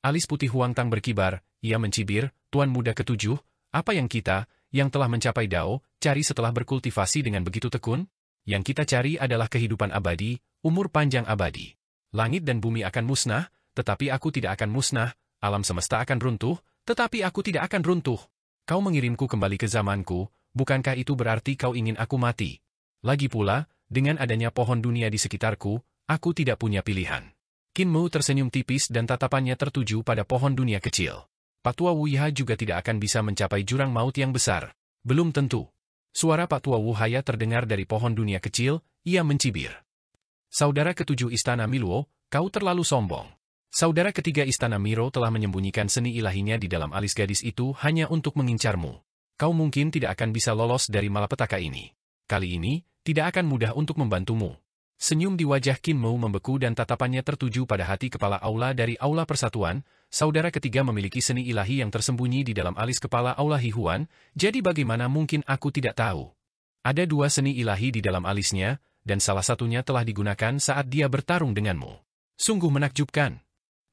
Alis putih Huang Tang berkibar, ia mencibir, Tuan Muda Ketujuh, apa yang kita, yang telah mencapai Dao, cari setelah berkultivasi dengan begitu tekun? Yang kita cari adalah kehidupan abadi, umur panjang abadi. Langit dan bumi akan musnah, tetapi aku tidak akan musnah, alam semesta akan runtuh, tetapi aku tidak akan runtuh. Kau mengirimku kembali ke zamanku, bukankah itu berarti kau ingin aku mati? Lagi pula, dengan adanya pohon dunia di sekitarku, aku tidak punya pilihan. Qin Mu tersenyum tipis dan tatapannya tertuju pada pohon dunia kecil. Pak Tua Wuiha juga tidak akan bisa mencapai jurang maut yang besar. Belum tentu. Suara Pak Tua Wuhaya terdengar dari pohon dunia kecil, ia mencibir. Saudara ketujuh Istana Miluo, kau terlalu sombong. Saudara ketiga Istana Miro telah menyembunyikan seni ilahinya di dalam alis gadis itu hanya untuk mengincarmu. Kau mungkin tidak akan bisa lolos dari malapetaka ini. Kali ini, tidak akan mudah untuk membantumu. Senyum di wajah Qin Mo membeku dan tatapannya tertuju pada hati kepala aula dari Aula Persatuan. Saudara ketiga memiliki seni ilahi yang tersembunyi di dalam alis kepala Aula Hihuan, jadi bagaimana mungkin aku tidak tahu? Ada dua seni ilahi di dalam alisnya, dan salah satunya telah digunakan saat dia bertarung denganmu. Sungguh menakjubkan.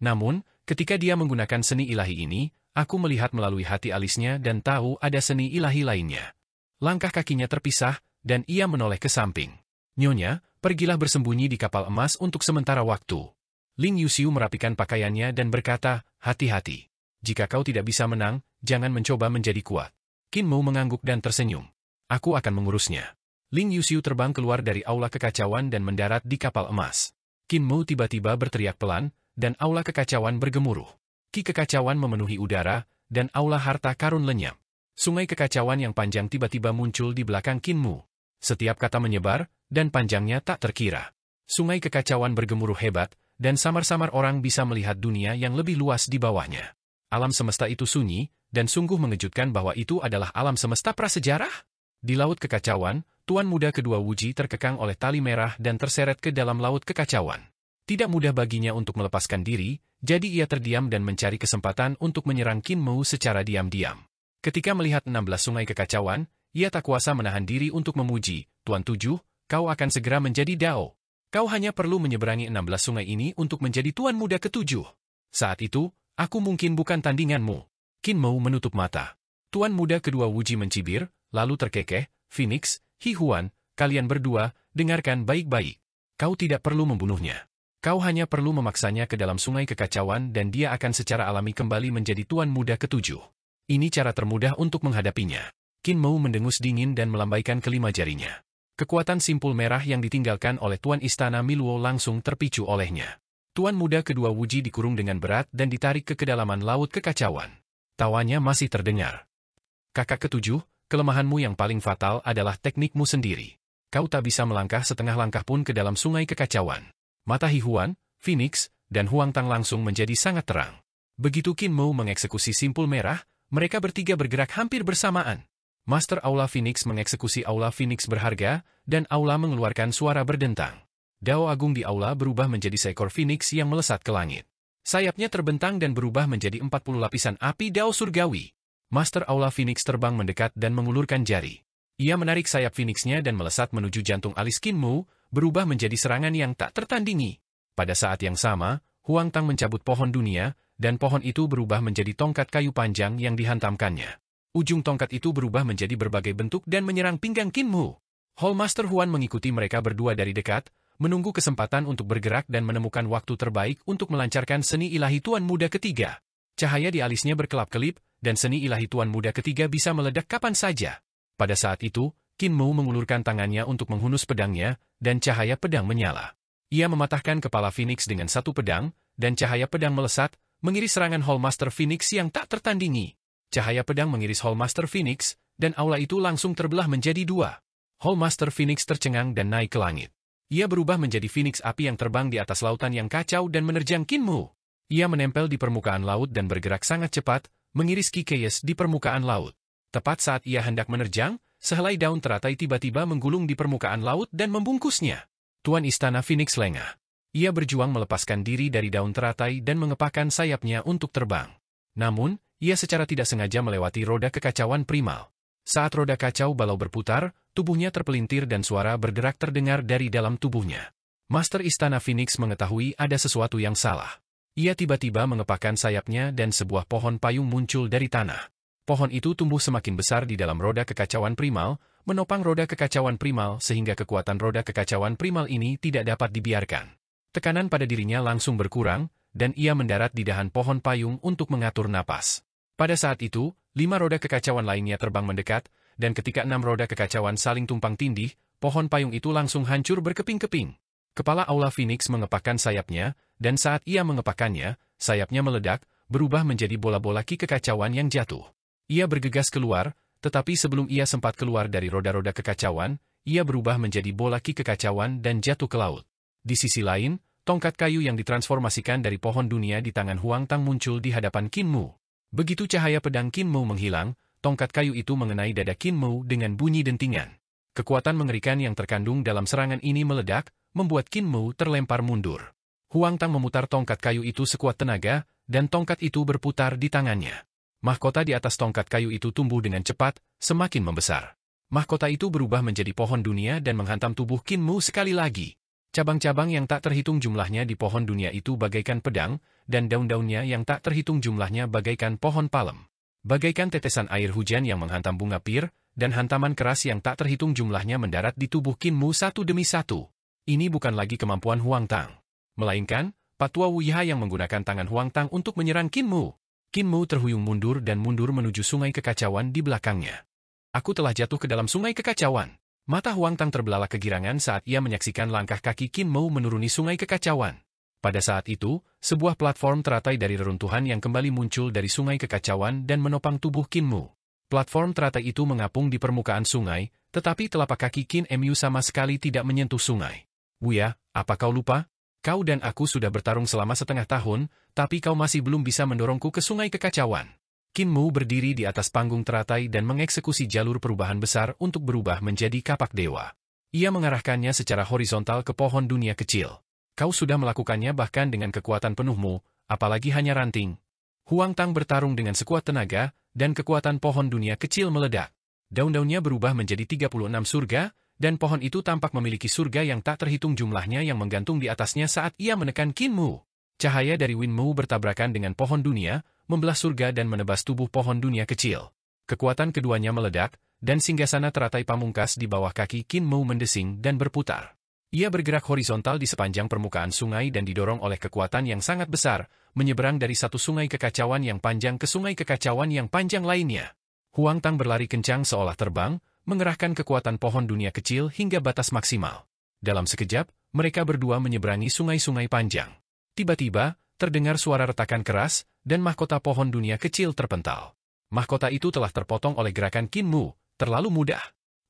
Namun, ketika dia menggunakan seni ilahi ini, aku melihat melalui hati alisnya dan tahu ada seni ilahi lainnya. Langkah kakinya terpisah, dan ia menoleh ke samping. Nyonya, pergilah bersembunyi di kapal emas untuk sementara waktu. Ling Yuxiu merapikan pakaiannya dan berkata, hati-hati. Jika kau tidak bisa menang, jangan mencoba menjadi kuat. Qin Mo mengangguk dan tersenyum. Aku akan mengurusnya. Ling Yuxiu terbang keluar dari aula kekacauan dan mendarat di kapal emas. Qin Mo tiba-tiba berteriak pelan, dan aula kekacauan bergemuruh. Ki kekacauan memenuhi udara, dan aula harta karun lenyap. Sungai kekacauan yang panjang tiba-tiba muncul di belakang Qin Mo. Setiap kata menyebar, dan panjangnya tak terkira. Sungai kekacauan bergemuruh hebat, dan samar-samar orang bisa melihat dunia yang lebih luas di bawahnya. Alam semesta itu sunyi, dan sungguh mengejutkan bahwa itu adalah alam semesta prasejarah. Di laut kekacauan, tuan muda kedua Wuji terkekang oleh tali merah dan terseret ke dalam laut kekacauan. Tidak mudah baginya untuk melepaskan diri, jadi ia terdiam dan mencari kesempatan untuk menyerang Qin Mo secara diam-diam. Ketika melihat 16 sungai kekacauan, ia tak kuasa menahan diri untuk memuji, Tuan Tujuh, kau akan segera menjadi Dao. Kau hanya perlu menyeberangi 16 sungai ini untuk menjadi tuan muda ketujuh. Saat itu, aku mungkin bukan tandinganmu. Qin Mo menutup mata. Tuan muda kedua Wuji mencibir, lalu terkekeh, Phoenix, Hihuan, kalian berdua, dengarkan baik-baik. Kau tidak perlu membunuhnya. Kau hanya perlu memaksanya ke dalam sungai kekacauan dan dia akan secara alami kembali menjadi tuan muda ketujuh. Ini cara termudah untuk menghadapinya. Qin Mo mendengus dingin dan melambaikan kelima jarinya. Kekuatan simpul merah yang ditinggalkan oleh Tuan Istana Miluo langsung terpicu olehnya. Tuan muda kedua Wuji dikurung dengan berat dan ditarik ke kedalaman laut kekacauan. Tawanya masih terdengar. Kakak ketujuh, kelemahanmu yang paling fatal adalah teknikmu sendiri. Kau tak bisa melangkah setengah langkah pun ke dalam sungai kekacauan. Mata Hihuan, Phoenix, dan Huang Tang langsung menjadi sangat terang. Begitu Qin Mo mengeksekusi simpul merah, mereka bertiga bergerak hampir bersamaan. Master Aula Phoenix mengeksekusi Aula Phoenix berharga, dan Aula mengeluarkan suara berdentang. Dao Agung di Aula berubah menjadi seekor Phoenix yang melesat ke langit. Sayapnya terbentang dan berubah menjadi 40 lapisan api Dao Surgawi. Master Aula Phoenix terbang mendekat dan mengulurkan jari. Ia menarik sayap Phoenix-nya dan melesat menuju jantung alis Qin Mo, berubah menjadi serangan yang tak tertandingi. Pada saat yang sama, Huang Tang mencabut pohon dunia, dan pohon itu berubah menjadi tongkat kayu panjang yang dihantamkannya. Ujung tongkat itu berubah menjadi berbagai bentuk dan menyerang pinggang Qin Mo. Hallmaster Huan mengikuti mereka berdua dari dekat, menunggu kesempatan untuk bergerak dan menemukan waktu terbaik untuk melancarkan seni ilahi tuan muda ketiga. Cahaya di alisnya berkelap-kelip, dan seni ilahi tuan muda ketiga bisa meledak kapan saja. Pada saat itu, Qin Mo mengulurkan tangannya untuk menghunus pedangnya, dan cahaya pedang menyala. Ia mematahkan kepala Phoenix dengan satu pedang, dan cahaya pedang melesat, mengiris serangan Hallmaster Phoenix yang tak tertandingi. Cahaya pedang mengiris Hallmaster Phoenix, dan aula itu langsung terbelah menjadi dua. Hallmaster Phoenix tercengang dan naik ke langit. Ia berubah menjadi Phoenix api yang terbang di atas lautan yang kacau dan menerjang Qin Mo. Ia menempel di permukaan laut dan bergerak sangat cepat, mengiris Ki Chaos di permukaan laut. Tepat saat ia hendak menerjang, sehelai daun teratai tiba-tiba menggulung di permukaan laut dan membungkusnya. Tuan Istana Phoenix lengah. Ia berjuang melepaskan diri dari daun teratai dan mengepakkan sayapnya untuk terbang. Namun, ia secara tidak sengaja melewati roda kekacauan primal. Saat roda kacau balau berputar, tubuhnya terpelintir dan suara berderak terdengar dari dalam tubuhnya. Master Istana Phoenix mengetahui ada sesuatu yang salah. Ia tiba-tiba mengepakkan sayapnya dan sebuah pohon payung muncul dari tanah. Pohon itu tumbuh semakin besar di dalam roda kekacauan primal, menopang roda kekacauan primal sehingga kekuatan roda kekacauan primal ini tidak dapat dibiarkan. Tekanan pada dirinya langsung berkurang, dan ia mendarat di dahan pohon payung untuk mengatur napas. Pada saat itu, 5 roda kekacauan lainnya terbang mendekat, dan ketika 6 roda kekacauan saling tumpang tindih, pohon payung itu langsung hancur berkeping-keping. Kepala Aula Phoenix mengepakkan sayapnya, dan saat ia mengepakkannya, sayapnya meledak, berubah menjadi bola-bola ki kekacauan yang jatuh. Ia bergegas keluar, tetapi sebelum ia sempat keluar dari roda-roda kekacauan, ia berubah menjadi bola ki kekacauan dan jatuh ke laut. Di sisi lain, tongkat kayu yang ditransformasikan dari pohon dunia di tangan Huang Tang muncul di hadapan Qin Mo. Begitu cahaya pedang Qin Mo menghilang, tongkat kayu itu mengenai dada Qin Mo dengan bunyi dentingan. Kekuatan mengerikan yang terkandung dalam serangan ini meledak, membuat Qin Mu terlempar mundur. Huang Tang memutar tongkat kayu itu sekuat tenaga, dan tongkat itu berputar di tangannya. Mahkota di atas tongkat kayu itu tumbuh dengan cepat, semakin membesar. Mahkota itu berubah menjadi pohon dunia dan menghantam tubuh Qin Mu sekali lagi. Cabang-cabang yang tak terhitung jumlahnya di pohon dunia itu bagaikan pedang, dan daun-daunnya yang tak terhitung jumlahnya bagaikan pohon palem. Bagaikan tetesan air hujan yang menghantam bunga pir, dan hantaman keras yang tak terhitung jumlahnya mendarat di tubuh Qin Mu satu demi satu. Ini bukan lagi kemampuan Huang Tang, melainkan Patua Wuyiha yang menggunakan tangan Huang Tang untuk menyerang Qin Mu. Qin Mu terhuyung mundur dan mundur menuju sungai kekacauan di belakangnya. Aku telah jatuh ke dalam sungai kekacauan. Mata Huang Tang terbelalak kegirangan saat ia menyaksikan langkah kaki Qin Mu menuruni sungai kekacauan. Pada saat itu, sebuah platform teratai dari reruntuhan yang kembali muncul dari sungai kekacauan dan menopang tubuh Qin Mu. Platform teratai itu mengapung di permukaan sungai, tetapi telapak kaki Qin Mu sama sekali tidak menyentuh sungai. Buya, apa kau lupa? Kau dan aku sudah bertarung selama setengah tahun, tapi kau masih belum bisa mendorongku ke sungai kekacauan. Qin Mu berdiri di atas panggung teratai dan mengeksekusi jalur perubahan besar untuk berubah menjadi kapak dewa. Ia mengarahkannya secara horizontal ke pohon dunia kecil. Kau sudah melakukannya bahkan dengan kekuatan penuhmu, apalagi hanya ranting. Huang Tang bertarung dengan sekuat tenaga, dan kekuatan pohon dunia kecil meledak. Daun-daunnya berubah menjadi 36 surga, dan pohon itu tampak memiliki surga yang tak terhitung jumlahnya yang menggantung di atasnya saat ia menekan Qin Mu. Cahaya dari Win Mu bertabrakan dengan pohon dunia, membelah surga dan menebas tubuh pohon dunia kecil. Kekuatan keduanya meledak, dan singgasana teratai pamungkas di bawah kaki Qin Mu mendesing dan berputar. Ia bergerak horizontal di sepanjang permukaan sungai dan didorong oleh kekuatan yang sangat besar, menyeberang dari satu sungai kekacauan yang panjang ke sungai kekacauan yang panjang lainnya. Huang Tang berlari kencang seolah terbang, mengerahkan kekuatan pohon dunia kecil hingga batas maksimal. Dalam sekejap, mereka berdua menyeberangi sungai-sungai panjang. Tiba-tiba, terdengar suara retakan keras, dan mahkota pohon dunia kecil terpental. Mahkota itu telah terpotong oleh gerakan Qin Mu, terlalu mudah.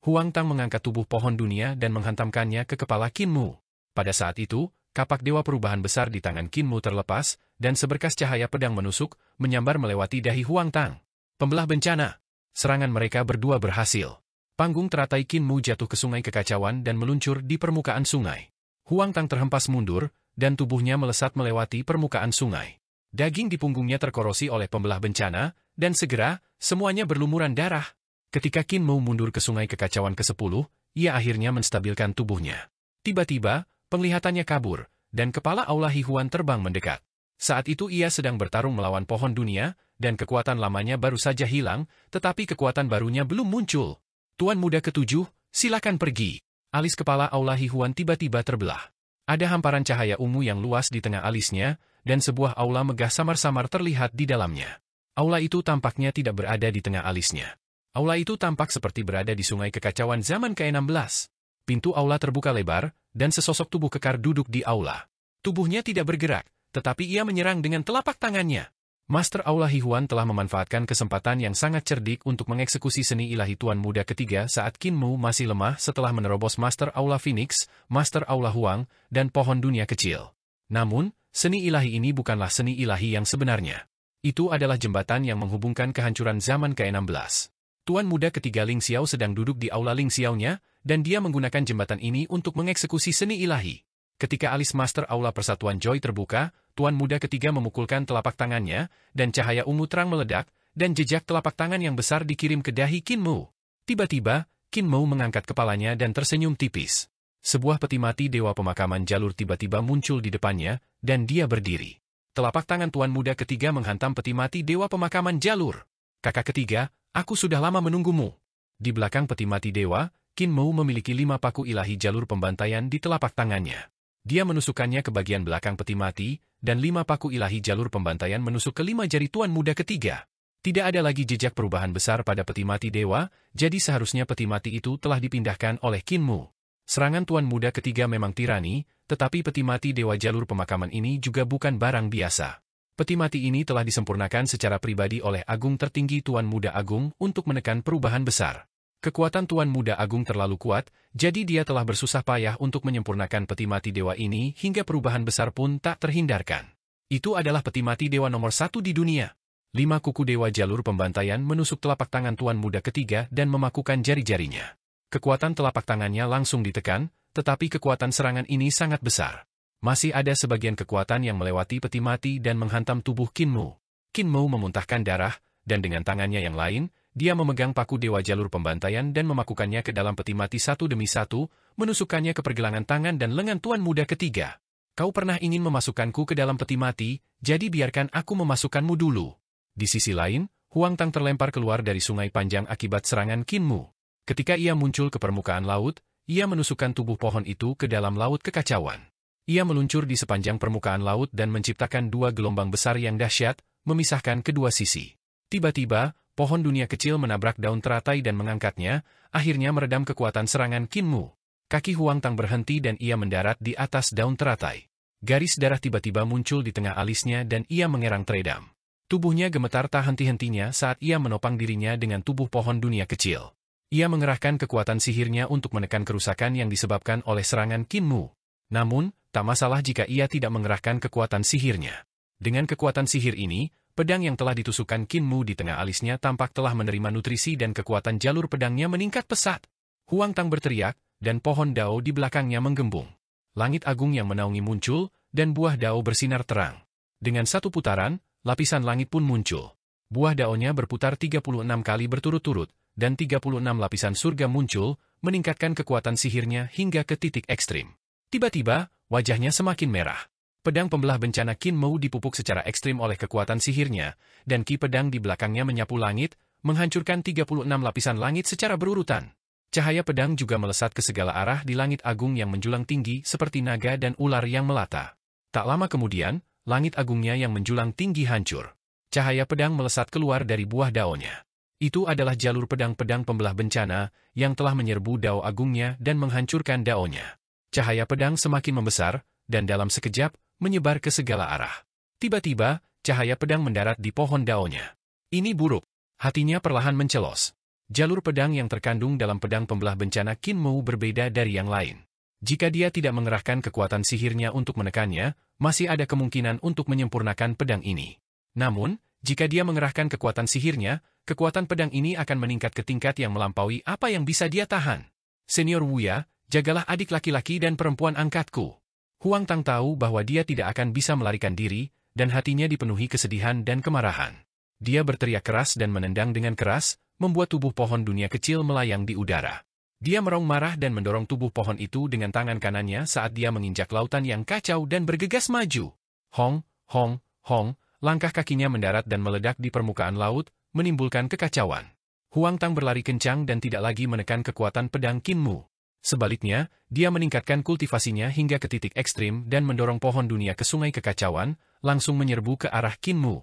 Huang Tang mengangkat tubuh pohon dunia dan menghantamkannya ke kepala Qin Mu. Pada saat itu, kapak dewa perubahan besar di tangan Qin Mu terlepas, dan seberkas cahaya pedang menusuk, menyambar melewati dahi Huang Tang. Pembelah bencana. Serangan mereka berdua berhasil. Panggung teratai Qin Mu jatuh ke sungai kekacauan dan meluncur di permukaan sungai. Huang Tang terhempas mundur, dan tubuhnya melesat melewati permukaan sungai. Daging di punggungnya terkorosi oleh pembelah bencana, dan segera, semuanya berlumuran darah. Ketika Qin Mu mundur ke sungai kekacauan ke-10, ia akhirnya menstabilkan tubuhnya. Tiba-tiba, penglihatannya kabur, dan kepala Aula Hihuan terbang mendekat. Saat itu ia sedang bertarung melawan pohon dunia, dan kekuatan lamanya baru saja hilang, tetapi kekuatan barunya belum muncul. Tuan muda ke-7, silakan pergi. Alis kepala Aula Hihuan tiba-tiba terbelah. Ada hamparan cahaya ungu yang luas di tengah alisnya, dan sebuah aula megah samar-samar terlihat di dalamnya. Aula itu tampaknya tidak berada di tengah alisnya. Aula itu tampak seperti berada di sungai kekacauan zaman ke-16. Pintu aula terbuka lebar, dan sesosok tubuh kekar duduk di aula. Tubuhnya tidak bergerak, tetapi ia menyerang dengan telapak tangannya. Master Aula Hihuan telah memanfaatkan kesempatan yang sangat cerdik untuk mengeksekusi seni ilahi Tuan Muda ketiga saat Qin Mu masih lemah setelah menerobos Master Aula Phoenix, Master Aula Huang, dan pohon dunia kecil. Namun, seni ilahi ini bukanlah seni ilahi yang sebenarnya. Itu adalah jembatan yang menghubungkan kehancuran zaman ke-16. Tuan Muda ketiga Ling Xiao sedang duduk di aula Ling Xiao-nya, dan dia menggunakan jembatan ini untuk mengeksekusi seni ilahi. Ketika alis Master Aula Persatuan Joy terbuka, Tuan Muda ketiga memukulkan telapak tangannya, dan cahaya ungu terang meledak, dan jejak telapak tangan yang besar dikirim ke dahi Qin Mu. Tiba-tiba, Qin Mu mengangkat kepalanya dan tersenyum tipis. Sebuah peti mati Dewa Pemakaman Jalur tiba-tiba muncul di depannya, dan dia berdiri. Telapak tangan Tuan Muda ketiga menghantam peti mati Dewa Pemakaman Jalur. Kakak ketiga, aku sudah lama menunggumu. Di belakang peti mati Dewa, Qin Mu memiliki 5 paku ilahi jalur pembantaian di telapak tangannya. Dia menusukkannya ke bagian belakang peti mati, dan 5 paku ilahi jalur pembantaian menusuk ke 5 jari Tuan Muda ketiga. Tidak ada lagi jejak perubahan besar pada peti mati dewa, jadi seharusnya peti mati itu telah dipindahkan oleh Qin Mu. Serangan Tuan Muda ketiga memang tirani, tetapi peti mati dewa jalur pemakaman ini juga bukan barang biasa. Peti mati ini telah disempurnakan secara pribadi oleh Agung tertinggi Tuan Muda Agung untuk menekan perubahan besar. Kekuatan Tuan Muda Agung terlalu kuat, jadi dia telah bersusah payah untuk menyempurnakan peti mati dewa ini hingga perubahan besar pun tak terhindarkan. Itu adalah peti mati dewa nomor 1 di dunia. 5 kuku dewa jalur pembantaian menusuk telapak tangan Tuan Muda ketiga dan memakukan jari-jarinya. Kekuatan telapak tangannya langsung ditekan, tetapi kekuatan serangan ini sangat besar. Masih ada sebagian kekuatan yang melewati peti mati dan menghantam tubuh Kinmu. Kinmu memuntahkan darah, dan dengan tangannya yang lain, dia memegang paku Dewa Jalur Pembantaian dan memakukannya ke dalam peti mati satu demi satu, menusukkannya ke pergelangan tangan dan lengan Tuan Muda ketiga. Kau pernah ingin memasukkanku ke dalam peti mati, jadi biarkan aku memasukkanmu dulu. Di sisi lain, Huang Tang terlempar keluar dari sungai panjang akibat serangan Kinmu. Ketika ia muncul ke permukaan laut, ia menusukkan tubuh pohon itu ke dalam laut kekacauan. Ia meluncur di sepanjang permukaan laut dan menciptakan dua gelombang besar yang dahsyat, memisahkan kedua sisi. Tiba-tiba, pohon dunia kecil menabrak daun teratai dan mengangkatnya, akhirnya meredam kekuatan serangan Kinmu. Kaki Huang Tang berhenti dan ia mendarat di atas daun teratai. Garis darah tiba-tiba muncul di tengah alisnya dan ia mengerang teredam. Tubuhnya gemetar tak henti-hentinya saat ia menopang dirinya dengan tubuh pohon dunia kecil. Ia mengerahkan kekuatan sihirnya untuk menekan kerusakan yang disebabkan oleh serangan Kinmu. Namun, tak masalah jika ia tidak mengerahkan kekuatan sihirnya. Dengan kekuatan sihir ini, pedang yang telah ditusukkan Kinmu di tengah alisnya tampak telah menerima nutrisi dan kekuatan jalur pedangnya meningkat pesat. Huang Tang berteriak, dan pohon dao di belakangnya menggembung. Langit agung yang menaungi muncul, dan buah dao bersinar terang. Dengan satu putaran, lapisan langit pun muncul. Buah daonya berputar 36 kali berturut-turut, dan 36 lapisan surga muncul, meningkatkan kekuatan sihirnya hingga ke titik ekstrim. Tiba-tiba, wajahnya semakin merah. Pedang pembelah bencana Kinmu dipupuk secara ekstrim oleh kekuatan sihirnya, dan ki pedang di belakangnya menyapu langit, menghancurkan 36 lapisan langit secara berurutan. Cahaya pedang juga melesat ke segala arah di langit agung yang menjulang tinggi seperti naga dan ular yang melata. Tak lama kemudian, langit agungnya yang menjulang tinggi hancur. Cahaya pedang melesat keluar dari buah daonya. Itu adalah jalur pedang-pedang pembelah bencana yang telah menyerbu dao agungnya dan menghancurkan daonya. Cahaya pedang semakin membesar, dan dalam sekejap, menyebar ke segala arah. Tiba-tiba, cahaya pedang mendarat di pohon daonya. Ini buruk. Hatinya perlahan mencelos. Jalur pedang yang terkandung dalam pedang pembelah bencana Kinmu berbeda dari yang lain. Jika dia tidak mengerahkan kekuatan sihirnya untuk menekannya, masih ada kemungkinan untuk menyempurnakan pedang ini. Namun, jika dia mengerahkan kekuatan sihirnya, kekuatan pedang ini akan meningkat ke tingkat yang melampaui apa yang bisa dia tahan. Senior Wuya, jagalah adik laki-laki dan perempuan angkatku. Huang Tang tahu bahwa dia tidak akan bisa melarikan diri, dan hatinya dipenuhi kesedihan dan kemarahan. Dia berteriak keras dan menendang dengan keras, membuat tubuh pohon dunia kecil melayang di udara. Dia merong marah dan mendorong tubuh pohon itu dengan tangan kanannya saat dia menginjak lautan yang kacau dan bergegas maju. Hong, hong, hong, langkah kakinya mendarat dan meledak di permukaan laut, menimbulkan kekacauan. Huang Tang berlari kencang dan tidak lagi menekan kekuatan pedang Kinmu. Sebaliknya, dia meningkatkan kultivasinya hingga ke titik ekstrim dan mendorong pohon dunia ke sungai kekacauan, langsung menyerbu ke arah Kinmu.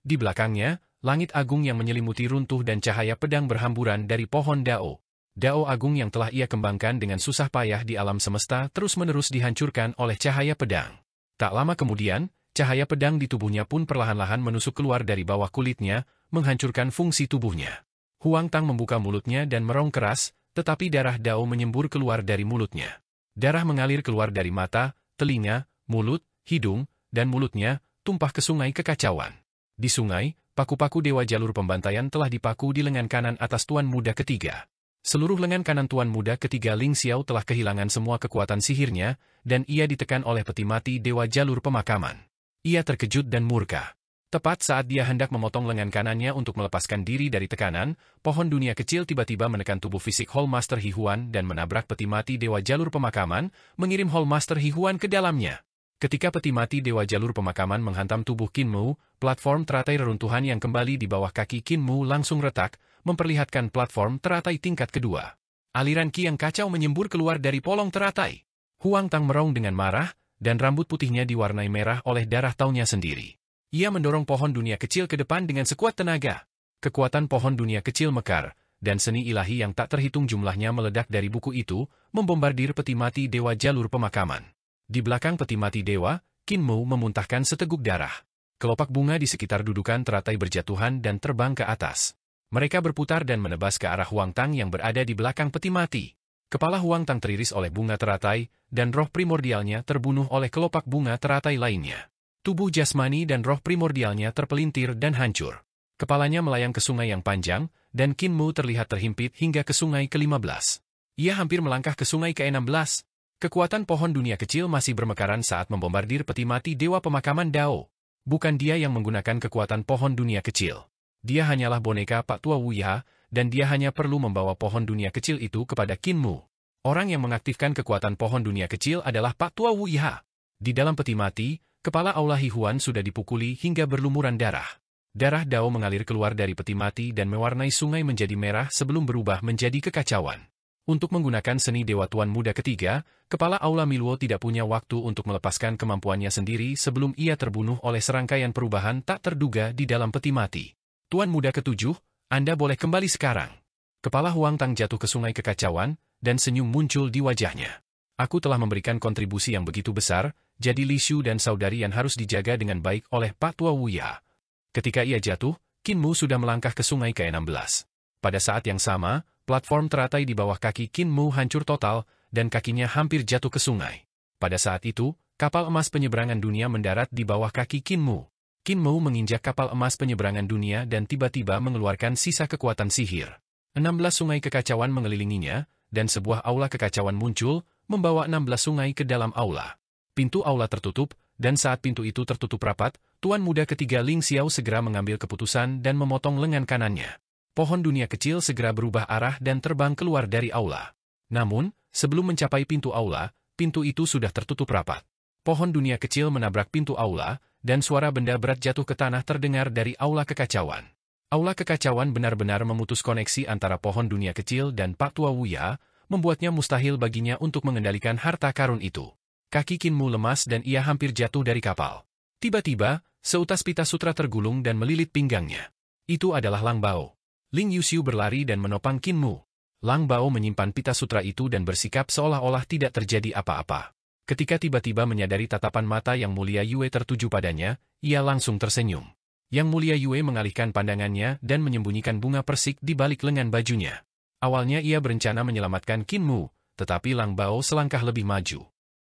Di belakangnya, langit agung yang menyelimuti runtuh dan cahaya pedang berhamburan dari pohon dao. Dao agung yang telah ia kembangkan dengan susah payah di alam semesta terus-menerus dihancurkan oleh cahaya pedang. Tak lama kemudian, cahaya pedang di tubuhnya pun perlahan-lahan menusuk keluar dari bawah kulitnya, menghancurkan fungsi tubuhnya. Huang Tang membuka mulutnya dan merong keras, tetapi darah dao menyembur keluar dari mulutnya. Darah mengalir keluar dari mata, telinga, mulut, hidung, dan mulutnya, tumpah ke sungai kekacauan. Di sungai, paku-paku Dewa Jalur Pembantaian telah dipaku di lengan kanan atas Tuan Muda ketiga. Seluruh lengan kanan Tuan Muda ketiga Ling Xiao telah kehilangan semua kekuatan sihirnya, dan ia ditekan oleh peti mati Dewa Jalur Pemakaman. Ia terkejut dan murka. Tepat saat dia hendak memotong lengan kanannya untuk melepaskan diri dari tekanan, pohon dunia kecil tiba-tiba menekan tubuh fisik Hall Master He Huan dan menabrak peti mati Dewa Jalur Pemakaman, mengirim Hall Master He Huan ke dalamnya. Ketika peti mati Dewa Jalur Pemakaman menghantam tubuh Kinmu, platform teratai reruntuhan yang kembali di bawah kaki Kinmu langsung retak, memperlihatkan platform teratai tingkat kedua. Aliran ki yang kacau menyembur keluar dari polong teratai. Huang Tang merong dengan marah, dan rambut putihnya diwarnai merah oleh darah taunya sendiri. Ia mendorong pohon dunia kecil ke depan dengan sekuat tenaga. Kekuatan pohon dunia kecil mekar, dan seni ilahi yang tak terhitung jumlahnya meledak dari buku itu, membombardir peti mati Dewa Jalur Pemakaman. Di belakang peti mati Dewa, Kinmu memuntahkan seteguk darah. Kelopak bunga di sekitar dudukan teratai berjatuhan dan terbang ke atas. Mereka berputar dan menebas ke arah Huang Tang yang berada di belakang peti mati. Kepala Huang Tang teriris oleh bunga teratai, dan roh primordialnya terbunuh oleh kelopak bunga teratai lainnya. Tubuh jasmani dan roh primordialnya terpelintir dan hancur. Kepalanya melayang ke sungai yang panjang, dan Kinmu terlihat terhimpit hingga ke sungai ke-15. Ia hampir melangkah ke sungai ke-16. Kekuatan pohon dunia kecil masih bermekaran saat membombardir peti mati dewa pemakaman Dao. Bukan dia yang menggunakan kekuatan pohon dunia kecil. Dia hanyalah boneka Pak Tua Wuya, dan dia hanya perlu membawa pohon dunia kecil itu kepada Qin Mu. Orang yang mengaktifkan kekuatan pohon dunia kecil adalah Pak Tua Wuya. Di dalam peti mati, kepala Aula Hihuan sudah dipukuli hingga berlumuran darah. Darah Dao mengalir keluar dari peti mati dan mewarnai sungai menjadi merah sebelum berubah menjadi kekacauan. Untuk menggunakan seni Dewa Tuan Muda ketiga, kepala Aula Miluo tidak punya waktu untuk melepaskan kemampuannya sendiri sebelum ia terbunuh oleh serangkaian perubahan tak terduga di dalam peti mati. Tuan Muda ketujuh, Anda boleh kembali sekarang. Kepala Huang Tang jatuh ke sungai kekacauan, dan senyum muncul di wajahnya. Aku telah memberikan kontribusi yang begitu besar, jadi Li Shu dan saudari yang harus dijaga dengan baik oleh Pak Tua Wuya. Ketika ia jatuh, Qin Mu sudah melangkah ke sungai ke-16. Pada saat yang sama, platform teratai di bawah kaki Qin Mu hancur total, dan kakinya hampir jatuh ke sungai. Pada saat itu, kapal emas penyeberangan dunia mendarat di bawah kaki Qin Mu. Qin Mu menginjak kapal emas penyeberangan dunia dan tiba-tiba mengeluarkan sisa kekuatan sihir. 16 sungai kekacauan mengelilinginya, dan sebuah aula kekacauan muncul, membawa 16 sungai ke dalam aula. Pintu aula tertutup, dan saat pintu itu tertutup rapat, Tuan Muda ketiga Ling Xiao segera mengambil keputusan dan memotong lengan kanannya. Pohon dunia kecil segera berubah arah dan terbang keluar dari aula. Namun, sebelum mencapai pintu aula, pintu itu sudah tertutup rapat. Pohon dunia kecil menabrak pintu aula, dan suara benda berat jatuh ke tanah terdengar dari aula kekacauan. Aula kekacauan benar-benar memutus koneksi antara pohon dunia kecil dan Pak Tua Wuya, membuatnya mustahil baginya untuk mengendalikan harta karun itu. Kaki Qin Mu lemas dan ia hampir jatuh dari kapal. Tiba-tiba, seutas pita sutra tergulung dan melilit pinggangnya. Itu adalah Lang Bao. Ling Yuxiu berlari dan menopang Qin Mu. Lang Bao menyimpan pita sutra itu dan bersikap seolah-olah tidak terjadi apa-apa. Ketika tiba-tiba menyadari tatapan mata Yang Mulia Yue tertuju padanya, ia langsung tersenyum. Yang Mulia Yue mengalihkan pandangannya dan menyembunyikan bunga persik di balik lengan bajunya. Awalnya ia berencana menyelamatkan Qin Mu, tetapi Lang Bao selangkah lebih maju.